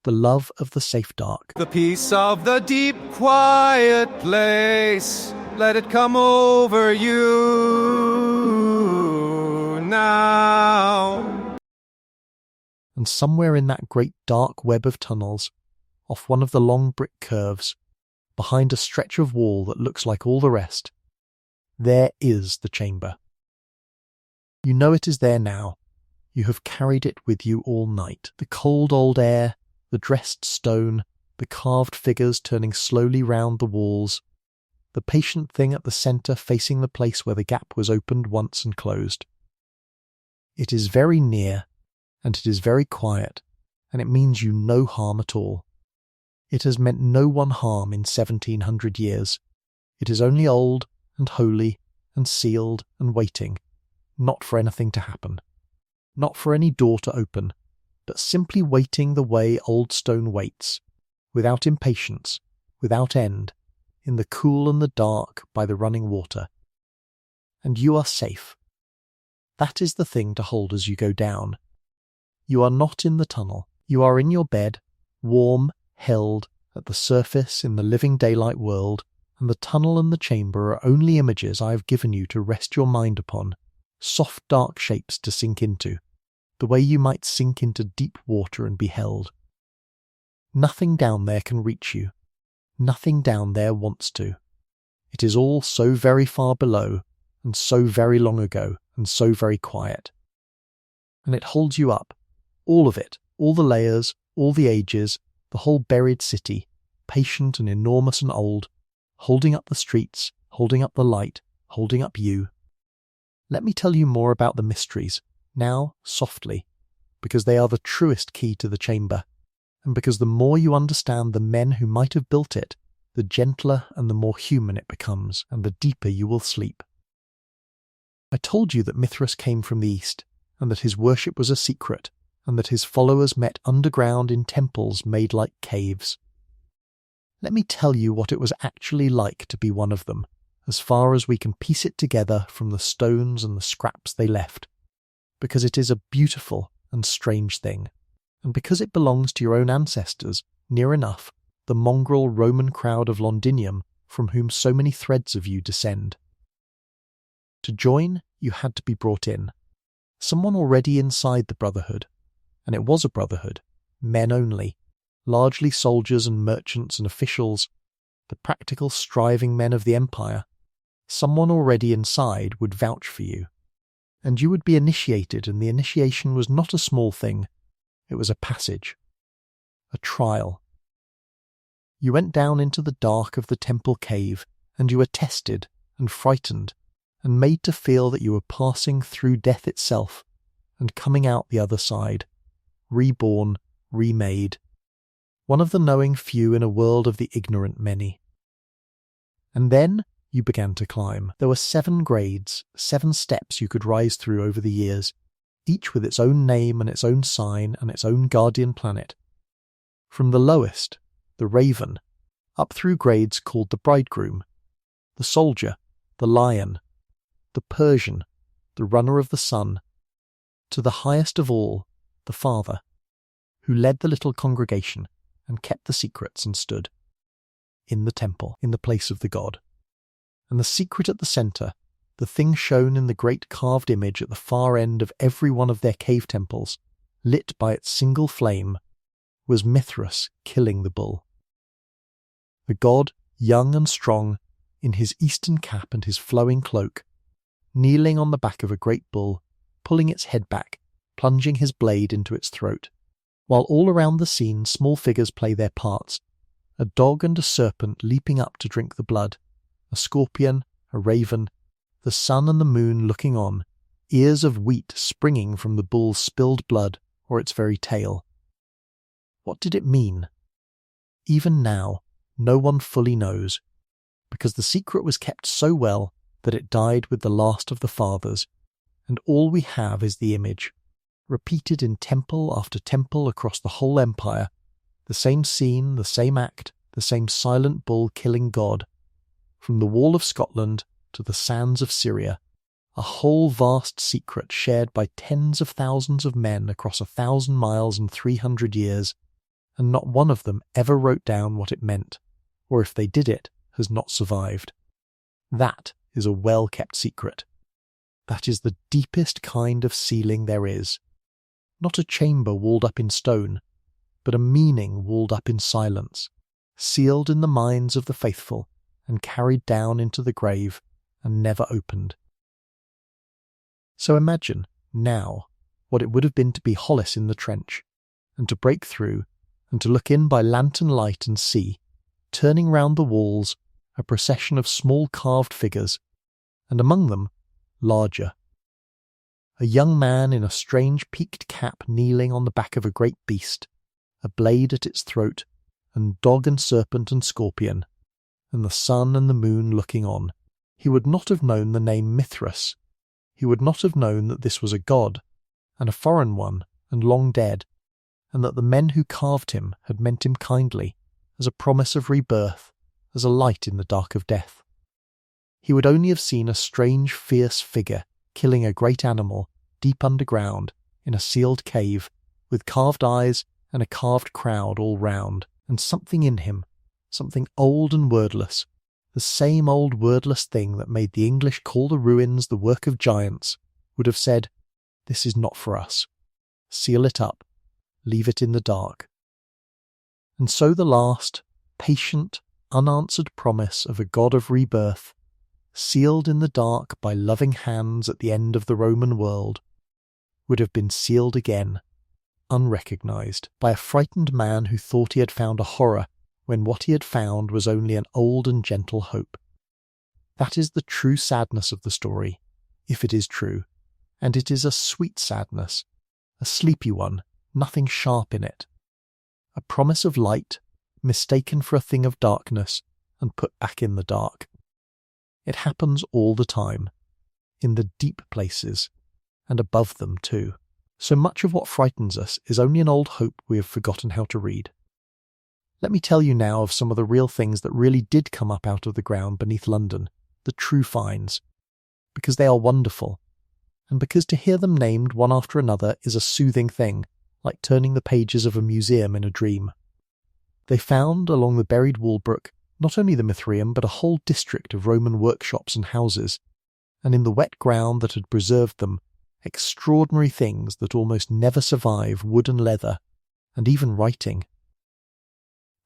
The love of the safe dark. The peace of the deep, quiet place, let it come over you now. And somewhere in that great dark web of tunnels, off one of the long brick curves, behind a stretch of wall that looks like all the rest, there is the chamber. You know it is there now. You have carried it with you all night. The cold old air, the dressed stone, the carved figures turning slowly round the walls, the patient thing at the centre facing the place where the gap was opened once and closed. It is very near, and it is very quiet, and it means you no harm at all. It has meant no one harm in 1700 years. It is only old and holy and sealed and waiting, not for anything to happen, not for any door to open, but simply waiting the way old stone waits, without impatience, without end, in the cool and the dark by the running water. And you are safe. That is the thing to hold as you go down. You are not in the tunnel. You are in your bed, warm, held, at the surface in the living daylight world, and the tunnel and the chamber are only images I have given you to rest your mind upon, soft dark shapes to sink into, the way you might sink into deep water and be held. Nothing down there can reach you. Nothing down there wants to. It is all so very far below, and so very long ago, and so very quiet. And it holds you up, all of it, all the layers, all the ages, the whole buried city, patient and enormous and old, holding up the streets, holding up the light, holding up you. Let me tell you more about the mysteries, now softly, because they are the truest key to the chamber, and because the more you understand the men who might have built it, the gentler and the more human it becomes, and the deeper you will sleep. I told you that Mithras came from the east, and that his worship was a secret, and that his followers met underground in temples made like caves. Let me tell you what it was actually like to be one of them, as far as we can piece it together from the stones and the scraps they left, because it is a beautiful and strange thing, and because it belongs to your own ancestors, near enough, the mongrel Roman crowd of Londinium from whom so many threads of you descend. To join, you had to be brought in, someone already inside the brotherhood, and it was a brotherhood, men only, largely soldiers and merchants and officials, the practical striving men of the empire. Someone already inside would vouch for you, and you would be initiated, and the initiation was not a small thing. It was a passage, a trial. You went down into the dark of the temple cave, and you were tested and frightened, and made to feel that you were passing through death itself, and coming out the other side, reborn, remade, one of the knowing few in a world of the ignorant many. And then you began to climb. There were 7 grades, 7 steps you could rise through over the years, each with its own name and its own sign and its own guardian planet. From the lowest, the raven, up through grades called the bridegroom, the soldier, the lion, the Persian, the runner of the sun, to the highest of all, the father, who led the little congregation and kept the secrets and stood in the temple, in the place of the god. And the secret at the centre, the thing shown in the great carved image at the far end of every one of their cave temples, lit by its single flame, was Mithras killing the bull. The god, young and strong, in his eastern cap and his flowing cloak, kneeling on the back of a great bull, pulling its head back, plunging his blade into its throat, while all around the scene small figures play their parts, a dog and a serpent leaping up to drink the blood, a scorpion, a raven, the sun and the moon looking on, ears of wheat springing from the bull's spilled blood or its very tail. What did it mean? Even now, no one fully knows, because the secret was kept so well that it died with the last of the fathers, and all we have is the image, repeated in temple after temple across the whole empire, the same scene, the same act, the same silent bull killing God, from the wall of Scotland to the sands of Syria, a whole vast secret shared by tens of thousands of men across 1,000 miles and 300 years, and not one of them ever wrote down what it meant, or if they did it, has not survived. That is a well-kept secret. That is the deepest kind of sealing there is. Not a chamber walled up in stone, but a meaning walled up in silence, sealed in the minds of the faithful, and carried down into the grave, and never opened. So imagine, now, what it would have been to be Hollis in the trench, and to break through, and to look in by lantern light and see, turning round the walls, a procession of small carved figures, and among them, larger. A young man in a strange peaked cap kneeling on the back of a great beast, a blade at its throat, and dog and serpent and scorpion, and the sun and the moon looking on. He would not have known the name Mithras. He would not have known that this was a god, and a foreign one, and long dead, and that the men who carved him had meant him kindly, as a promise of rebirth, as a light in the dark of death. He would only have seen a strange, fierce figure killing a great animal deep underground in a sealed cave, with carved eyes and a carved crowd all round, and something in him, something old and wordless, the same old wordless thing that made the English call the ruins the work of giants, would have said, "This is not for us. Seal it up. Leave it in the dark." And so the last, patient, unanswered promise of a God of rebirth, sealed in the dark by loving hands at the end of the Roman world, would have been sealed again, unrecognised, by a frightened man who thought he had found a horror when what he had found was only an old and gentle hope. That is the true sadness of the story, if it is true, and it is a sweet sadness, a sleepy one, nothing sharp in it. A promise of light, mistaken for a thing of darkness, and put back in the dark. It happens all the time, in the deep places, and above them too. So much of what frightens us is only an old hope we have forgotten how to read. Let me tell you now of some of the real things that really did come up out of the ground beneath London, the true finds, because they are wonderful, and because to hear them named one after another is a soothing thing, like turning the pages of a museum in a dream. They found, along the buried Walbrook, not only the Mithraeum but a whole district of Roman workshops and houses, and in the wet ground that had preserved them, extraordinary things that almost never survive wood and leather, and even writing.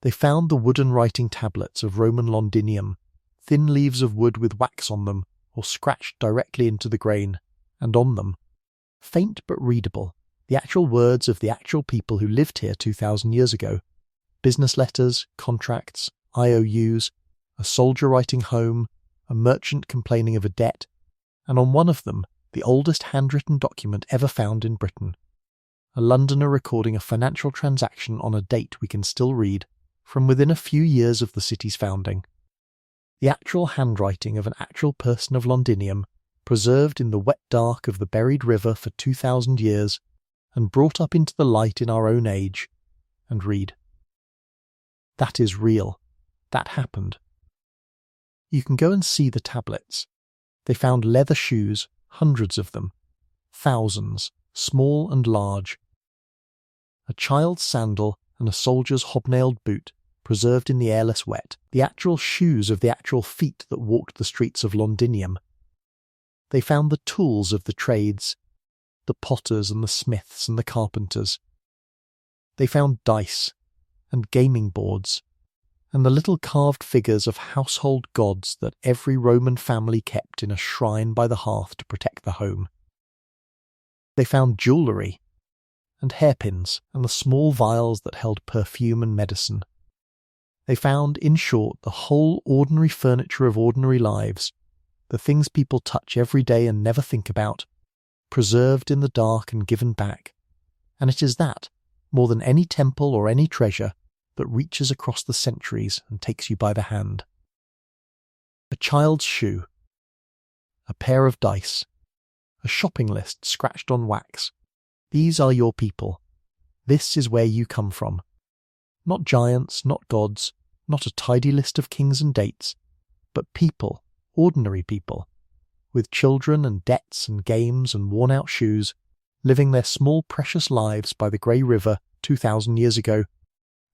They found the wooden writing tablets of Roman Londinium, thin leaves of wood with wax on them, or scratched directly into the grain, and on them, faint but readable, the actual words of the actual people who lived here 2,000 years ago, business letters, contracts, IOUs, a soldier writing home, a merchant complaining of a debt, and on one of them, the oldest handwritten document ever found in Britain, a Londoner recording a financial transaction on a date we can still read, from within a few years of the city's founding. The actual handwriting of an actual person of Londinium, preserved in the wet dark of the buried river for 2,000 years, and brought up into the light in our own age, and read. That is real. That happened. You can go and see the tablets. They found leather shoes, hundreds of them, thousands, small and large. A child's sandal and a soldier's hobnailed boot, preserved in the airless wet, the actual shoes of the actual feet that walked the streets of Londinium. They found the tools of the trades, the potters and the smiths and the carpenters. They found dice, and gaming boards, and the little carved figures of household gods that every Roman family kept in a shrine by the hearth to protect the home. They found jewellery, and hairpins, and the small vials that held perfume and medicine. They found, in short, the whole ordinary furniture of ordinary lives, the things people touch every day and never think about, preserved in the dark and given back, and it is that, more than any temple or any treasure, that reaches across the centuries and takes you by the hand. A child's shoe, a pair of dice, a shopping list scratched on wax. These are your people. This is where you come from. Not giants, not gods, not a tidy list of kings and dates, but people, ordinary people, with children and debts and games and worn-out shoes, living their small precious lives by the grey river 2,000 years ago,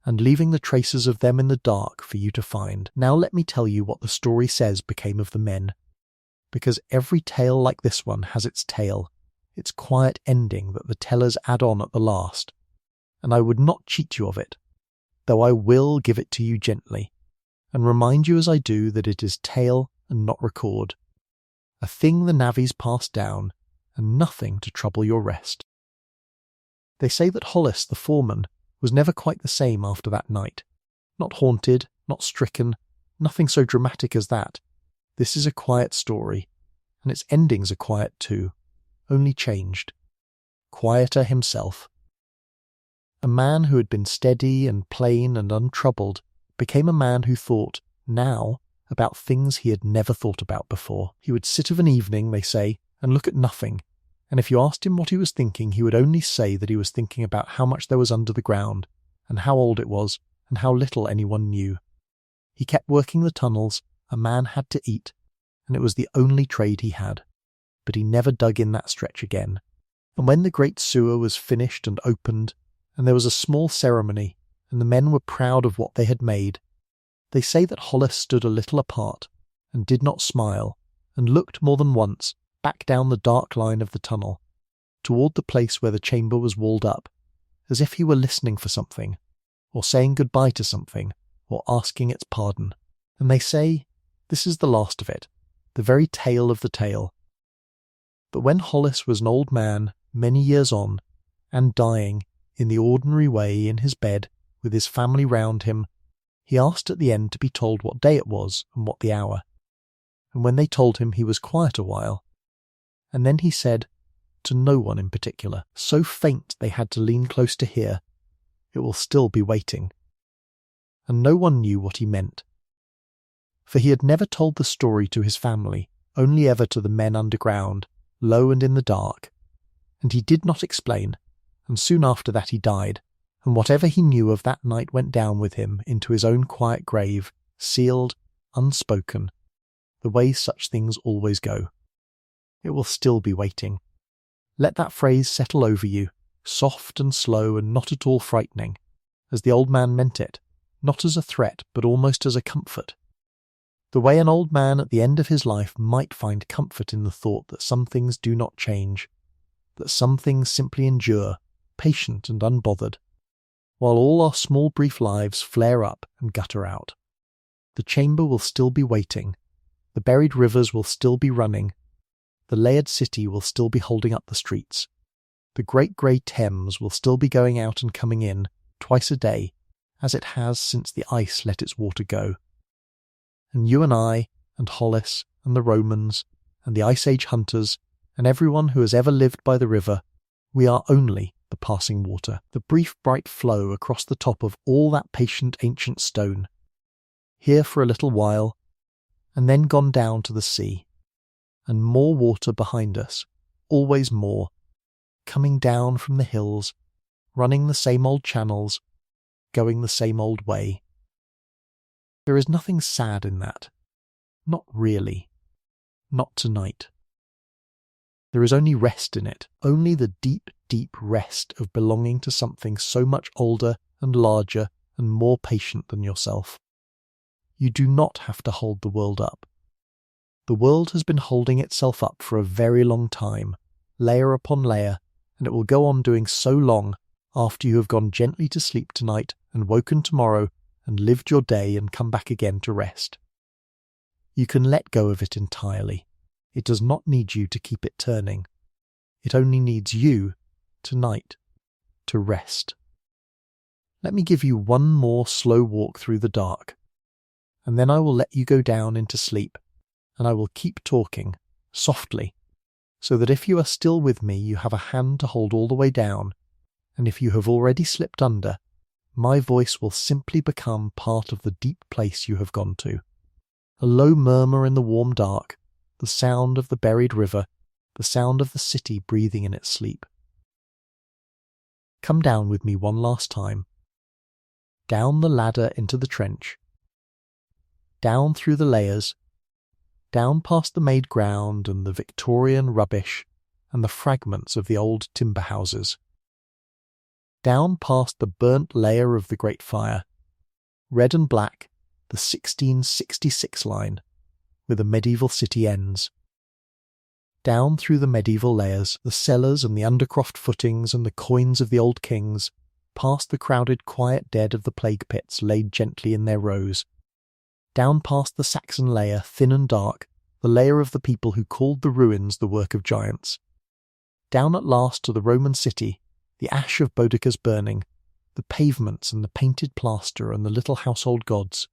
and leaving the traces of them in the dark for you to find. Now let me tell you what the story says became of the men, because every tale like this one has its tale, its quiet ending that the tellers add on at the last, and I would not cheat you of it, though I will give it to you gently, and remind you as I do that it is tale and not record, a thing the navvies passed down, and nothing to trouble your rest. They say that Hollis, the foreman, was never quite the same after that night. Not haunted, not stricken, nothing so dramatic as that. This is a quiet story, and its endings are quiet too, only changed. Quieter himself. A man who had been steady and plain and untroubled became a man who thought, now, about things he had never thought about before. He would sit of an evening, they say, and look at nothing, and if you asked him what he was thinking, he would only say that he was thinking about how much there was under the ground, and how old it was, and how little anyone knew. He kept working the tunnels. A man had to eat, and it was the only trade he had. But he never dug in that stretch again. And when the great sewer was finished and opened, and there was a small ceremony, and the men were proud of what they had made, they say that Hollis stood a little apart, and did not smile, and looked more than once back down the dark line of the tunnel, toward the place where the chamber was walled up, as if he were listening for something, or saying goodbye to something, or asking its pardon. And they say, this is the last of it, the very tale of the tale. But when Hollis was an old man, many years on, and dying, in the ordinary way in his bed, with his family round him, he asked at the end to be told what day it was and what the hour. And when they told him, he was quiet a while. And then he said, to no one in particular, so faint they had to lean close to hear, "It will still be waiting." And no one knew what he meant. For he had never told the story to his family, only ever to the men underground, low and in the dark. And he did not explain, and soon after that he died, and whatever he knew of that night went down with him into his own quiet grave, sealed, unspoken, the way such things always go. It will still be waiting. Let that phrase settle over you, soft and slow and not at all frightening, as the old man meant it, not as a threat but almost as a comfort. The way an old man at the end of his life might find comfort in the thought that some things do not change, that some things simply endure, patient and unbothered, while all our small brief lives flare up and gutter out. The chamber will still be waiting, the buried rivers will still be running, the layered city will still be holding up the streets, the great grey Thames will still be going out and coming in, twice a day, as it has since the ice let its water go. And you and I, and Hollis, and the Romans, and the Ice Age hunters, and everyone who has ever lived by the river, we are only the passing water, the brief bright flow across the top of all that patient ancient stone, here for a little while, and then gone down to the sea, and more water behind us, always more, coming down from the hills, running the same old channels, going the same old way. There is nothing sad in that. Not really. Not tonight. There is only rest in it, only the deep, deep rest of belonging to something so much older and larger and more patient than yourself. You do not have to hold the world up. The world has been holding itself up for a very long time, layer upon layer, and it will go on doing so long after you have gone gently to sleep tonight and woken tomorrow and lived your day and come back again to rest. You can let go of it entirely. It does not need you to keep it turning. It only needs you, tonight, to rest. Let me give you one more slow walk through the dark, and then I will let you go down into sleep, and I will keep talking, softly, so that if you are still with me you have a hand to hold all the way down, and if you have already slipped under, my voice will simply become part of the deep place you have gone to. A low murmur in the warm dark, the sound of the buried river, the sound of the city breathing in its sleep. Come down with me one last time. Down the ladder into the trench. Down through the layers. Down past the made ground and the Victorian rubbish and the fragments of the old timber houses. Down past the burnt layer of the great fire, red and black, the 1666 line, where the medieval city ends. Down through the medieval layers, the cellars and the undercroft footings and the coins of the old kings, past the crowded quiet dead of the plague pits laid gently in their rows. Down past the Saxon layer, thin and dark, the layer of the people who called the ruins the work of giants. Down at last to the Roman city, the ash of Boudicca's burning, the pavements and the painted plaster and the little household gods.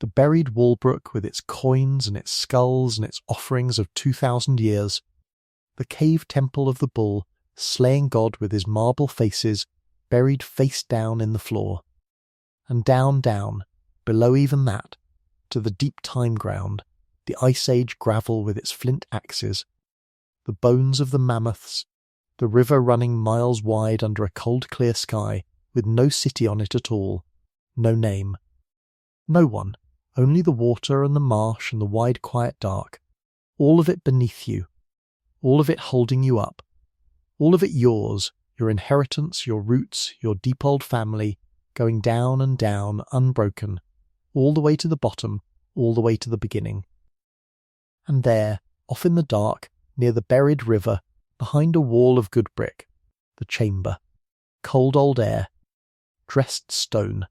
The buried Walbrook with its coins and its skulls and its offerings of 2,000 years. The cave temple of the bull, slaying God with his marble faces, buried face down in the floor. And down, down, below even that, to the deep time ground, the Ice Age gravel with its flint axes, the bones of the mammoths, the river running miles wide under a cold clear sky, with no city on it at all, no name. No one, only the water and the marsh and the wide quiet dark, all of it beneath you, all of it holding you up, all of it yours, your inheritance, your roots, your deep old family, going down and down, unbroken, all the way to the bottom, all the way to the beginning. And there, off in the dark, near the buried river, behind a wall of good brick, the chamber, cold old air, dressed stone,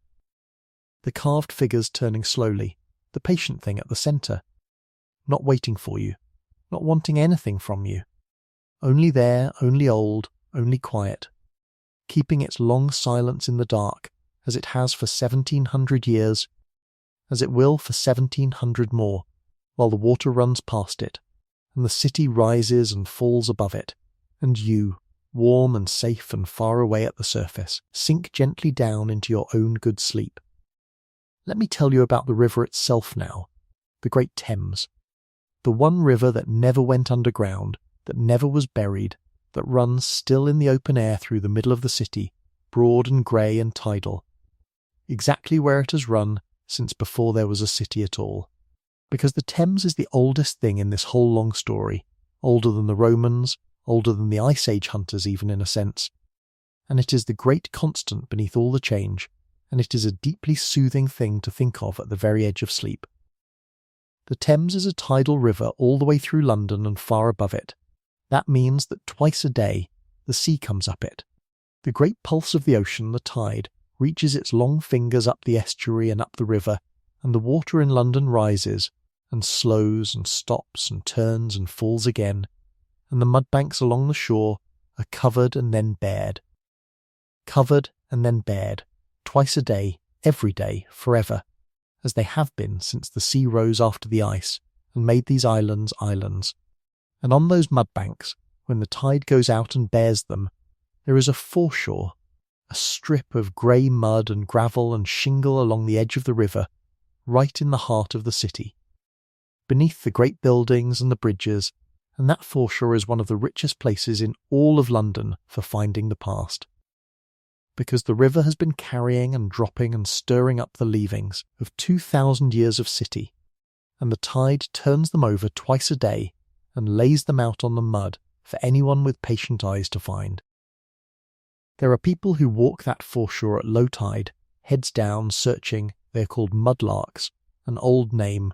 the carved figures turning slowly, the patient thing at the centre, not waiting for you, not wanting anything from you, only there, only old, only quiet, keeping its long silence in the dark, as it has for 1700 years, as it will for 1700 more, while the water runs past it, and the city rises and falls above it, and you, warm and safe and far away at the surface, sink gently down into your own good sleep. Let me tell you about the river itself now, the great Thames, the one river that never went underground, that never was buried, that runs still in the open air through the middle of the city, broad and grey and tidal, exactly where it has run since before there was a city at all. Because the Thames is the oldest thing in this whole long story, older than the Romans, older than the Ice Age hunters even in a sense, and it is the great constant beneath all the change, and it is a deeply soothing thing to think of at the very edge of sleep. The Thames is a tidal river all the way through London and far above it. That means that twice a day the sea comes up it. The great pulse of the ocean, the tide, reaches its long fingers up the estuary and up the river, and the water in London rises, and slows and stops and turns and falls again, and the mudbanks along the shore are covered and then bared. Covered and then bared, twice a day, every day, forever, as they have been since the sea rose after the ice and made these islands islands. And on those mudbanks, when the tide goes out and bears them, there is a foreshore, a strip of grey mud and gravel and shingle along the edge of the river, right in the heart of the city, beneath the great buildings and the bridges, and that foreshore is one of the richest places in all of London for finding the past. Because the river has been carrying and dropping and stirring up the leavings of 2,000 years of city, and the tide turns them over twice a day and lays them out on the mud for anyone with patient eyes to find. There are people who walk that foreshore at low tide, heads down, searching. They are called mudlarks, an old name,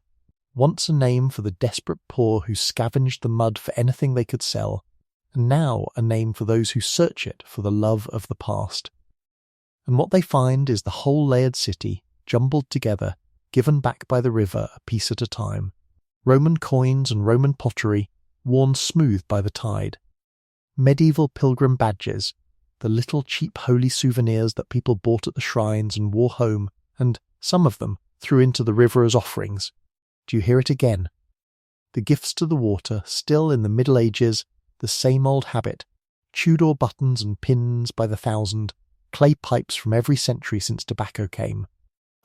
once a name for the desperate poor who scavenged the mud for anything they could sell, and now a name for those who search it for the love of the past. And what they find is the whole layered city, jumbled together, given back by the river a piece at a time. Roman coins and Roman pottery, worn smooth by the tide. Medieval pilgrim badges, the little cheap holy souvenirs that people bought at the shrines and wore home, and, some of them, threw into the river as offerings. Do you hear it again? The gifts to the water, still in the Middle Ages, the same old habit, Tudor buttons and pins by the thousand, clay pipes from every century since tobacco came,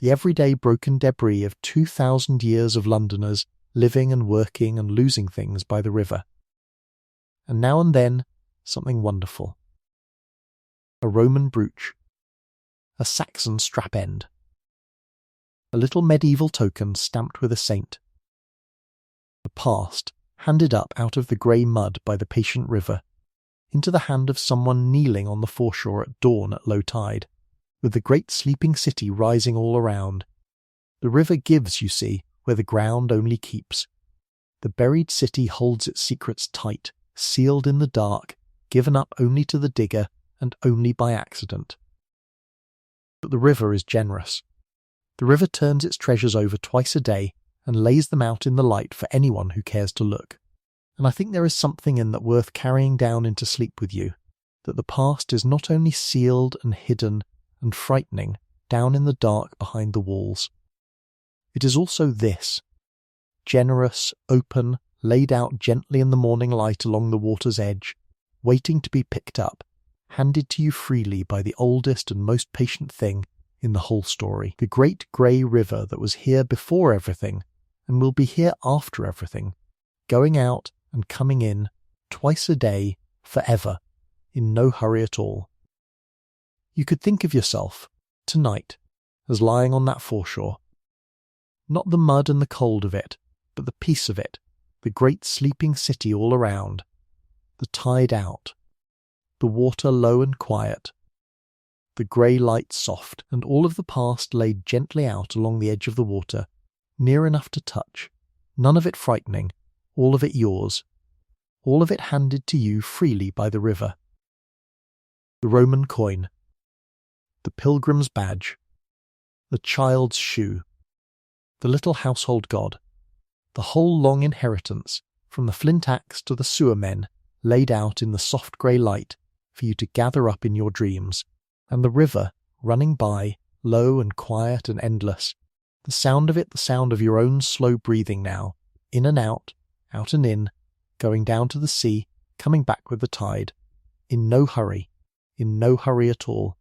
the everyday broken debris of 2,000 years of Londoners living and working and losing things by the river. And now and then, something wonderful. A Roman brooch, a Saxon strap end, a little medieval token stamped with a saint. The past, handed up out of the grey mud by the patient river, into the hand of someone kneeling on the foreshore at dawn at low tide, with the great sleeping city rising all around. The river gives, you see, where the ground only keeps. The buried city holds its secrets tight, sealed in the dark, given up only to the digger and only by accident. But the river is generous. The river turns its treasures over twice a day and lays them out in the light for anyone who cares to look. And I think there is something in that worth carrying down into sleep with you, that the past is not only sealed and hidden and frightening down in the dark behind the walls. It is also this, generous, open, laid out gently in the morning light along the water's edge, waiting to be picked up, handed to you freely by the oldest and most patient thing in the whole story, the great grey river that was here before everything and will be here after everything, going out and coming in twice a day, forever, in no hurry at all. You could think of yourself, tonight, as lying on that foreshore. Not the mud and the cold of it, but the peace of it, the great sleeping city all around, the tide out, the water low and quiet, the grey light soft, and all of the past laid gently out along the edge of the water, near enough to touch, none of it frightening, all of it yours, all of it handed to you freely by the river. The Roman coin, the pilgrim's badge, the child's shoe, the little household god, the whole long inheritance, from the flint axe to the sewer men, laid out in the soft grey light, for you to gather up in your dreams, and the river, running by, low and quiet and endless, the sound of it the sound of your own slow breathing now, in and out and in, going down to the sea, coming back with the tide, in no hurry at all.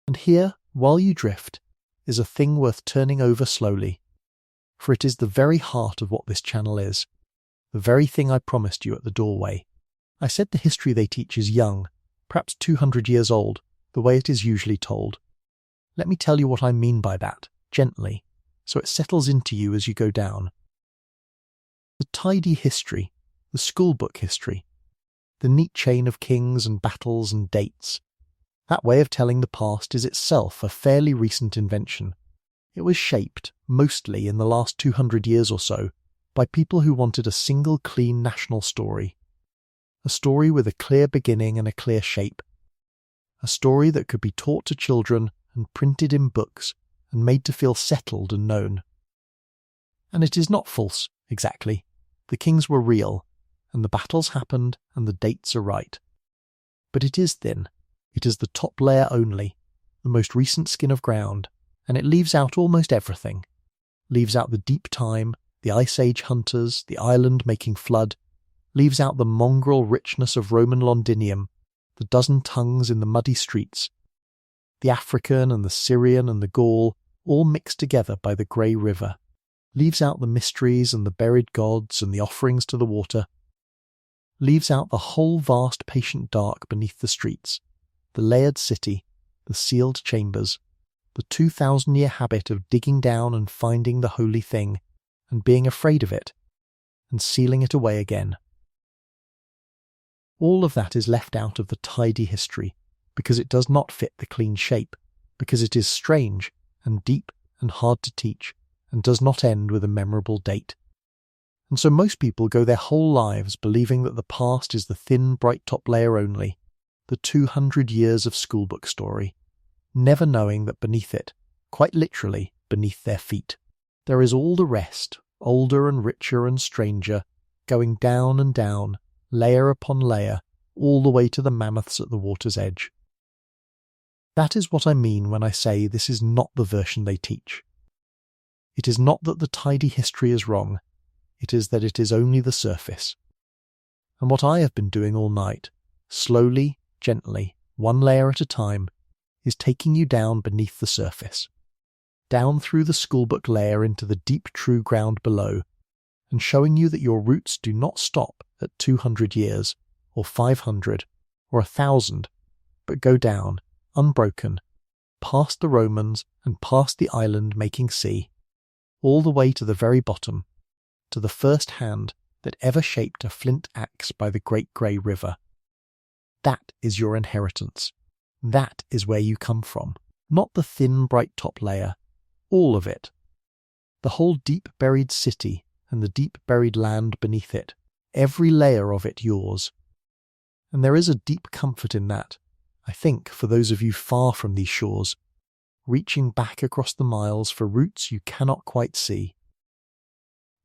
And here, while you drift, is a thing worth turning over slowly, for it is the very heart of what this channel is, the very thing I promised you at the doorway. I said the history they teach is young, perhaps 200 years old, the way it is usually told. Let me tell you what I mean by that, gently, so it settles into you as you go down. The tidy history, the schoolbook history, the neat chain of kings and battles and dates. That way of telling the past is itself a fairly recent invention. It was shaped, mostly in the last 200 years or so, by people who wanted a single clean national story. A story with a clear beginning and a clear shape. A story that could be taught to children and printed in books and made to feel settled and known. And it is not false, exactly. The kings were real, and the battles happened, and the dates are right. But it is thin. It is the top layer only, the most recent skin of ground, and it leaves out almost everything. Leaves out the deep time, the Ice Age hunters, the island making flood, leaves out the mongrel richness of Roman Londinium, the dozen tongues in the muddy streets, the African and the Syrian and the Gaul, all mixed together by the grey river, leaves out the mysteries and the buried gods and the offerings to the water, leaves out the whole vast patient dark beneath the streets, the layered city, the sealed chambers, the 2,000-year habit of digging down and finding the holy thing, and being afraid of it, and sealing it away again. All of that is left out of the tidy history, because it does not fit the clean shape, because it is strange and deep and hard to teach, and does not end with a memorable date. And so most people go their whole lives believing that the past is the thin, bright top layer only, the 200 years of schoolbook story, never knowing that beneath it, quite literally beneath their feet, there is all the rest, older and richer and stranger, going down and down, layer upon layer, all the way to the mammoths at the water's edge. That is what I mean when I say this is not the version they teach. It is not that the tidy history is wrong, it is that it is only the surface. And what I have been doing all night, slowly, gently, one layer at a time, is taking you down beneath the surface, down through the schoolbook layer into the deep true ground below, and showing you that your roots do not stop at 200 years, or 500, or 1,000, but go down, unbroken, past the Romans and past the island-making sea, all the way to the very bottom, to the first hand that ever shaped a flint axe by the great grey river. That is your inheritance. That is where you come from, not the thin, bright top layer, all of it. The whole deep-buried city and the deep-buried land beneath it, every layer of it yours. And there is a deep comfort in that, I think, for those of you far from these shores, reaching back across the miles for roots you cannot quite see.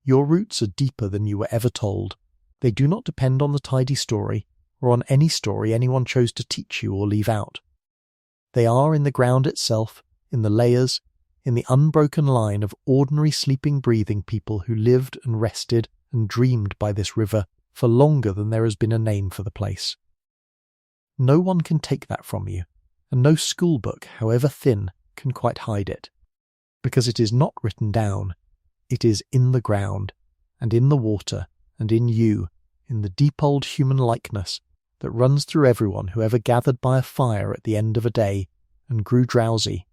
Your roots are deeper than you were ever told. They do not depend on the tidy story, or on any story anyone chose to teach you or leave out. They are in the ground itself, in the layers, in the unbroken line of ordinary sleeping breathing people who lived and rested and dreamed by this river for longer than there has been a name for the place. No one can take that from you, and no schoolbook, however thin, can quite hide it, because it is not written down, it is in the ground, and in the water, and in you, in the deep old human likeness that runs through everyone who ever gathered by a fire at the end of a day and grew drowsy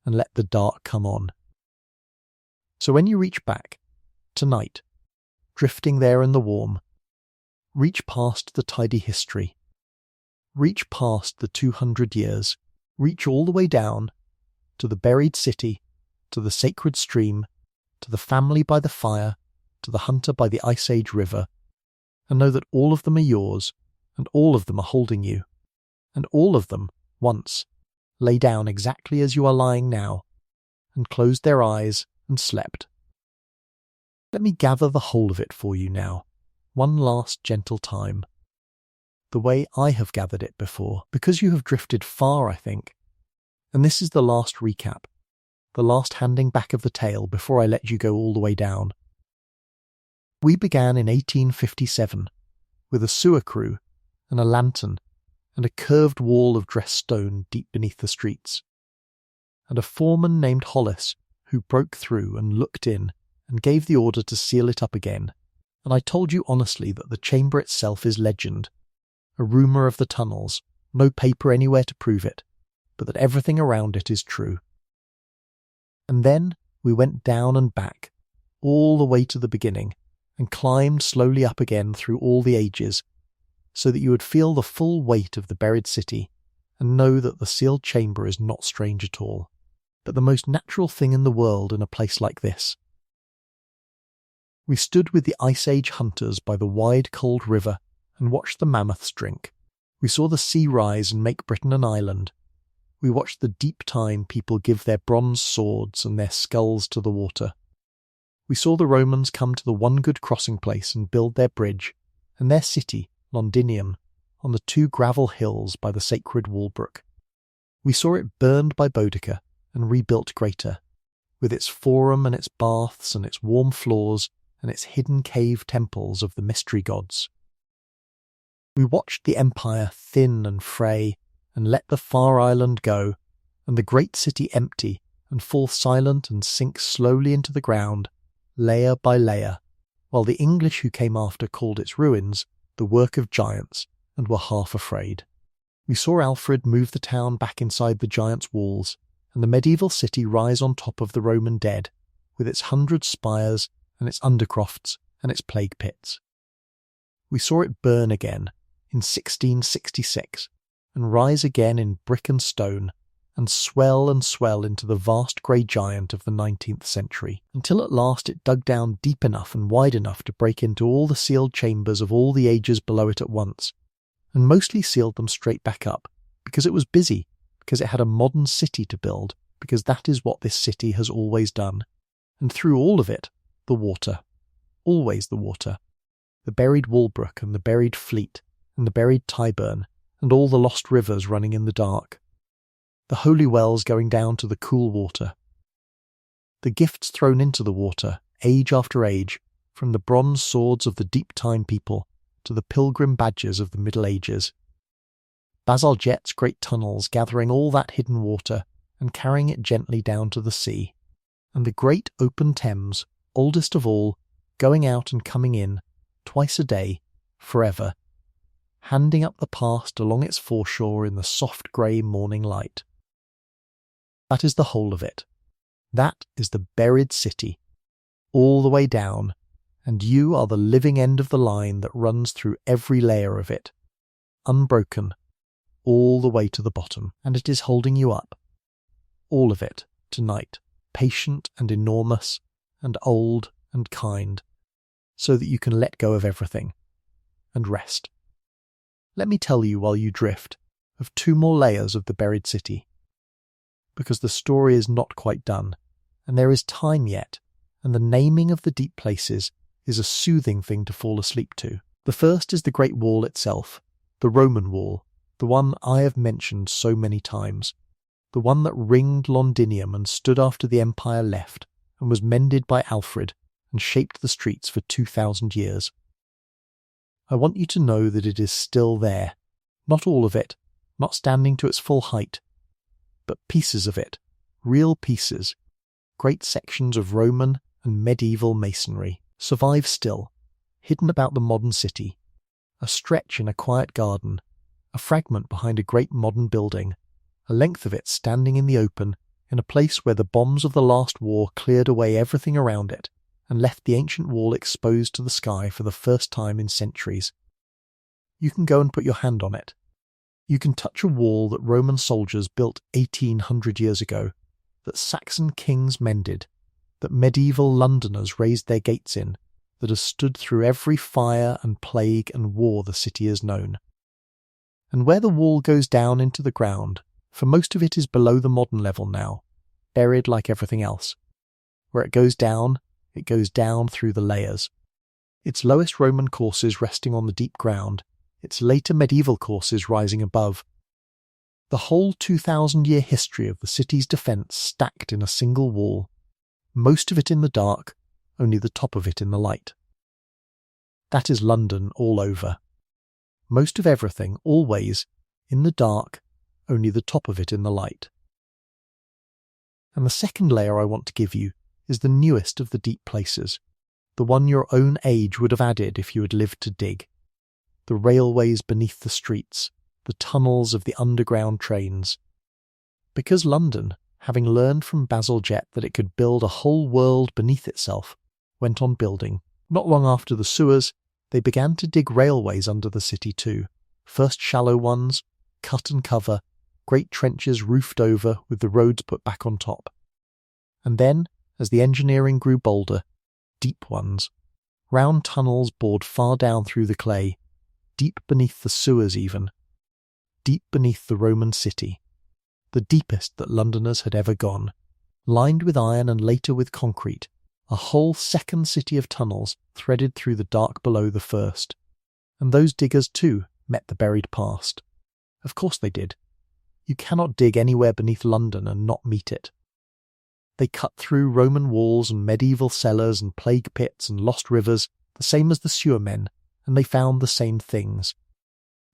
and let the dark come on. So when you reach back, tonight, drifting there in the warm, reach past the tidy history, reach past the 200 years, reach all the way down to the buried city, to the sacred stream, to the family by the fire, to the hunter by the Ice Age river, and know that all of them are yours, and all of them are holding you, and all of them, once, lay down exactly as you are lying now, and closed their eyes and slept. Let me gather the whole of it for you now, one last gentle time. the way I have gathered it before, because you have drifted far, I think. And this is the last recap, the last handing back of the tale before I let you go all the way down. We began in 1857, with a sewer crew, and a lantern, and a curved wall of dressed stone deep beneath the streets, and a foreman named Hollis who broke through and looked in and gave the order to seal it up again. And I told you honestly that the chamber itself is legend, a rumour of the tunnels, no paper anywhere to prove it, but that everything around it is true. And then we went down and back, all the way to the beginning, and climbed slowly up again through all the ages, so that you would feel the full weight of the buried city, and know that the sealed chamber is not strange at all, but the most natural thing in the world in a place like this. We stood with the Ice Age hunters by the wide cold river and watched the mammoths drink. We saw the sea rise and make Britain an island. We watched the deep time people give their bronze swords and their skulls to the water. We saw the Romans come to the one good crossing place and build their bridge, and their city, Londinium, on the 2 gravel hills by the sacred Walbrook. We saw it burned by Boudicca and rebuilt greater, with its forum and its baths and its warm floors and its hidden cave temples of the mystery gods. We watched the empire thin and fray, and let the far island go, and the great city empty and fall silent and sink slowly into the ground, layer by layer, while the English who came after called its ruins the work of giants and were half afraid. We saw Alfred move the town back inside the giants' walls, and the medieval city rise on top of the Roman dead, with its 100 spires and its undercrofts and its plague pits. We saw it burn again in 1666, and rise again in brick and stone, and swell into the vast grey giant of the 19th century, until at last it dug down deep enough and wide enough to break into all the sealed chambers of all the ages below it at once, and mostly sealed them straight back up, because it was busy, because it had a modern city to build, because that is what this city has always done. And through all of it, the water. Always the water. The buried Walbrook and the buried Fleet and the buried Tyburn and all the lost rivers running in the dark. The holy wells going down to the cool water. The gifts thrown into the water, age after age, from the bronze swords of the deep-time people to the pilgrim badges of the Middle Ages. Bazalgette's great tunnels gathering all that hidden water and carrying it gently down to the sea. And the great open Thames, oldest of all, going out and coming in, twice a day, forever, handing up the past along its foreshore in the soft grey morning light. That is the whole of it. That is the buried city, all the way down, and you are the living end of the line that runs through every layer of it, unbroken, all the way to the bottom, and it is holding you up. All of it, tonight, patient and enormous, and old and kind, so that you can let go of everything, and rest. Let me tell you while you drift of 2 more layers of the buried city, because the story is not quite done, and there is time yet, and the naming of the deep places is a soothing thing to fall asleep to. The first is the Great Wall itself, the Roman Wall, the one I have mentioned so many times, the one that ringed Londinium and stood after the Empire left, and was mended by Alfred, and shaped the streets for 2,000 years. I want you to know that it is still there, not all of it, not standing to its full height, but pieces of it, real pieces, great sections of Roman and medieval masonry, survive still, hidden about the modern city, a stretch in a quiet garden, a fragment behind a great modern building, a length of it standing in the open, in a place where the bombs of the last war cleared away everything around it, and left the ancient wall exposed to the sky for the first time in centuries. You can go and put your hand on it. You can touch a wall that Roman soldiers built 1,800 years ago, that Saxon kings mended, that medieval Londoners raised their gates in, that has stood through every fire and plague and war the city has known. And where the wall goes down into the ground, for most of it is below the modern level now, buried like everything else. Where it goes down through the layers. Its lowest Roman courses resting on the deep ground, its later medieval courses rising above. The whole 2,000-year history of the city's defence stacked in a single wall, most of it in the dark, only the top of it in the light. That is London all over. Most of everything, always, in the dark, only the top of it in the light. And the second layer I want to give you is the newest of the deep places, the one your own age would have added if you had lived to dig. The railways beneath the streets, the tunnels of the underground trains. Because London, having learned from Bazalgette that it could build a whole world beneath itself, went on building. Not long after the sewers, they began to dig railways under the city too. First shallow ones, cut and cover, great trenches roofed over with the roads put back on top. And then, as the engineering grew bolder, deep ones, round tunnels bored far down through the clay, deep beneath the sewers even, deep beneath the Roman city, the deepest that Londoners had ever gone, lined with iron and later with concrete, a whole second city of tunnels threaded through the dark below the first. And those diggers too met the buried past. Of course they did. You cannot dig anywhere beneath London and not meet it. They cut through Roman walls and medieval cellars and plague pits and lost rivers, the same as the sewer men, and they found the same things.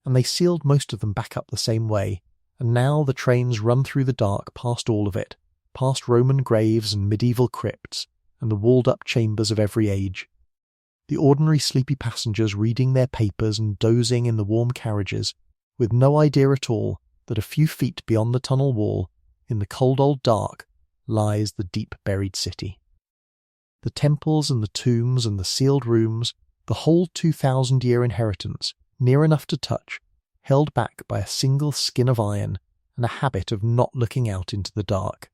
And they sealed most of them back up the same way, and now the trains run through the dark past all of it, past Roman graves and medieval crypts, and the walled-up chambers of every age. The ordinary sleepy passengers reading their papers and dozing in the warm carriages, with no idea at all that a few feet beyond the tunnel wall, in the cold old dark, lies the deep buried city. The temples and the tombs and the sealed rooms, the whole 2,000-year inheritance, near enough to touch, held back by a single skin of iron and a habit of not looking out into the dark.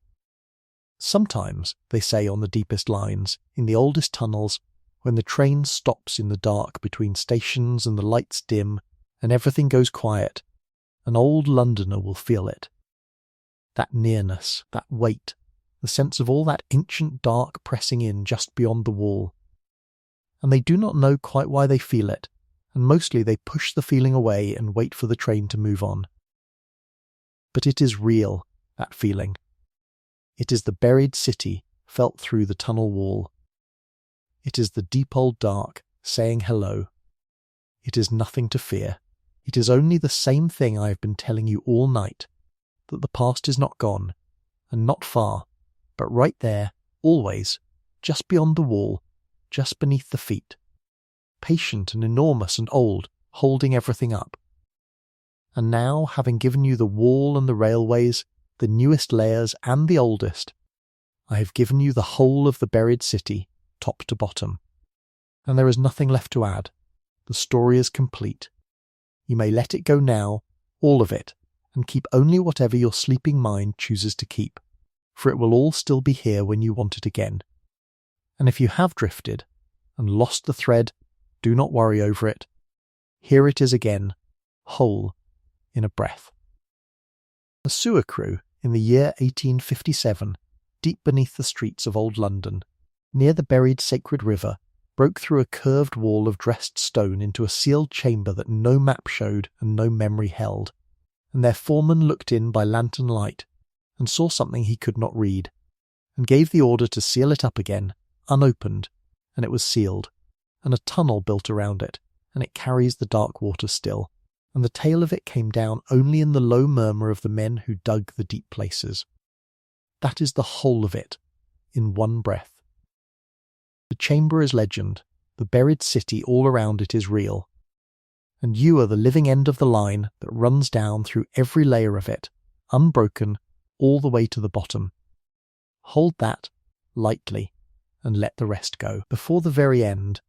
Sometimes, they say on the deepest lines, in the oldest tunnels, when the train stops in the dark between stations and the lights dim and everything goes quiet, an old Londoner will feel it. That nearness, that weight, the sense of all that ancient dark pressing in just beyond the wall. And they do not know quite why they feel it, and mostly they push the feeling away and wait for the train to move on. But it is real, that feeling. It is the buried city felt through the tunnel wall. It is the deep old dark saying hello. It is nothing to fear. It is only the same thing I have been telling you all night, that the past is not gone, and not far, but right there, always, just beyond the wall, just beneath the feet, patient and enormous and old, holding everything up. And now, having given you the wall and the railways, the newest layers and the oldest, I have given you the whole of the buried city, top to bottom. And there is nothing left to add. The story is complete. You may let it go now, all of it, and keep only whatever your sleeping mind chooses to keep, for it will all still be here when you want it again. And if you have drifted, and lost the thread, do not worry over it. Here it is again, whole, in a breath. A sewer crew, in the year 1857, deep beneath the streets of old London, near the buried sacred river, broke through a curved wall of dressed stone into a sealed chamber that no map showed and no memory held, and their foreman looked in by lantern light, and saw something he could not read, and gave the order to seal it up again, unopened, and it was sealed, and a tunnel built around it, and it carries the dark water still, and the tail of it came down only in the low murmur of the men who dug the deep places. That is the whole of it, in one breath. The chamber is legend, the buried city all around it is real, and you are the living end of the line that runs down through every layer of it, unbroken, all the way to the bottom. Hold that, lightly, and let the rest go. Before the very end,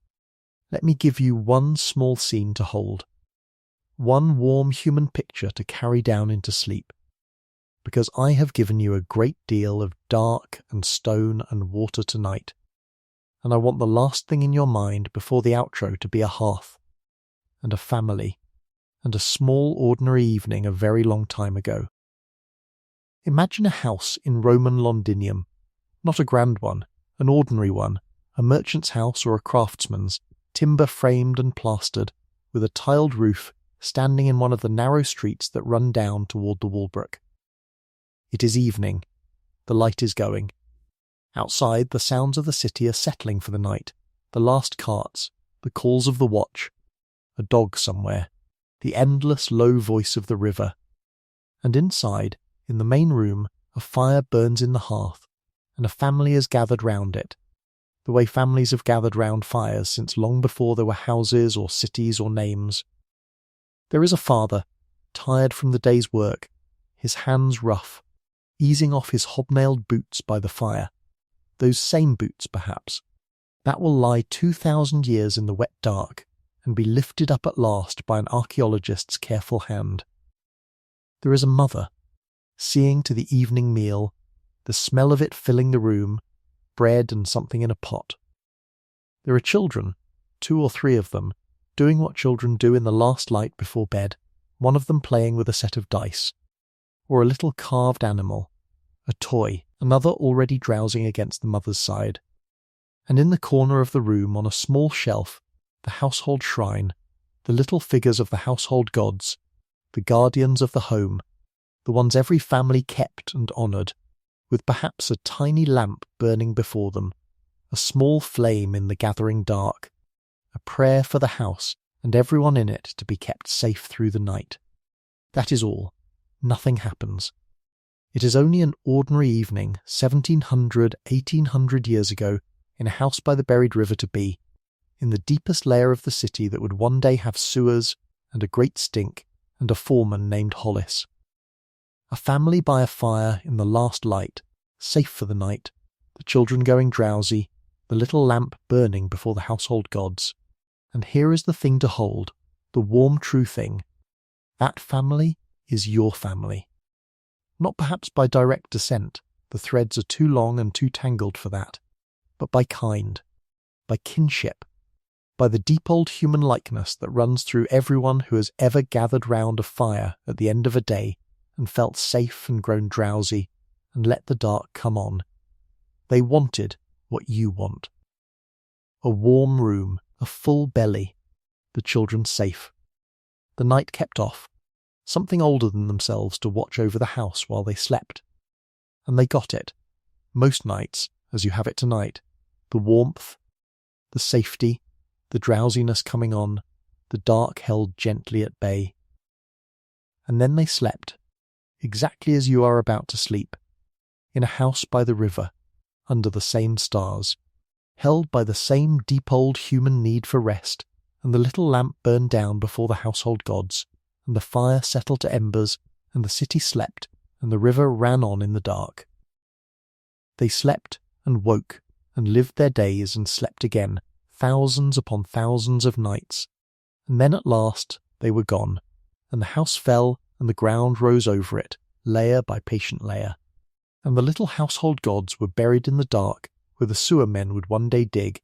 let me give you one small scene to hold, one warm human picture to carry down into sleep, because I have given you a great deal of dark and stone and water tonight, and I want the last thing in your mind before the outro to be a hearth, and a family, and a small ordinary evening a very long time ago. Imagine a house in Roman Londinium, not a grand one, an ordinary one, a merchant's house or a craftsman's, timber framed and plastered, with a tiled roof standing in one of the narrow streets that run down toward the Walbrook. It is evening. The light is going. Outside, the sounds of the city are settling for the night, the last carts, the calls of the watch, a dog somewhere, the endless low voice of the river. And inside, in the main room, a fire burns in the hearth, and a family is gathered round it, the way families have gathered round fires since long before there were houses or cities or names. There is a father, tired from the day's work, his hands rough, easing off his hobnailed boots by the fire, those same boots perhaps, that will lie 2,000 years in the wet dark and be lifted up at last by an archaeologist's careful hand. There is a mother, seeing to the evening meal, the smell of it filling the room, bread and something in a pot. There are children, 2 or 3 of them, doing what children do in the last light before bed, one of them playing with a set of dice, or a little carved animal, a toy, another already drowsing against the mother's side. And in the corner of the room on a small shelf, the household shrine, the little figures of the household gods, the guardians of the home, the ones every family kept and honoured, with perhaps a tiny lamp burning before them, a small flame in the gathering dark, a prayer for the house and everyone in it to be kept safe through the night. That is all. Nothing happens. It is only an ordinary evening 1700, 1800 years ago in a house by the buried river to be, in the deepest layer of the city that would one day have sewers and a great stink and a foreman named Hollis. A family by a fire in the last light, safe for the night, the children going drowsy, the little lamp burning before the household gods. And here is the thing to hold, the warm true thing. That family is your family. Not perhaps by direct descent, the threads are too long and too tangled for that, but by kind, by kinship, by the deep old human likeness that runs through everyone who has ever gathered round a fire at the end of a day and felt safe and grown drowsy and let the dark come on. They wanted what you want. A warm room, a full belly, the children safe. The night kept off, something older than themselves to watch over the house while they slept. And they got it, most nights, as you have it tonight, the warmth, the safety, the drowsiness coming on, the dark held gently at bay. And then they slept, exactly as you are about to sleep, in a house by the river, under the same stars, held by the same deep old human need for rest, and the little lamp burned down before the household gods, and the fire settled to embers, and the city slept, and the river ran on in the dark. They slept and woke, and lived their days and slept again, thousands upon thousands of nights, and then at last they were gone, and the house fell, and the ground rose over it, layer by patient layer, and the little household gods were buried in the dark where the sewer men would one day dig,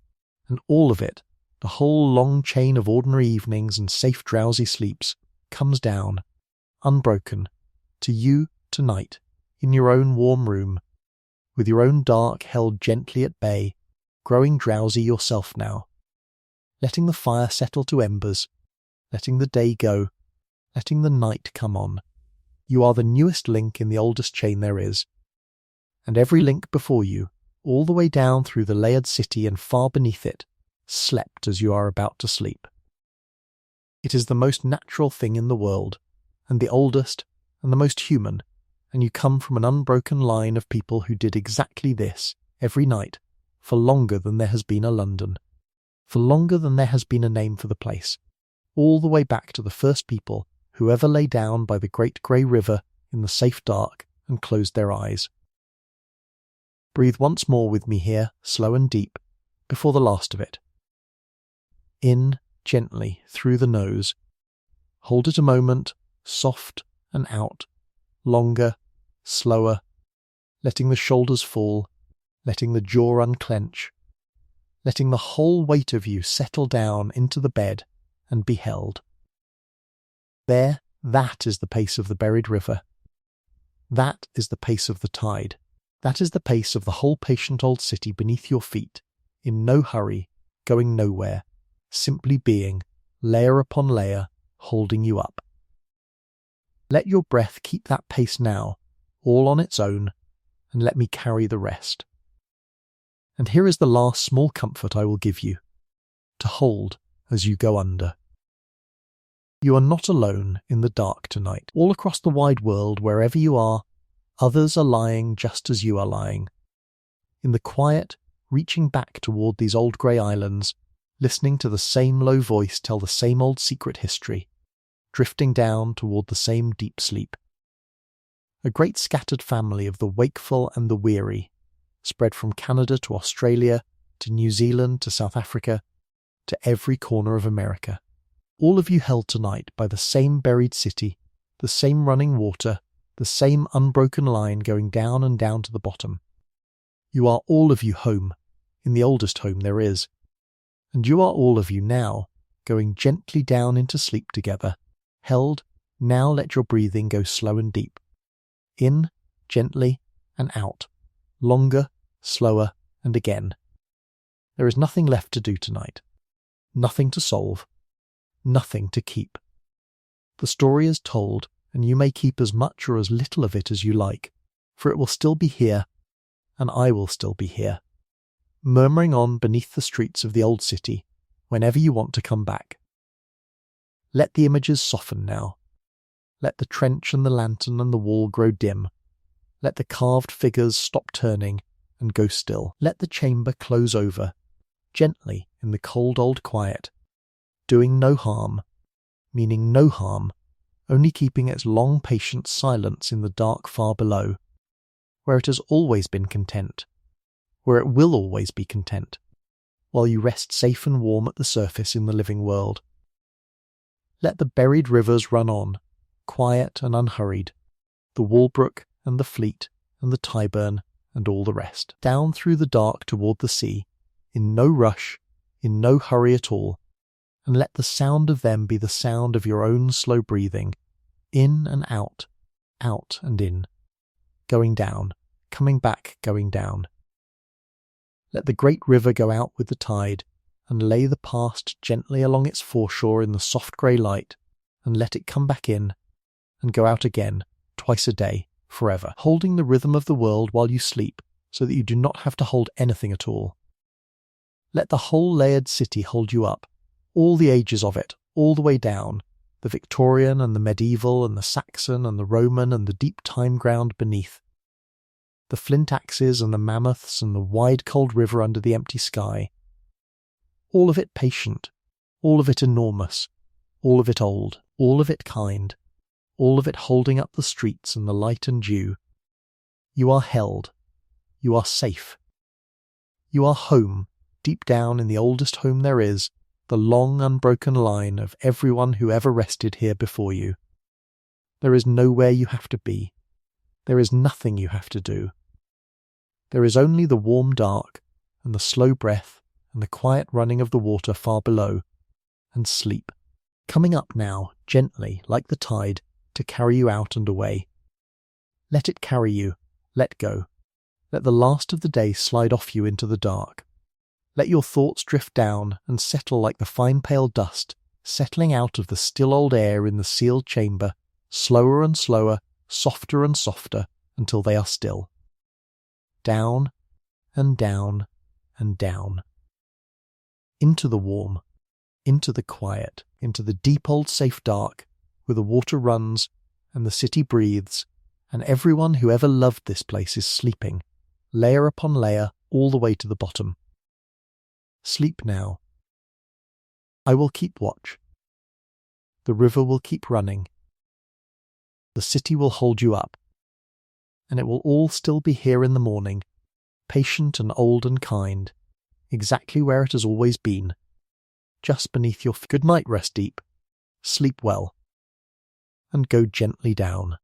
and all of it, the whole long chain of ordinary evenings and safe drowsy sleeps, comes down, unbroken, to you tonight, in your own warm room, with your own dark held gently at bay, growing drowsy yourself now, letting the fire settle to embers, letting the day go, letting the night come on. You are the newest link in the oldest chain there is, and every link before you, all the way down through the layered city and far beneath it, slept as you are about to sleep. It is the most natural thing in the world, and the oldest, and the most human, and you come from an unbroken line of people who did exactly this, every night, for longer than there has been a London, for longer than there has been a name for the place, all the way back to the first people who ever lay down by the great grey river in the safe dark and closed their eyes. Breathe once more with me here, slow and deep, before the last of it. In, gently, through the nose. Hold it a moment, soft and out, longer, slower, letting the shoulders fall, letting the jaw unclench, letting the whole weight of you settle down into the bed and be held. There, that is the pace of the buried river. That is the pace of the tide. That is the pace of the whole patient old city beneath your feet, in no hurry, going nowhere, simply being, layer upon layer, holding you up. Let your breath keep that pace now, all on its own, and let me carry the rest. And here is the last small comfort I will give you, to hold as you go under. You are not alone in the dark tonight. All across the wide world, wherever you are, others are lying just as you are lying. In the quiet, reaching back toward these old grey islands, listening to the same low voice tell the same old secret history, drifting down toward the same deep sleep. A great scattered family of the wakeful and the weary, spread from Canada to Australia, to New Zealand to South Africa, to every corner of America. All of you held tonight by the same buried city, the same running water, the same unbroken line going down and down to the bottom. You are all of you home, in the oldest home there is. And you are all of you now, going gently down into sleep together, held. Now let your breathing go slow and deep. In, gently, and out. Longer, slower, and again. There is nothing left to do tonight. Nothing to solve. Nothing to keep. The story is told, and you may keep as much or as little of it as you like, for it will still be here, and I will still be here, murmuring on beneath the streets of the old city, whenever you want to come back. Let the images soften now. Let the trench and the lantern and the wall grow dim. Let the carved figures stop turning and go still. Let the chamber close over, gently in the cold old quiet, doing no harm, meaning no harm, only keeping its long patient silence in the dark far below, where it has always been content, where it will always be content, while you rest safe and warm at the surface in the living world. Let the buried rivers run on, quiet and unhurried, the Walbrook and the Fleet and the Tyburn and all the rest, down through the dark toward the sea, in no rush, in no hurry at all, and let the sound of them be the sound of your own slow breathing, in and out and in, going down, coming back, going down. Let the great river go out with the tide, and lay the past gently along its foreshore in the soft grey light, and let it come back in, and go out again, twice a day, forever, holding the rhythm of the world while you sleep, so that you do not have to hold anything at all. Let the whole layered city hold you up, all the ages of it, all the way down, the Victorian and the medieval and the Saxon and the Roman and the deep time ground beneath, the flint axes and the mammoths and the wide cold river under the empty sky, all of it patient, all of it enormous, all of it old, all of it kind, all of it holding up the streets and the light and dew. You are held. You are safe. You are home, deep down in the oldest home there is, the long unbroken line of everyone who ever rested here before you. There is nowhere you have to be. There is nothing you have to do. There is only the warm dark, and the slow breath, and the quiet running of the water far below, and sleep, coming up now, gently, like the tide, to carry you out and away. Let it carry you. Let go. Let the last of the day slide off you into the dark. Let your thoughts drift down and settle like the fine pale dust, settling out of the still old air in the sealed chamber, slower and slower, softer and softer, until they are still. Down and down and down. Into the warm, into the quiet, into the deep old safe dark, where the water runs and the city breathes, and everyone who ever loved this place is sleeping, layer upon layer, all the way to the bottom. Sleep now. I will keep watch. The river will keep running. The city will hold you up. And it will all still be here in the morning, patient and old and kind, exactly where it has always been, just beneath your feet. Good night, Rest Deep. Sleep well. And go gently down.